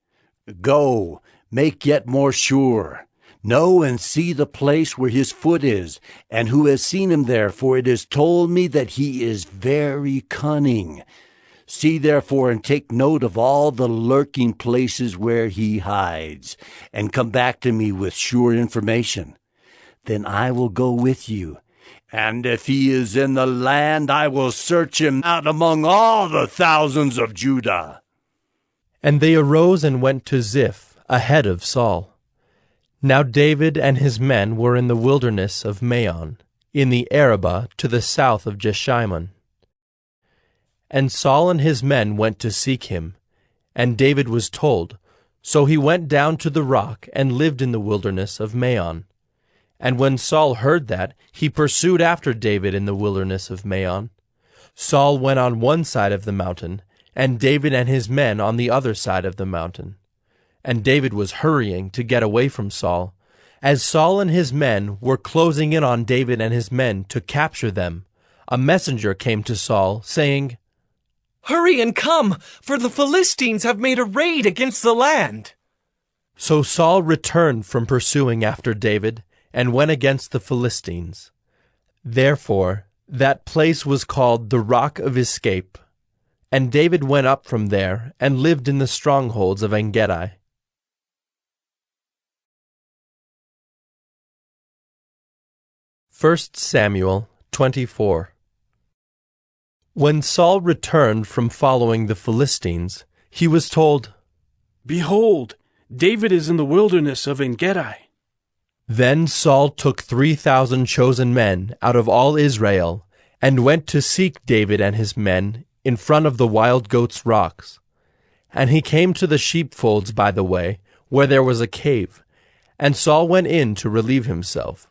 Go, make yet more sure. Know and see the place where his foot is, and who has seen him there, for it is told me that he is very cunning. See therefore and take note of all the lurking places where he hides, and come back to me with sure information. Then I will go with you. And if he is in the land, I will search him out among all the thousands of Judah. And they arose and went to Ziph, ahead of Saul. Now David and his men were in the wilderness of Maon, in the Arabah to the south of Jeshimon. And Saul and his men went to seek him, and David was told. So he went down to the rock and lived in the wilderness of Maon. And when Saul heard that, he pursued after David in the wilderness of Maon. Saul went on one side of the mountain, and David and his men on the other side of the mountain. And David was hurrying to get away from Saul. As Saul and his men were closing in on David and his men to capture them, a messenger came to Saul, saying, Hurry and come, for the Philistines have made a raid against the land. So Saul returned from pursuing after David, and went against the Philistines. Therefore that place was called the Rock of Escape. And David went up from there, and lived in the strongholds of En-gedi. First Samuel 24. When Saul returned from following the Philistines, he was told, Behold, David is in the wilderness of En-gedi. Then Saul took 3,000 chosen men out of all Israel, and went to seek David and his men in front of the wild goats' rocks. And he came to the sheepfolds by the way, where there was a cave, and Saul went in to relieve himself.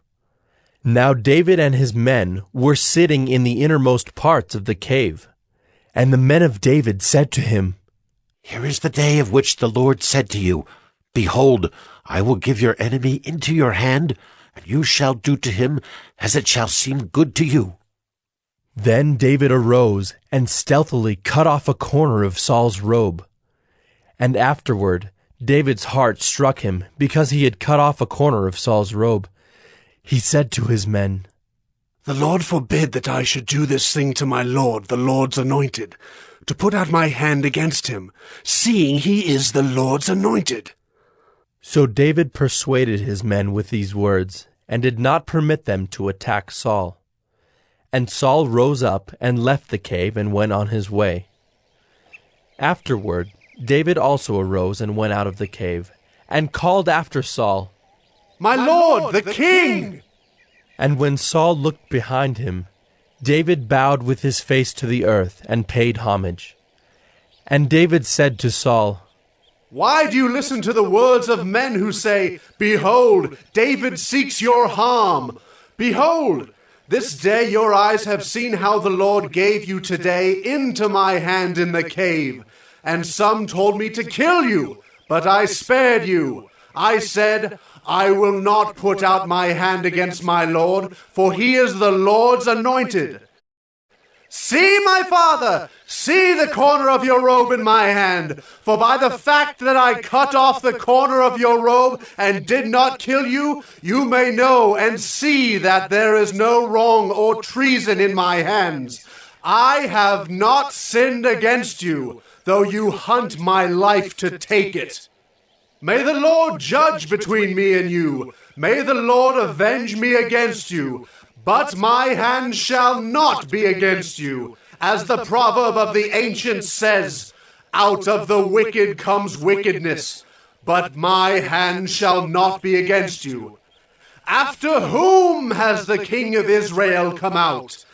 Now David and his men were sitting in the innermost parts of the cave. And the men of David said to him, Here is the day of which the Lord said to you, Behold, I will give your enemy into your hand, and you shall do to him as it shall seem good to you. Then David arose and stealthily cut off a corner of Saul's robe. And afterward David's heart struck him because he had cut off a corner of Saul's robe. He said to his men, "The Lord forbid that I should do this thing to my lord, the Lord's anointed, to put out my hand against him, seeing he is the Lord's anointed." So David persuaded his men with these words, and did not permit them to attack Saul. And Saul rose up and left the cave and went on his way. Afterward, David also arose and went out of the cave, and called after Saul, "My lord, the king!" And when Saul looked behind him, David bowed with his face to the earth and paid homage. And David said to Saul, "Why do you listen to the words of men who say, 'Behold, David seeks your harm'? Behold, this day your eyes have seen how the Lord gave you today into my hand in the cave. And some told me to kill you, but I spared you. I said, 'I will not put out my hand against my Lord, for he is the Lord's anointed.' See, my father, see the corner of your robe in my hand, for by the fact that I cut off the corner of your robe and did not kill you, you may know and see that there is no wrong or treason in my hands. I have not sinned against you, though you hunt my life to take it. May the Lord judge between me and you. May the Lord avenge me against you. But my hand shall not be against you. As the proverb of the ancients says, 'Out of the wicked comes wickedness.' But my hand shall not be against you. After whom has the king of Israel come out?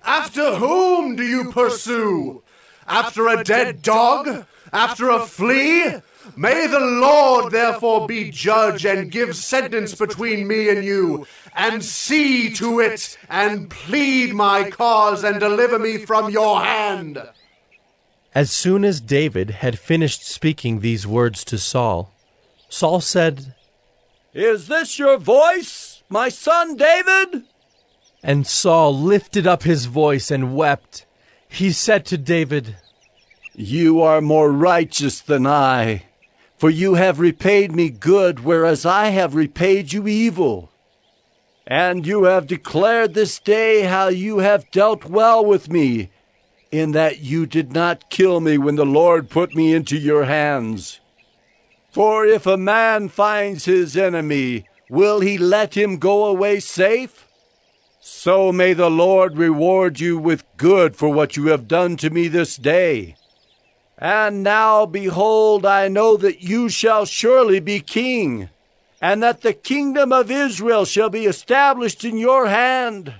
After whom do you pursue? After a dead dog? After a flea? May the Lord therefore be judge and give sentence between me and you, and see to it, and plead my cause, and deliver me from your hand." As soon as David had finished speaking these words to Saul, Saul said, "Is this your voice, my son David?" And Saul lifted up his voice and wept. He said to David, "You are more righteous than I, for you have repaid me good, whereas I have repaid you evil. And you have declared this day how you have dealt well with me, in that you did not kill me when the Lord put me into your hands. For if a man finds his enemy, will he let him go away safe? So may the Lord reward you with good for what you have done to me this day. And now, behold, I know that you shall surely be king, and that the kingdom of Israel shall be established in your hand.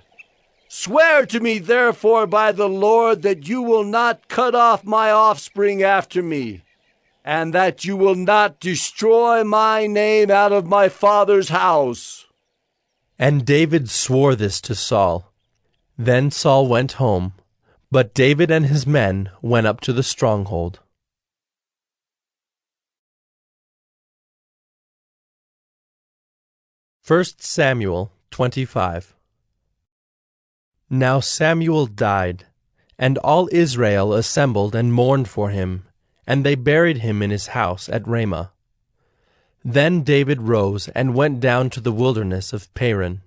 Swear to me, therefore, by the Lord, that you will not cut off my offspring after me, and that you will not destroy my name out of my father's house." And David swore this to Saul. Then Saul went home, but David and his men went up to the stronghold. 1 Samuel 25. Now Samuel died, and all Israel assembled and mourned for him, and they buried him in his house at Ramah. Then David rose and went down to the wilderness of Paran.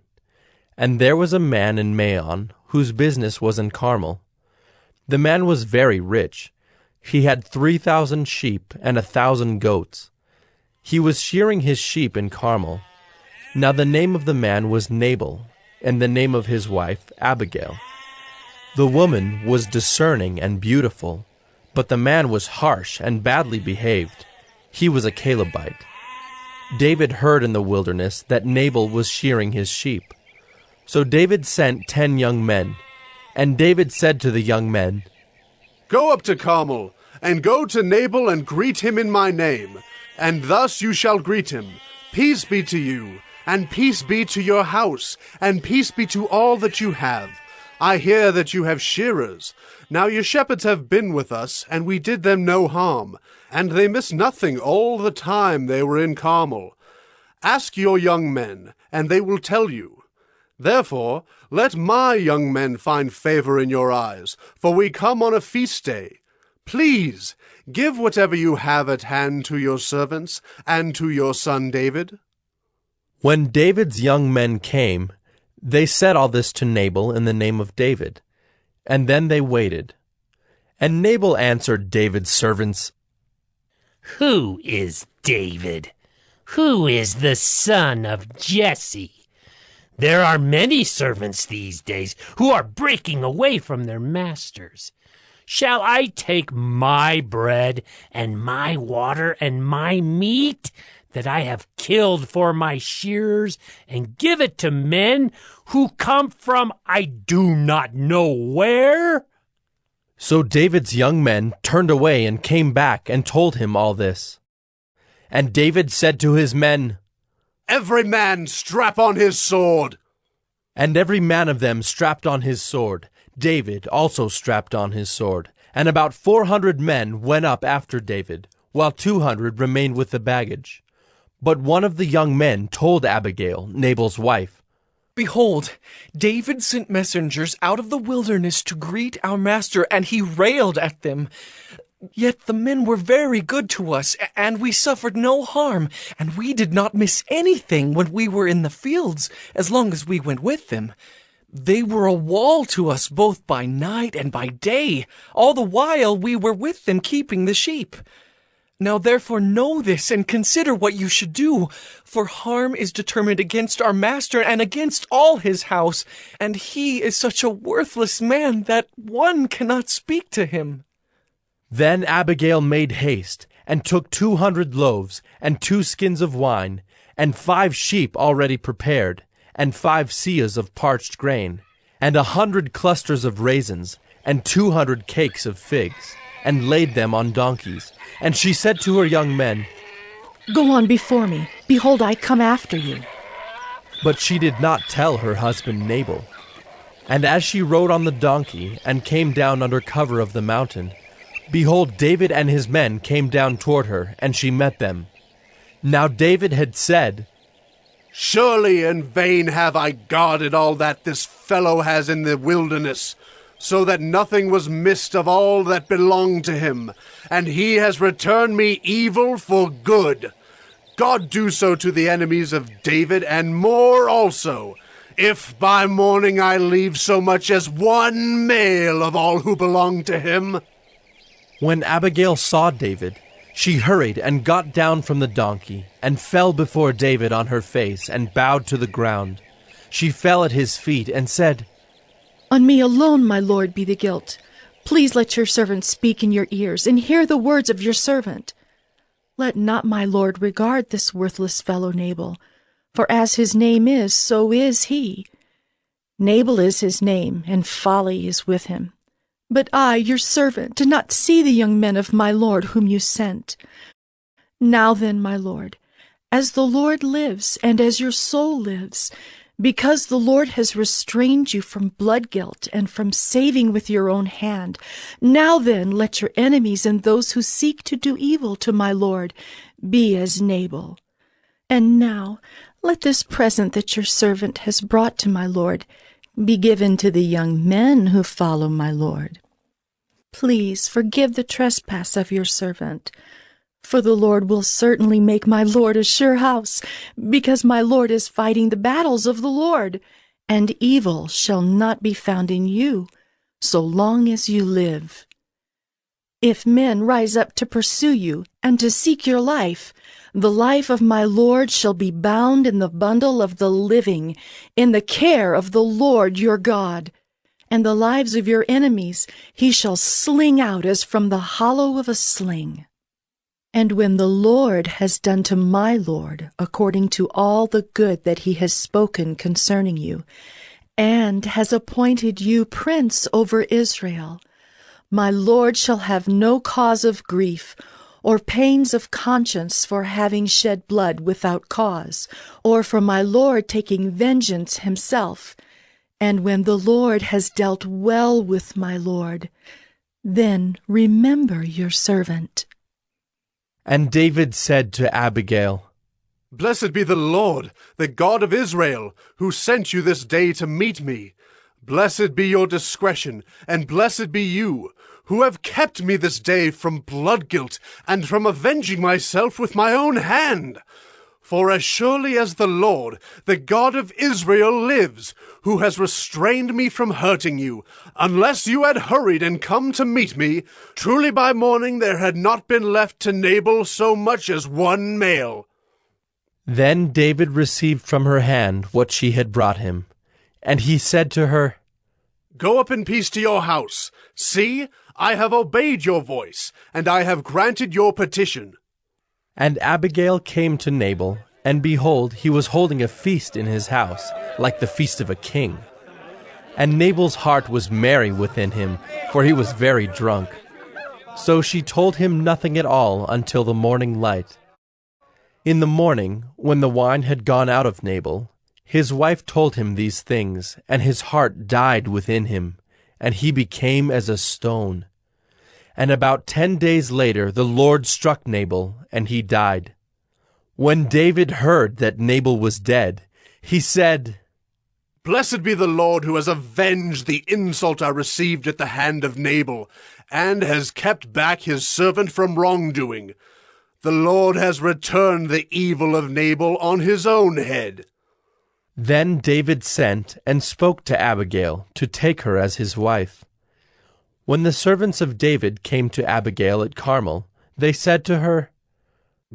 And there was a man in Maon, whose business was in Carmel. The man was very rich. He had 3,000 sheep and 1,000 goats. He was shearing his sheep in Carmel. Now the name of the man was Nabal, and the name of his wife Abigail. The woman was discerning and beautiful, but the man was harsh and badly behaved. He was a Calebite. David heard in the wilderness that Nabal was shearing his sheep. So David sent 10 young men, and David said to the young men, "Go up to Carmel, and go to Nabal and greet him in my name. And thus you shall greet him. Peace be to you, and peace be to your house, and peace be to all that you have. I hear that you have shearers. Now your shepherds have been with us, and we did them no harm, and they missed nothing all the time they were in Carmel. Ask your young men, and they will tell you. Therefore, let my young men find favor in your eyes, for we come on a feast day. Please, give whatever you have at hand to your servants and to your son David." When David's young men came, They said all this to Nabal in the name of David, and then they waited. And Nabal answered David's servants, Who is David? Who is the son of Jesse? There are many servants these days who are breaking away from their masters. Shall I take my bread and my water and my meat that I have killed for my shearers and give it to men who come from I do not know where? So David's young men turned away and came back and told him all this. And David said to his men, Every man strap on his sword. And every man of them strapped on his sword. David also strapped on his sword. And about 400 men went up after David, while 200 remained with the baggage. But one of the young men told Abigail, Nabal's wife, Behold, David sent messengers out of the wilderness to greet our master, and he railed at them. Yet the men were very good to us, and we suffered no harm, and we did not miss anything when we were in the fields, as long as we went with them. They were a wall to us both by night and by day, all the while we were with them keeping the sheep. Now therefore know this and consider what you should do, for harm is determined against our master and against all his house, and he is such a worthless man that one cannot speak to him. Then Abigail made haste, and took 200 loaves, and 2 skins of wine, and 5 sheep already prepared, and 5 seahs of parched grain, and 100 clusters of raisins, and 200 cakes of figs, and laid them on donkeys. And she said to her young men, Go on before me. Behold, I come after you. But she did not tell her husband Nabal. And as she rode on the donkey, and came down under cover of the mountain, behold, David and his men came down toward her, and she met them. Now David had said, Surely in vain have I guarded all that this fellow has in the wilderness, so that nothing was missed of all that belonged to him, and he has returned me evil for good. God do so to the enemies of David, and more also, if by morning I leave so much as one male of all who belong to him. When Abigail saw David, she hurried and got down from the donkey, and fell before David on her face, and bowed to the ground. She fell at his feet, and said, On me alone, my lord, be the guilt. Please let your servant speak in your ears, and hear the words of your servant. Let not my lord regard this worthless fellow Nabal, for as his name is, so is he. Nabal is his name, and folly is with him. But I, your servant, did not see the young men of my lord whom you sent. Now then, my lord, as the Lord lives, and as your soul lives, because the Lord has restrained you from blood guilt and from saving with your own hand, now then let your enemies and those who seek to do evil to my lord be as Nabal. And now let this present that your servant has brought to my lord be given to the young men who follow my lord. Please forgive the trespass of your servant, for the Lord will certainly make my lord a sure house, because my lord is fighting the battles of the Lord, and evil shall not be found in you, so long as you live. If men rise up to pursue you, and to seek your life, the life of my lord shall be bound in the bundle of the living, in the care of the Lord your God. And the lives of your enemies he shall sling out as from the hollow of a sling. And when the Lord has done to my lord according to all the good that he has spoken concerning you, and has appointed you prince over Israel, my lord shall have no cause of grief, or pains of conscience for having shed blood without cause, or for my lord taking vengeance himself. And when the Lord has dealt well with my lord, then remember your servant. And David said to Abigail, Blessed be the Lord, the God of Israel, who sent you this day to meet me. Blessed be your discretion, and blessed be you, who have kept me this day from blood guilt, and from avenging myself with my own hand. For as surely as the Lord, the God of Israel, lives, who has restrained me from hurting you, unless you had hurried and come to meet me, truly by morning there had not been left to Nabal so much as one male. Then David received from her hand what she had brought him. And he said to her, Go up in peace to your house. See, I have obeyed your voice, and I have granted your petition. And Abigail came to Nabal, and behold, he was holding a feast in his house, like the feast of a king. And Nabal's heart was merry within him, for he was very drunk. So she told him nothing at all until the morning light. In the morning, when the wine had gone out of Nabal, his wife told him these things, and his heart died within him, and he became as a stone. And about 10 days later the Lord struck Nabal, and he died. When David heard that Nabal was dead, he said, Blessed be the Lord who has avenged the insult I received at the hand of Nabal, and has kept back his servant from wrongdoing. The Lord has returned the evil of Nabal on his own head. Then David sent and spoke to Abigail to take her as his wife. When the servants of David came to Abigail at Carmel, they said to her,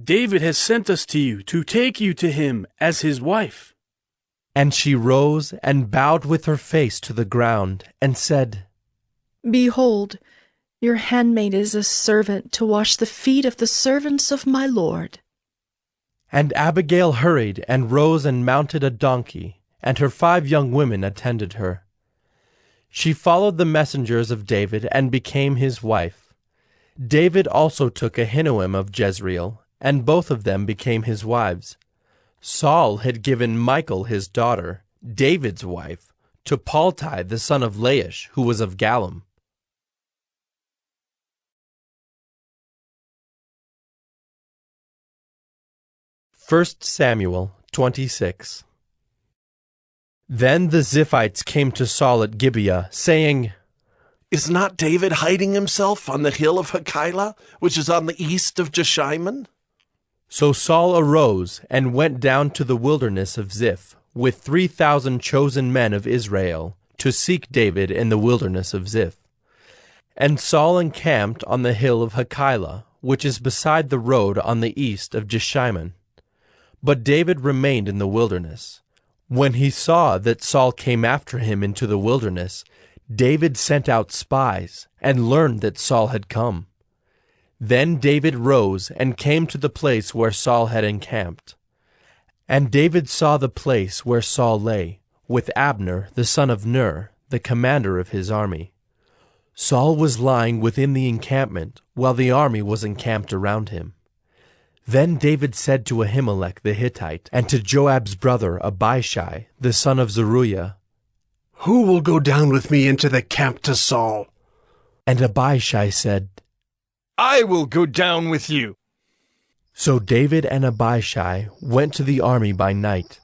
David has sent us to you to take you to him as his wife. And she rose and bowed with her face to the ground, and said, Behold, your handmaid is a servant to wash the feet of the servants of my Lord. And Abigail hurried and rose and mounted a donkey, and her 5 young women attended her. She followed the messengers of David and became his wife. David also took Ahinoam of Jezreel, and both of them became his wives. Saul had given Michal his daughter, David's wife, to Paltai the son of Laish, who was of Gallim. First Samuel 26. Then the Ziphites came to Saul at Gibeah, saying, Is not David hiding himself on the hill of Hachilah, which is on the east of Jeshimon? So Saul arose and went down to the wilderness of Ziph with 3,000 chosen men of Israel to seek David in the wilderness of Ziph. And Saul encamped on the hill of Hachilah, which is beside the road on the east of Jeshimon. But David remained in the wilderness. When he saw that Saul came after him into the wilderness, David sent out spies and learned that Saul had come. Then David rose and came to the place where Saul had encamped. And David saw the place where Saul lay, with Abner the son of Ner, the commander of his army. Saul was lying within the encampment, while the army was encamped around him. Then David said to Ahimelech the Hittite, and to Joab's brother Abishai, the son of Zeruiah, Who will go down with me into the camp to Saul? And Abishai said, I will go down with you. So David and Abishai went to the army by night.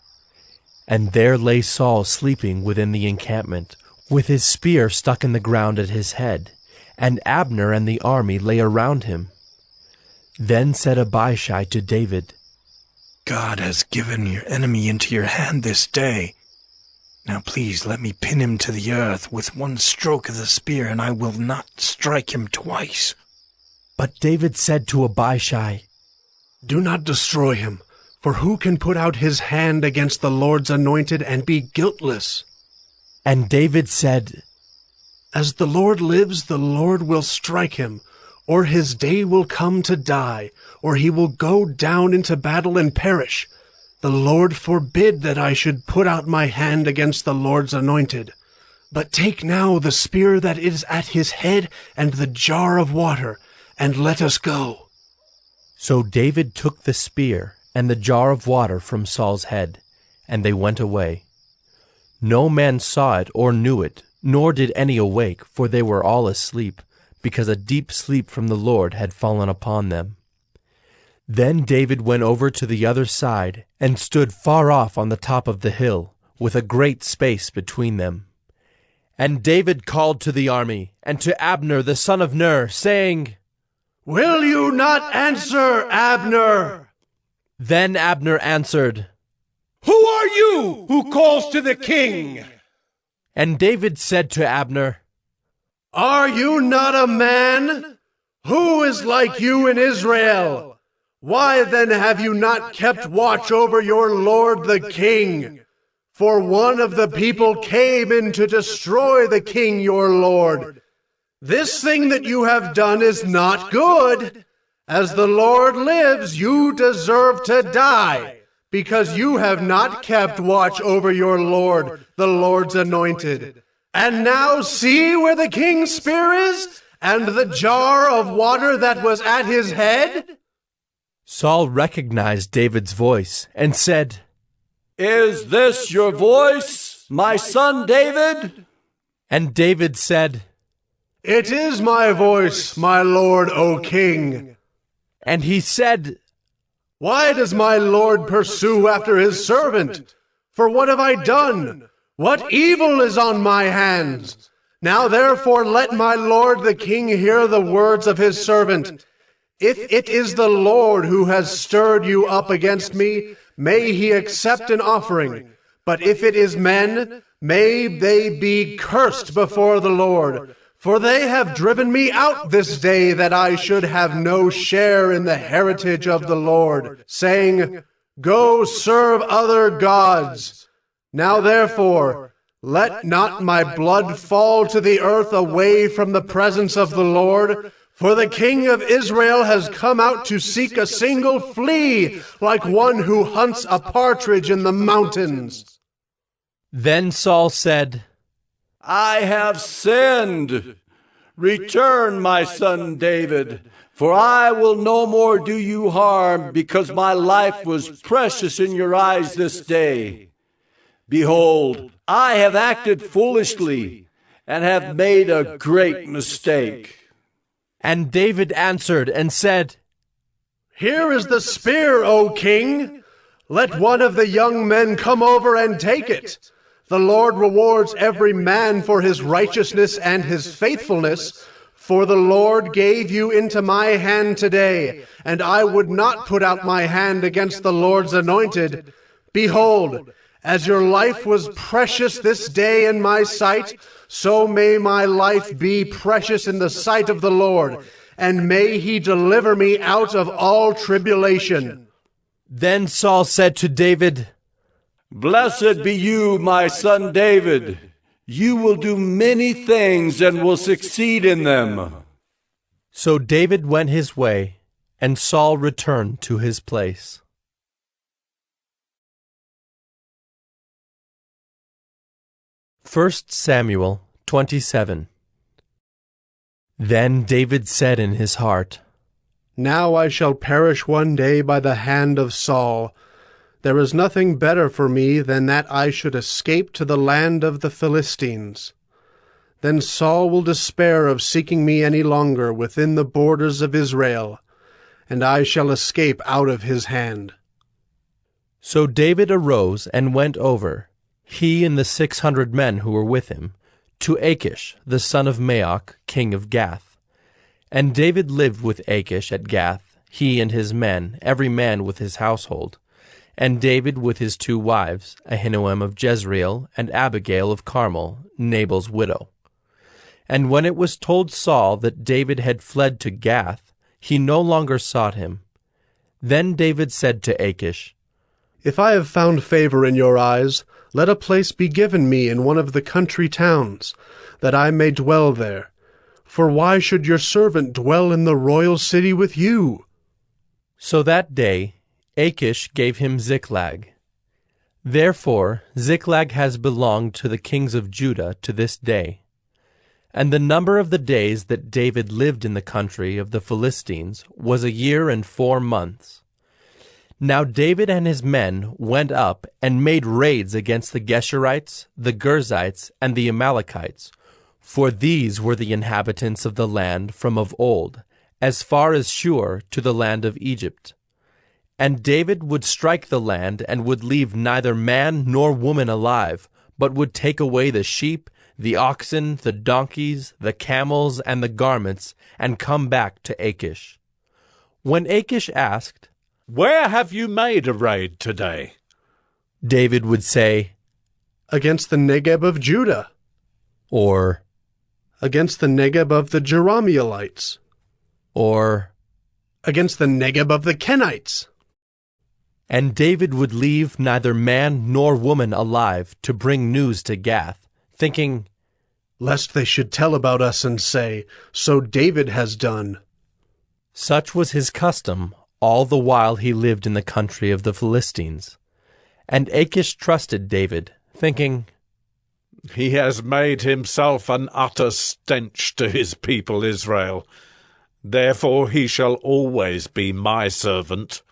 And there lay Saul sleeping within the encampment, with his spear stuck in the ground at his head, and Abner and the army lay around him. Then said Abishai to David, God has given your enemy into your hand this day. Now please let me pin him to the earth with one stroke of the spear, and I will not strike him twice. But David said to Abishai, Do not destroy him, for who can put out his hand against the Lord's anointed and be guiltless? And David said, As the Lord lives, the Lord will strike him, or his day will come to die, or he will go down into battle and perish. The Lord forbid that I should put out my hand against the Lord's anointed. But take now the spear that is at his head and the jar of water, and let us go. So David took the spear and the jar of water from Saul's head, and they went away. No man saw it or knew it, nor did any awake, for they were all asleep, because a deep sleep from the Lord had fallen upon them. Then David went over to the other side, and stood far off on the top of the hill, with a great space between them. And David called to the army, and to Abner the son of Ner, saying, Will you not answer, Abner? Then Abner answered, Who are you who calls to the king? And David said to Abner, Are you not a man? Who is like you in Israel? Why then have you not kept watch over your lord the king? For one of the people came in to destroy the king your lord. This thing that you have done is not good. As the Lord lives, you deserve to die, because you have not kept watch over your lord, the Lord's anointed. And now see where the king's spear is, and the jar of water that was at his head? Saul recognized David's voice and said, Is this your voice, my son David? And David said, It is my voice, my lord, O king. And he said, Why does my lord pursue after his servant? For what have I done? What evil is on my hands? Now therefore let my lord the king hear the words of his servant. If it is the Lord who has stirred you up against me, may he accept an offering. But if it is men, may they be cursed before the Lord. For they have driven me out this day that I should have no share in the heritage of the Lord, saying, Go serve other gods. Now therefore, let not my blood fall to the earth away from the presence of the Lord, for the king of Israel has come out to seek a single flea, like one who hunts a partridge in the mountains. Then Saul said, I have sinned. Return, my son David, for I will no more do you harm, because my life was precious in your eyes this day. Behold, I have acted foolishly, and have made a great mistake. And David answered and said, Here is the spear, O king. Let one of the young men come over and take it. The Lord rewards every man for his righteousness and his faithfulness, for the Lord gave you into my hand today, and I would not put out my hand against the Lord's anointed. Behold, as your life was precious this day in my sight, so may my life be precious in the sight of the Lord, and may he deliver me out of all tribulation. Then Saul said to David, Blessed be you, my son David. You will do many things and will succeed in them. So David went his way, and Saul returned to his place. 1 Samuel 27. Then David said in his heart, Now I shall perish one day by the hand of Saul. There is nothing better for me than that I should escape to the land of the Philistines. Then Saul will despair of seeking me any longer within the borders of Israel, and I shall escape out of his hand. So David arose and went over, he and the 600 men who were with him, to Achish, the son of Maoch, king of Gath. And David lived with Achish at Gath, he and his men, every man with his household. And David with his 2 wives, Ahinoam of Jezreel, and Abigail of Carmel, Nabal's widow. And when it was told Saul that David had fled to Gath, he no longer sought him. Then David said to Achish, If I have found favor in your eyes, let a place be given me in one of the country towns, that I may dwell there. For why should your servant dwell in the royal city with you? So that day Achish gave him Ziklag. Therefore Ziklag has belonged to the kings of Judah to this day. And the number of the days that David lived in the country of the Philistines was 1 year and 4 months. Now David and his men went up and made raids against the Geshurites, the Girzites, and the Amalekites, for these were the inhabitants of the land from of old, as far as Shur to the land of Egypt. And David would strike the land and would leave neither man nor woman alive, but would take away the sheep, the oxen, the donkeys, the camels, and the garments, and come back to Achish. When Achish asked, Where have you made a raid today? David would say, Against the Negeb of Judah. Or, Against the Negeb of the Jerahmeelites. Or, Against the Negeb of the Kenites. And David would leave neither man nor woman alive to bring news to Gath, thinking, Lest they should tell about us and say, So David has done. Such was his custom all the while he lived in the country of the Philistines. And Achish trusted David, thinking, He has made himself an utter stench to his people Israel. Therefore he shall always be my servant.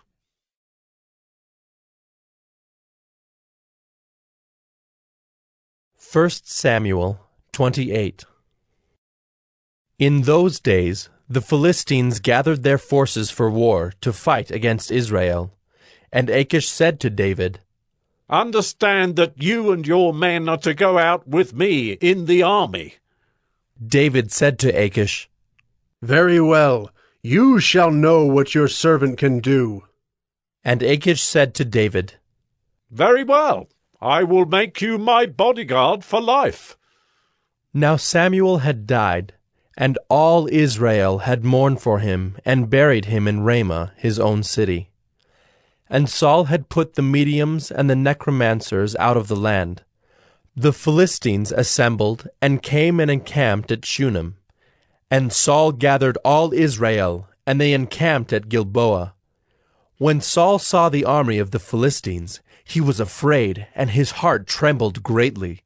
First Samuel 28. In those days the Philistines gathered their forces for war to fight against Israel. And Achish said to David, Understand that you and your men are to go out with me in the army. David said to Achish, Very well, you shall know what your servant can do. And Achish said to David, Very well, I will make you my bodyguard for life. Now Samuel had died, and all Israel had mourned for him and buried him in Ramah, his own city. And Saul had put the mediums and the necromancers out of the land. The Philistines assembled and came and encamped at Shunem. And Saul gathered all Israel, and they encamped at Gilboa. When Saul saw the army of the Philistines, he was afraid, and his heart trembled greatly.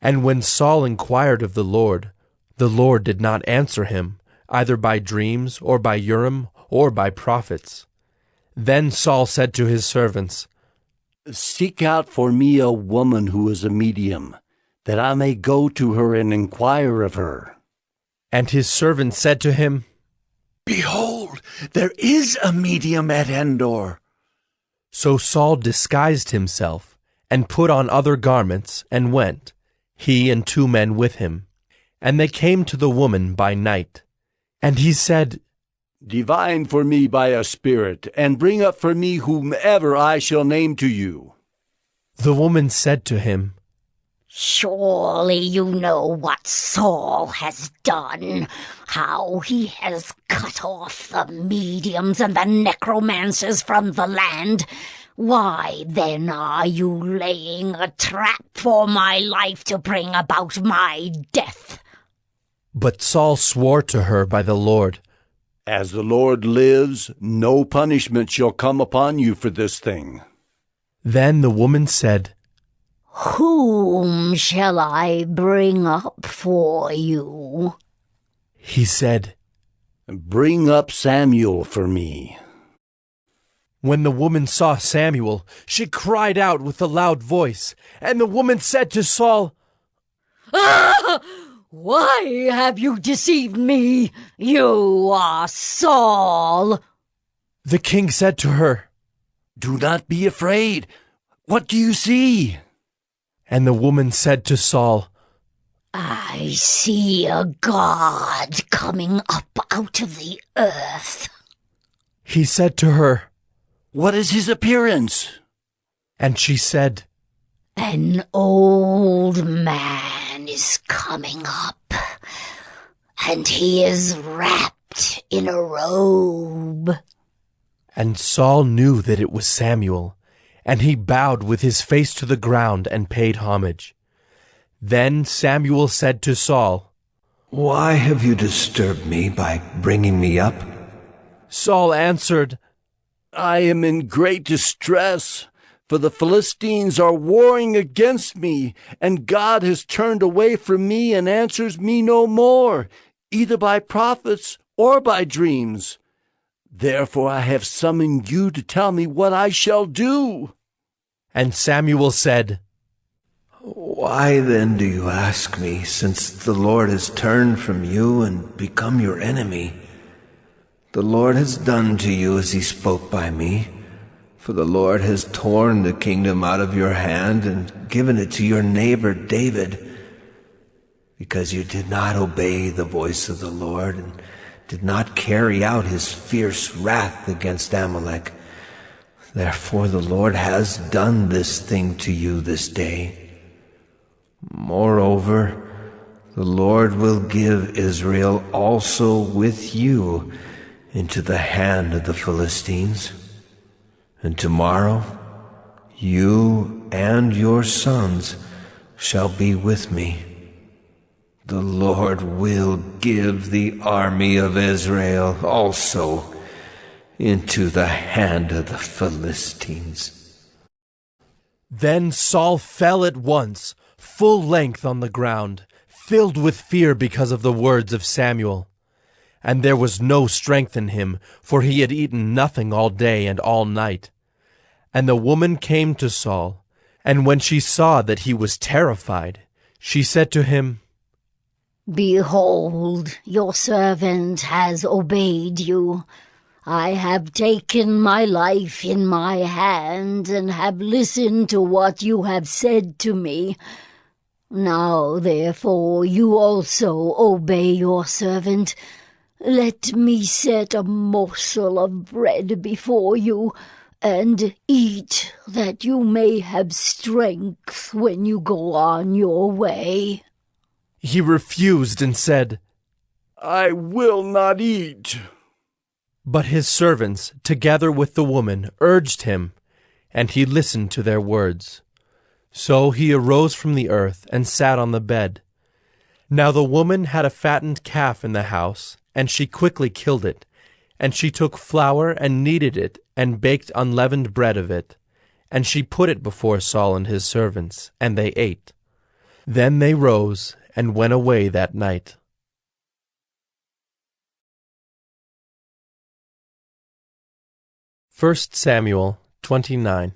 And when Saul inquired of the Lord did not answer him, either by dreams, or by Urim, or by prophets. Then Saul said to his servants, Seek out for me a woman who is a medium, that I may go to her and inquire of her. And his servant said to him, Behold, there is a medium at Endor. So Saul disguised himself, and put on other garments, and went, he and 2 men with him. And they came to the woman by night. And he said, Divine for me by a spirit, and bring up for me whomever I shall name to you. The woman said to him, Surely you know what Saul has done, how he has cut off the mediums and the necromancers from the land. Why then are you laying a trap for my life to bring about my death? But Saul swore to her by the Lord, As the Lord lives, no punishment shall come upon you for this thing. Then the woman said, Whom shall I bring up for you? He said, Bring up Samuel for me. When the woman saw Samuel, she cried out with a loud voice, and the woman said to Saul, Why have you deceived me? You are Saul. The king said to her, Do not be afraid. What do you see? And the woman said to Saul, I see a god coming up out of the earth. He said to her, What is his appearance? And she said, An old man is coming up, and he is wrapped in a robe. And Saul knew that it was Samuel, and he bowed with his face to the ground and paid homage. Then Samuel said to Saul, Why have you disturbed me by bringing me up? Saul answered, I am in great distress, for the Philistines are warring against me, and God has turned away from me and answers me no more, either by prophets or by dreams. Therefore I have summoned you to tell me what I shall do. And Samuel said, Why then do you ask me, since the Lord has turned from you and become your enemy? The Lord has done to you as he spoke by me, for the Lord has torn the kingdom out of your hand and given it to your neighbor David, because you did not obey the voice of the Lord and did not carry out his fierce wrath against Amalek, Therefore the Lord has done this thing to you this day. Moreover, the Lord will give Israel also with you into the hand of the Philistines. And tomorrow you and your sons shall be with me. The Lord will give the army of Israel also into the hand of the Philistines. Then Saul fell at once, full length on the ground, filled with fear because of the words of Samuel. And there was no strength in him, for he had eaten nothing all day and all night. And the woman came to Saul, and when she saw that he was terrified, she said to him, Behold, your servant has obeyed you. I have taken my life in my hand and have listened to what you have said to me. Now, therefore, you also obey your servant. Let me set a morsel of bread before you, and eat, that you may have strength when you go on your way. He refused and said, I will not eat. But his servants, together with the woman, urged him, and he listened to their words. So he arose from the earth and sat on the bed. Now the woman had a fattened calf in the house, and she quickly killed it. And she took flour and kneaded it, and baked unleavened bread of it. And she put it before Saul and his servants, and they ate. Then they rose and went away that night. First Samuel 29.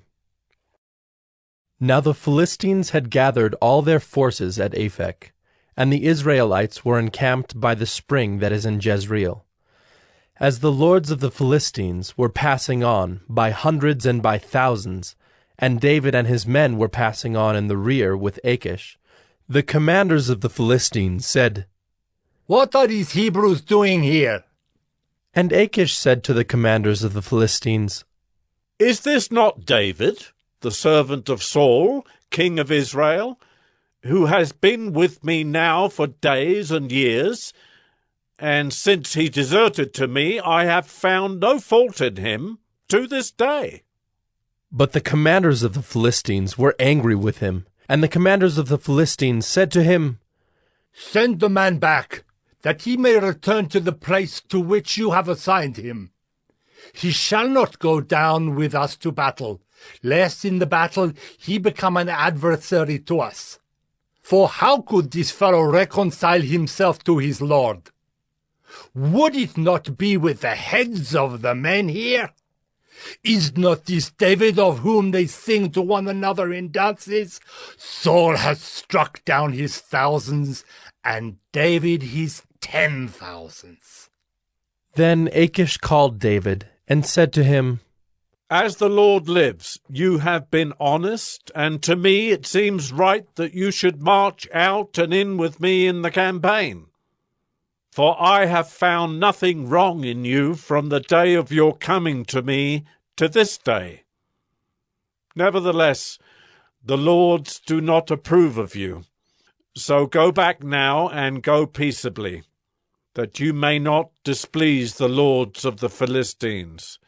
Now the Philistines had gathered all their forces at Aphek, and the Israelites were encamped by the spring that is in Jezreel. As the lords of the Philistines were passing on by hundreds and by thousands, and David and his men were passing on in the rear with Achish, the commanders of the Philistines said, What are these Hebrews doing here? And Achish said to the commanders of the Philistines, Is this not David, the servant of Saul, king of Israel, who has been with me now for days and years? And since he deserted to me, I have found no fault in him to this day. But the commanders of the Philistines were angry with him, and the commanders of the Philistines said to him, Send the man back, that he may return to the place to which you have assigned him. He shall not go down with us to battle, lest in the battle he become an adversary to us. For how could this fellow reconcile himself to his lord? Would it not be with the heads of the men here? Is not this David of whom they sing to one another in dances? Saul has struck down his thousands, and David his 10,000s. Then Achish called David and said to him, As the Lord lives, you have been honest, and to me it seems right that you should march out and in with me in the campaign. For I have found nothing wrong in you from the day of your coming to me to this day. Nevertheless, the lords do not approve of you. So go back now and go peaceably, that you may not displease the lords of the Philistines.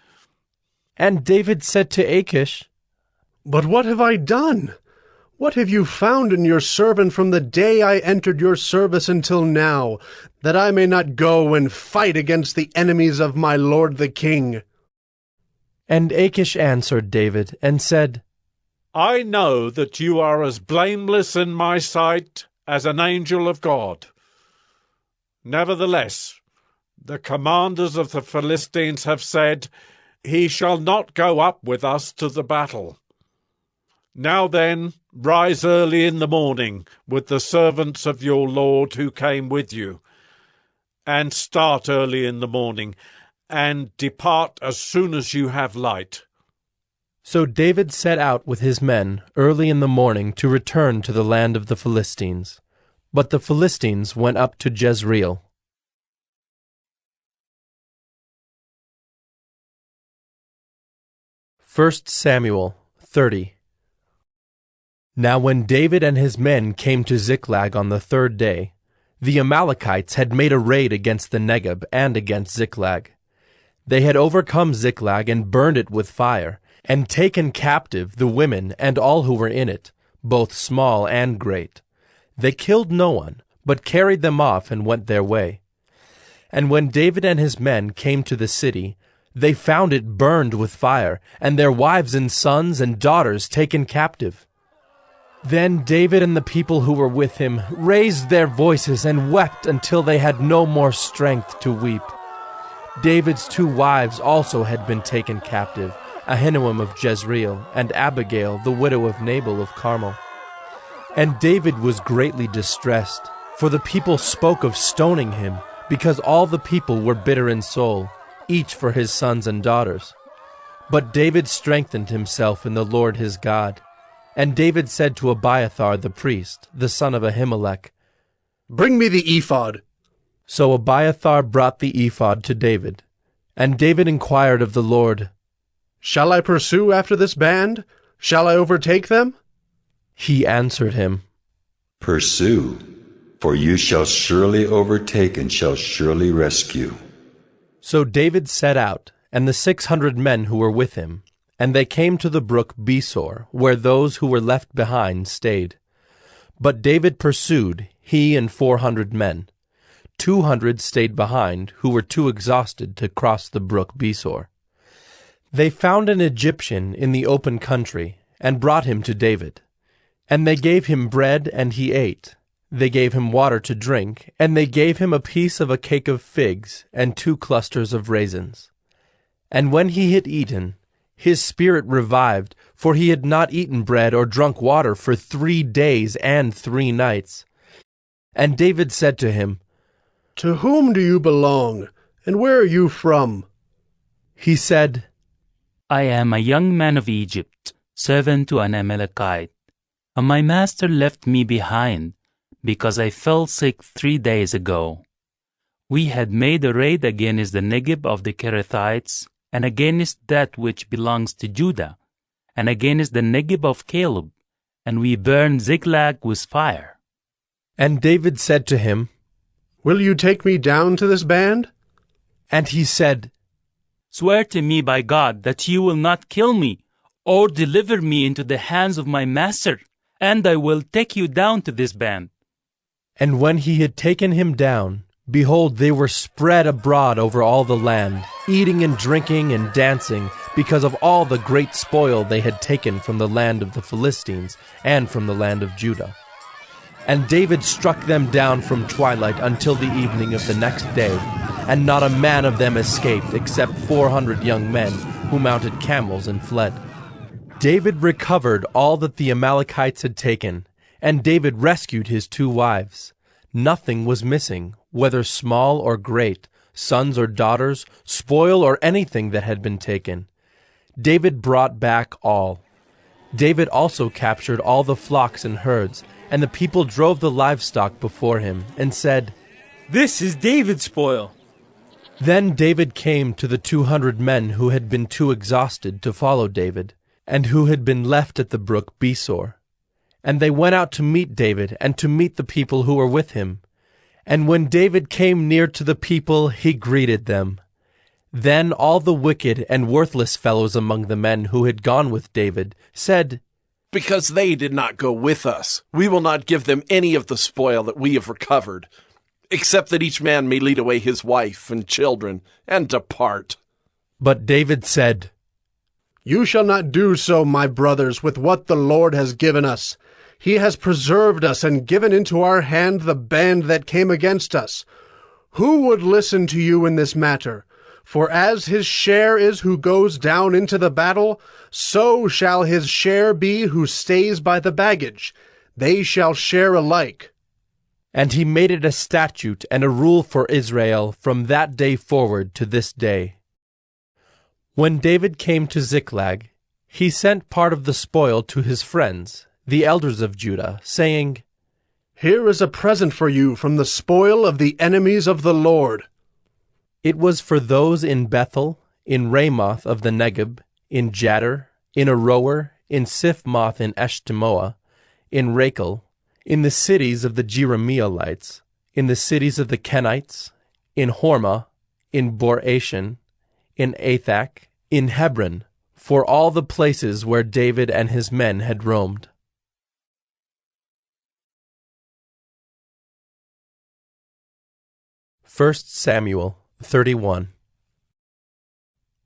And David said to Achish, But what have I done? What have you found in your servant from the day I entered your service until now, that I may not go and fight against the enemies of my lord the king? And Achish answered David and said, I know that you are as blameless in my sight as an angel of God. Nevertheless, the commanders of the Philistines have said, He shall not go up with us to the battle. Now then, rise early in the morning with the servants of your lord who came with you, and start early in the morning, and depart as soon as you have light. So David set out with his men early in the morning to return to the land of the Philistines. But the Philistines went up to Jezreel. 1 Samuel 30. Now when David and his men came to Ziklag on the third day, the Amalekites had made a raid against the Negeb and against Ziklag. They had overcome Ziklag and burned it with fire, and taken captive the women and all who were in it, both small and great. They killed no one, but carried them off and went their way. And when David and his men came to the city, they found it burned with fire, and their wives and sons and daughters taken captive. Then David and the people who were with him raised their voices and wept until they had no more strength to weep. David's 2 wives also had been taken captive, Ahinoam of Jezreel and Abigail, the widow of Nabal of Carmel. And David was greatly distressed, for the people spoke of stoning him, because all the people were bitter in soul, each for his sons and daughters. But David strengthened himself in the Lord his God. And David said to Abiathar the priest, the son of Ahimelech, "Bring me the ephod." So Abiathar brought the ephod to David. And David inquired of the Lord, "Shall I pursue after this band? Shall I overtake them?" He answered him, "Pursue, for you shall surely overtake and shall surely rescue." So David set out, and the 600 men who were with him, and they came to the brook Besor, where those who were left behind stayed. But David pursued, he and 400 men. 200 stayed behind, who were too exhausted to cross the brook Besor. They found an Egyptian in the open country, and brought him to David. And they gave him bread, and he ate. They gave him water to drink, and they gave him a piece of a cake of figs, and 2 clusters of raisins. And when he had eaten, his spirit revived, for he had not eaten bread or drunk water for 3 days and 3 nights. And David said to him, "To whom do you belong, and where are you from?" He said, "I am a young man of Egypt, servant to an Amalekite, and my master left me behind, because I fell sick 3 days ago. We had made a raid against the Negeb of the Kerethites, and against that which belongs to Judah, and against the Negeb of Caleb, and we burned Ziklag with fire." And David said to him, "Will you take me down to this band?" And he said, "Swear to me by God that you will not kill me, or deliver me into the hands of my master, and I will take you down to this band." And when he had taken him down, behold, they were spread abroad over all the land, eating and drinking and dancing, because of all the great spoil they had taken from the land of the Philistines and from the land of Judah. And David struck them down from twilight until the evening of the next day, and not a man of them escaped, except 400 young men, who mounted camels and fled. David recovered all that the Amalekites had taken, and David rescued his 2 wives. Nothing was missing, whether small or great, sons or daughters, spoil or anything that had been taken. David brought back all. David also captured all the flocks and herds, and the people drove the livestock before him, and said, "This is David's spoil." Then David came to the 200 men who had been too exhausted to follow David, and who had been left at the brook Besor. And they went out to meet David, and to meet the people who were with him. And when David came near to the people, he greeted them. Then all the wicked and worthless fellows among the men who had gone with David said, "Because they did not go with us, we will not give them any of the spoil that we have recovered, except that each man may lead away his wife and children and depart." But David said, "You shall not do so, my brothers, with what the Lord has given us. He has preserved us and given into our hand the band that came against us. Who would listen to you in this matter? For as his share is who goes down into the battle, so shall his share be who stays by the baggage. They shall share alike." And he made it a statute and a rule for Israel from that day forward to this day. When David came to Ziklag, he sent part of the spoil to his friends, the elders of Judah, saying, "Here is a present for you from the spoil of the enemies of the Lord." It was for those in Bethel, in Ramoth of the Negeb, in Jadar, in Aroer, in Siphmoth in Eshtemoa, in Rachel, in the cities of the Jerahmeelites, in the cities of the Kenites, in Hormah, in Bor-Ashan, in Athak, in Hebron, for all the places where David and his men had roamed. First Samuel 31.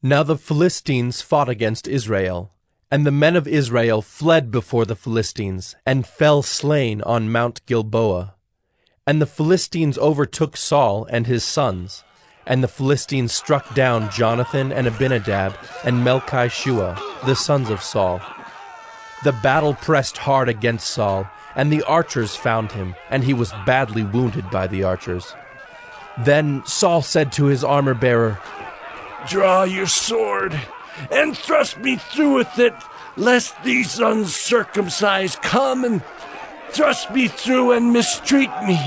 Now the Philistines fought against Israel, and the men of Israel fled before the Philistines, and fell slain on Mount Gilboa. And the Philistines overtook Saul and his sons, and the Philistines struck down Jonathan and Abinadab and Melchi-Shua, the sons of Saul. The battle pressed hard against Saul, and the archers found him, and he was badly wounded by the archers. Then Saul said to his armor-bearer, "Draw your sword, and thrust me through with it, lest these uncircumcised come and thrust me through and mistreat me."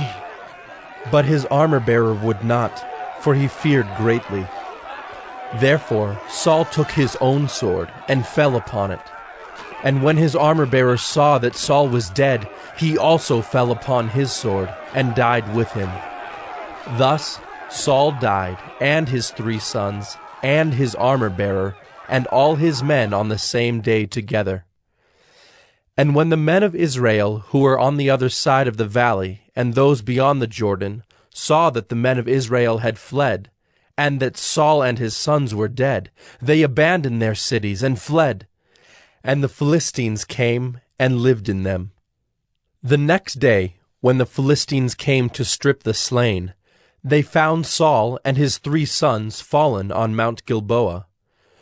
But his armor-bearer would not, for he feared greatly. Therefore Saul took his own sword and fell upon it. And when his armor-bearer saw that Saul was dead, he also fell upon his sword and died with him. Thus Saul died, and his 3 sons, and his armor-bearer, and all his men on the same day together. And when the men of Israel, who were on the other side of the valley, and those beyond the Jordan, saw that the men of Israel had fled, and that Saul and his sons were dead, they abandoned their cities and fled. And the Philistines came and lived in them. The next day, when the Philistines came to strip the slain, they found Saul and his 3 sons fallen on Mount Gilboa.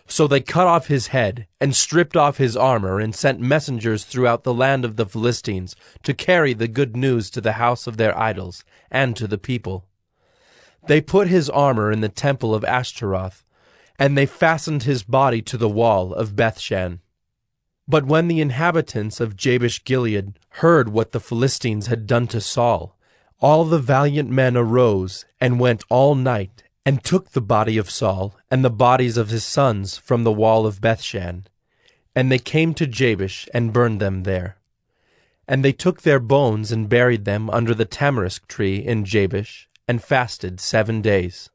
So they cut off his head, and stripped off his armor, and sent messengers throughout the land of the Philistines to carry the good news to the house of their idols, and to the people. They put his armor in the temple of Ashtaroth, and they fastened his body to the wall of Bethshan. But when the inhabitants of Jabesh-Gilead heard what the Philistines had done to Saul, all the valiant men arose and went all night and took the body of Saul and the bodies of his sons from the wall of Bethshan. And they came to Jabesh and burned them there. And they took their bones and buried them under the tamarisk tree in Jabesh, and fasted 7 days.